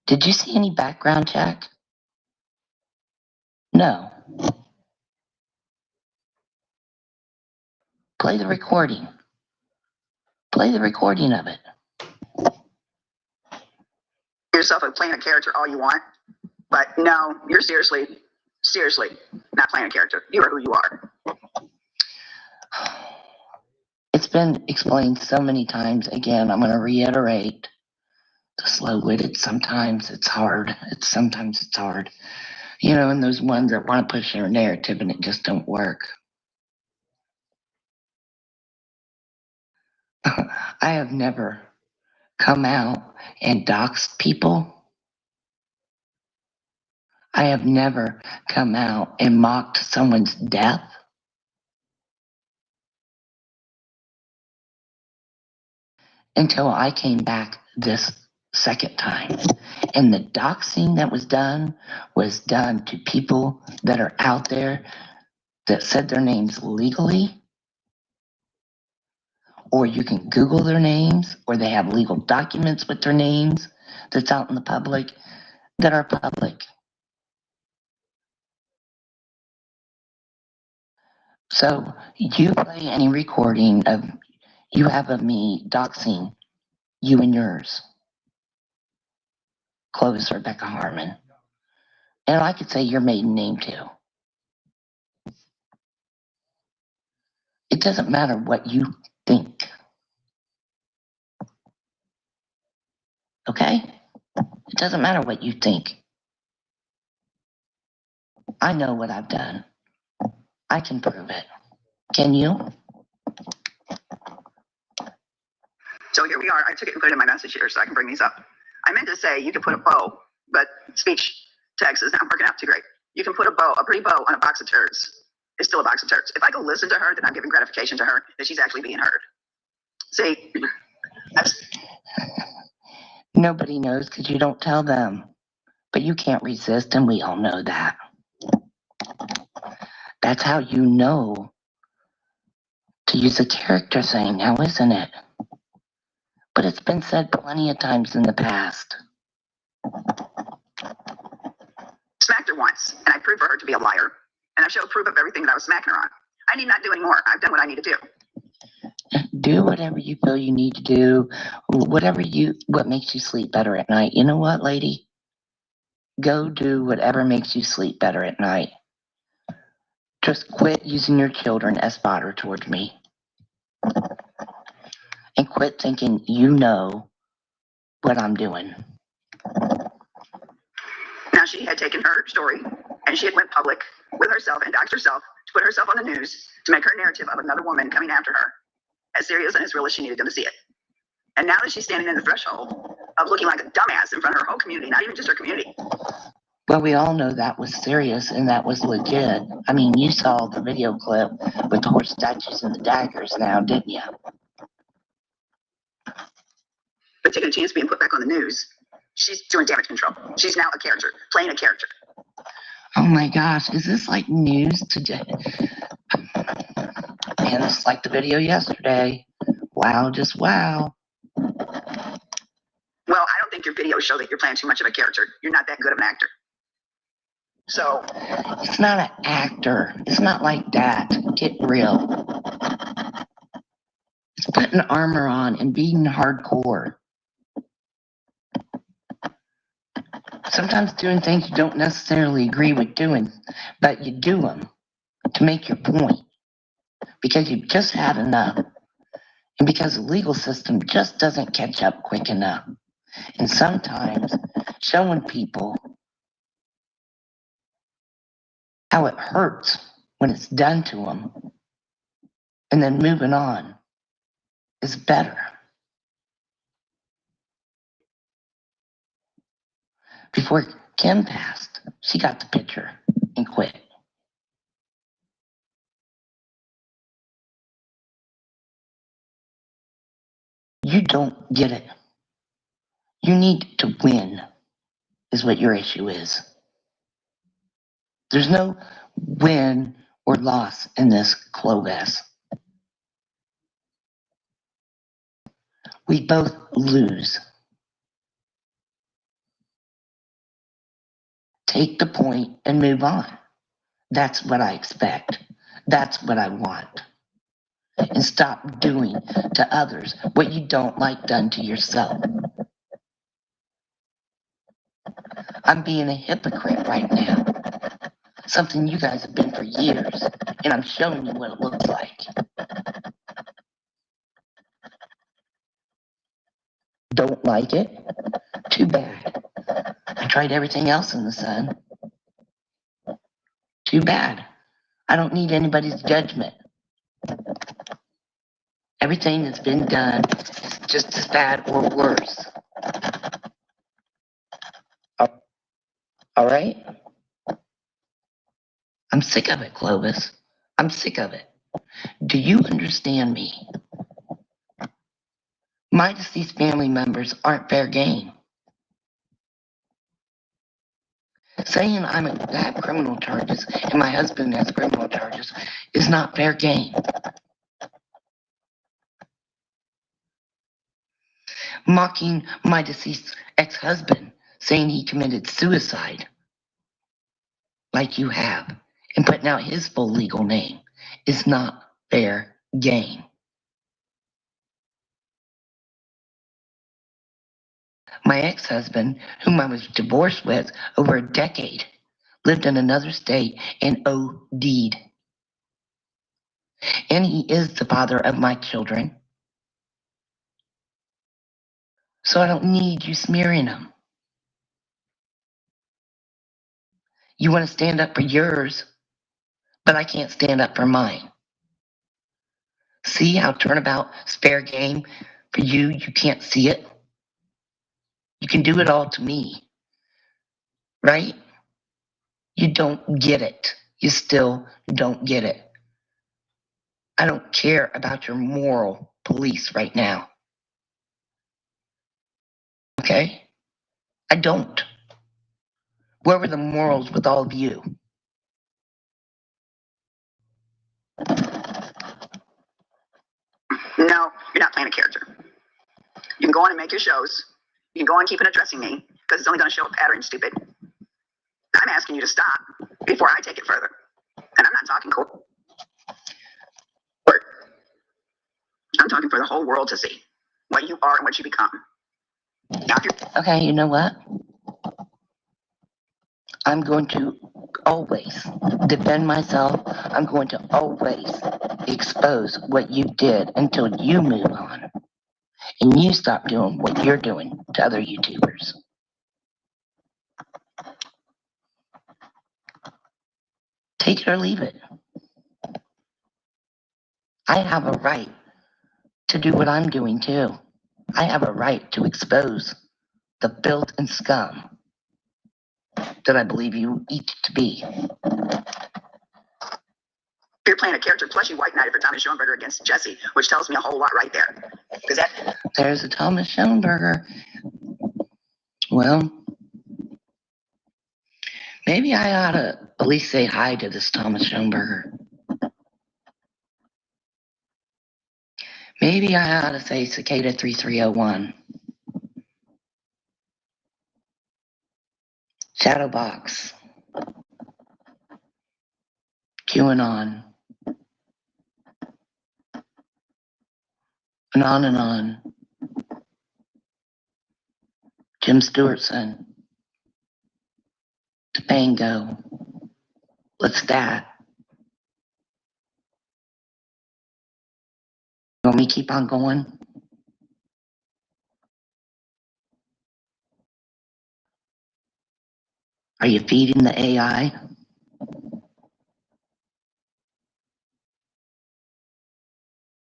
Did you see any background check? No. Play the recording. Play the recording of it. Yourself of playing a character all you want, but no, you're seriously not playing a character. You are who you are. It's been explained so many times. Again, I'm going to reiterate. The slow-witted, sometimes it's hard. Sometimes it's hard. You know, and those ones that want to push their narrative and it just don't work. I have never come out and doxed people. I have never come out and mocked someone's death. Until I came back this second time. And the doxing that was done to people that are out there that said their names legally. Or you can Google their names, or they have legal documents with their names that's out in the public, that are public. So you play any recording you have of me doxing you and yours. Clovis Rebecca Harmon. And I could say your maiden name too. It doesn't matter what you think. Okay? It doesn't matter what you think. I know what I've done. I can prove it. Can you? So here we are. I took it and put it in my message here so I can bring these up. I meant to say you could put a bow, but speech text is not working out too great. You can put a pretty bow on a box of turds. It's still a box of turds. If I go listen to her, then I'm giving gratification to her that she's actually being heard. See, Nobody knows because you don't tell them. But you can't resist, and we all know that. That's how you know to use a character thing now, isn't it? But it's been said plenty of times in the past. Smacked her once, and I proved for her to be a liar. And I showed proof of everything that I was smacking her on. I need not do any more. I've done what I need to do. Do whatever you feel you need to do, what makes you sleep better at night. You know what, lady? Go do whatever makes you sleep better at night. Just quit using your children as fodder towards me. And quit thinking you know what I'm doing. Now she had taken her story and she had went public with herself and doxed herself to put herself on the news to make her narrative of another woman coming after her as serious and as real as she needed them to see it. And now that she's standing in the threshold of looking like a dumbass in front of her whole community, not even just her community. Well, we all know that was serious and that was legit. I mean, you saw the video clip with the horse statues and the daggers now, didn't you? But taking a chance being put back on the news, she's doing damage control. She's now a character, playing a character. Oh my gosh, is this like news today? Man, it's like the video yesterday. Wow, just wow. Well, I don't think your videos show that you're playing too much of a character. You're not that good of an actor. So. It's not an actor. It's not like that. Get real. It's putting armor on and being hardcore. Sometimes doing things you don't necessarily agree with doing, but you do them to make your point. Because you've just had enough. And because the legal system just doesn't catch up quick enough. And sometimes showing people how it hurts when it's done to them and then moving on is better. Before Kim passed, she got the picture and quit. You don't get it. You need to win, is what your issue is. There's no win or loss in this Clovis. We both lose. Take the point and move on. That's what I expect. That's what I want. And stop doing to others what you don't like done to yourself. I'm being a hypocrite right now. Something you guys have been for years, and I'm showing you what it looks like. Don't like it? Too bad. I tried everything else in the sun. Too bad. I don't need anybody's judgment. Everything that's been done is just as bad or worse. All right? I'm sick of it, Clovis. I'm sick of it. Do you understand me? My deceased family members aren't fair game. Saying I have criminal charges and my husband has criminal charges is not fair game. Mocking my deceased ex-husband, saying he committed suicide, like you have, and putting out his full legal name is not fair game. My ex-husband, whom I was divorced with over a decade, lived in another state and OD'd. And he is the father of my children. So I don't need you smearing him. You want to stand up for yours, but I can't stand up for mine. See how turnabout's fair game for you? You can't see it. You can do it all to me, right? You don't get it. You still don't get it. I don't care about your moral police right now. Okay? I don't. Where were the morals with all of you? No, you're not playing a character. You can go on and make your shows. You can go on keeping addressing me because it's only going to show a pattern, stupid. I'm asking you to stop before I take it further. And I'm not talking court. I'm talking for the whole world to see what you are and what you become. Now, Okay, you know what? I'm going to always defend myself. I'm going to always expose what you did until you move on and you stop doing what you're doing to other YouTubers. Take it or leave it. I have a right to do what I'm doing too. I have a right to expose the filth and scum that I believe you eat to be. You're playing a character, plus you white knighted for Thomas Schoenberger against Jesse, which tells me a whole lot right there. Because that There's a Thomas Schoenberger. Well, maybe I ought to at least say hi to this Thomas Schoenberger. Maybe I ought to say Cicada 3301. Shadowbox. QAnon. And on and on. Jim Stewartson. Topango. What's that? You want me to keep on going? Are you feeding the AI?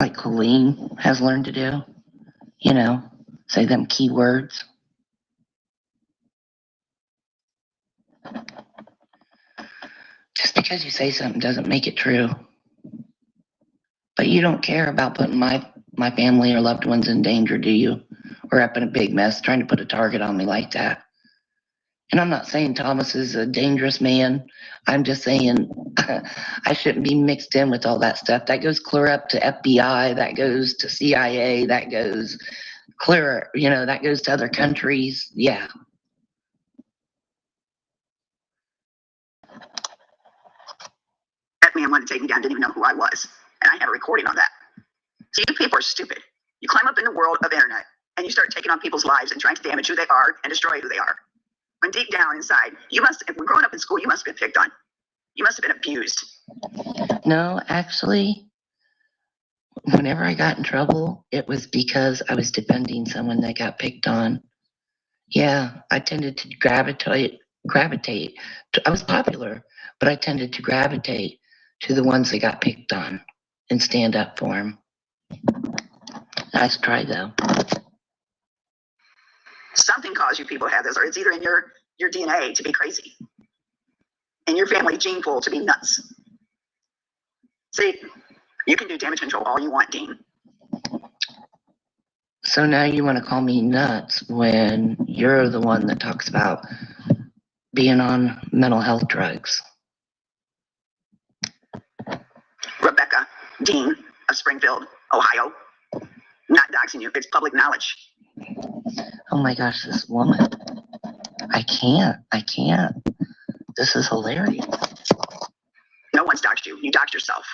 Like Colleen has learned to do? You know, say them keywords. Just because you say something doesn't make it true. But you don't care about putting my family or loved ones in danger, do you? Or up in a big mess trying to put a target on me like that. And I'm not saying Thomas is a dangerous man. I'm just saying I shouldn't be mixed in with all that stuff. That goes clear up to FBI, that goes to CIA, that goes clear, that goes to other countries. Yeah. that man wanted to take me down, didn't even know who I was. And I have a recording on that. See, you people are stupid. You climb up in the world of internet and you start taking on people's lives and trying to damage who they are and destroy who they are. When deep down inside, if we're growing up in school, you must have been picked on. You must have been abused. No, actually, whenever I got in trouble, it was because I was defending someone that got picked on. Yeah, I tended to gravitate. I was popular, but I tended to gravitate to the ones that got picked on and stand up for them. Nice try, though. Something caused you people to have this, or it's either in your DNA to be crazy, in your family gene pool to be nuts. See, you can do damage control all you want, Dean. So now you want to call me nuts when you're the one that talks about being on mental health drugs. Rebecca Dean of Springfield, Ohio. Not doxing you, it's public knowledge. Oh my gosh, this woman. I can't. This is hilarious. No one's doxed you. You doxed yourself.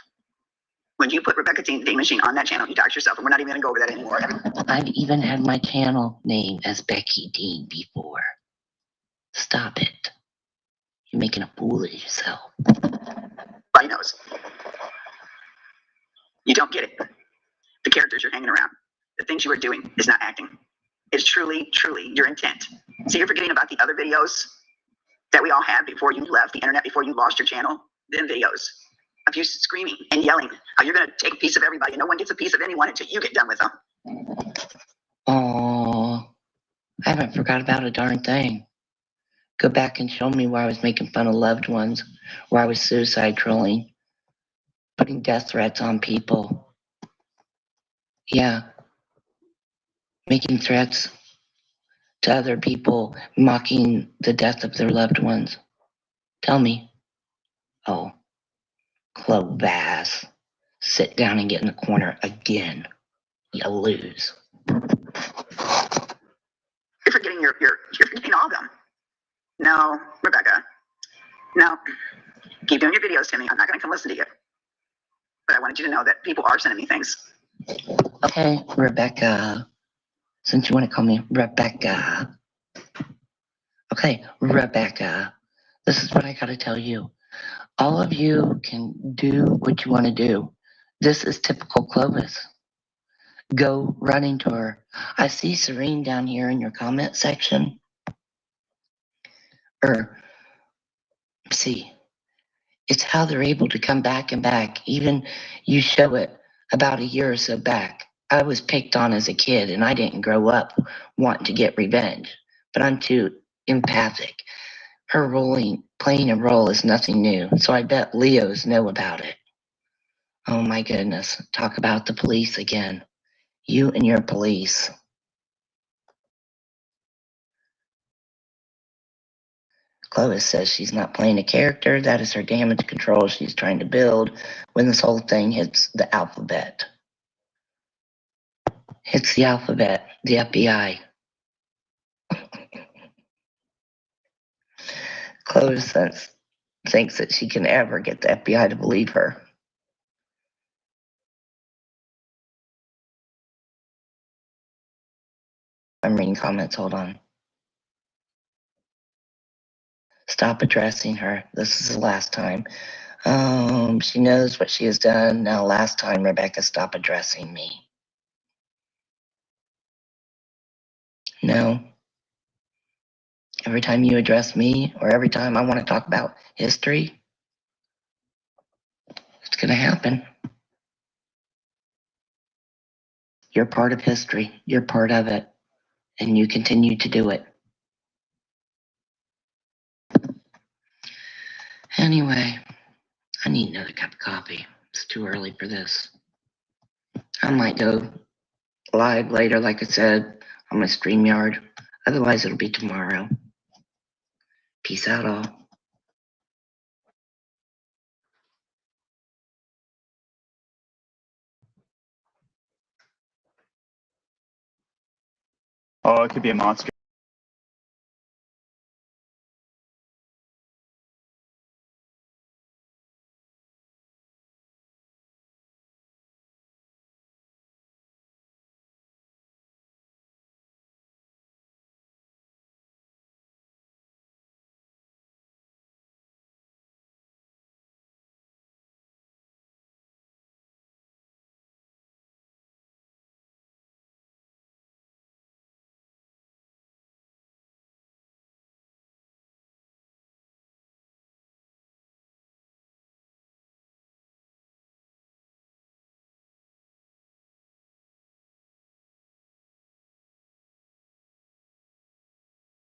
When you put Rebecca Dean Machine on that channel, you doxed yourself, and we're not even going to go over that anymore. I've even had my channel name as Becky Dean before. Stop it. You're making a fool of yourself. Everybody knows. You don't get it. The characters you're hanging around, the things you are doing is not acting. It's truly, truly your intent. So you're forgetting about the other videos that we all had before you left the internet, before you lost your channel. Them videos of you screaming and yelling how you're going to take a piece of everybody. No one gets a piece of anyone until you get done with them. Oh, I haven't forgot about a darn thing. Go back and show me where I was making fun of loved ones, where I was suicide trolling, putting death threats on people. Yeah. Making threats to other people mocking the death of their loved ones? Tell me. Oh, Clovis. Sit down and get in the corner again. You lose. You're forgetting you're forgetting all of them. No, Rebecca. No. Keep doing your videos, Timmy. I'm not going to come listen to you. But I wanted you to know that people are sending me things. Okay, Rebecca. Since you want to call me Rebecca. Okay, Rebecca. This is what I got to tell you. All of you can do what you want to do. This is typical Clovis. Go running to her. I see Serene down here in your comment section. See, it's how they're able to come back and back. Even you show it about a year or so back. I was picked on as a kid and I didn't grow up wanting to get revenge, but I'm too empathic. Her playing a role is nothing new, so I bet Leos know about it. Oh my goodness, talk about the police again. You and your police. Clovis says she's not playing a character. That is her damage control she's trying to build when this whole thing hits the alphabet. Hits the alphabet, the FBI. Clovis thinks that she can ever get the FBI to believe her. I'm reading comments, hold on. Stop addressing her. This is the last time. She knows what she has done. Now, last time, Rebecca, stop addressing me. No. Every time you address me, or every time I want to talk about history, it's going to happen. You're part of history. You're part of it. And you continue to do it. Anyway, I need another cup of coffee. It's too early for this. I might go live later, like I said, on my StreamYard. Otherwise, it'll be tomorrow. Peace out, all. Oh, it could be a monster.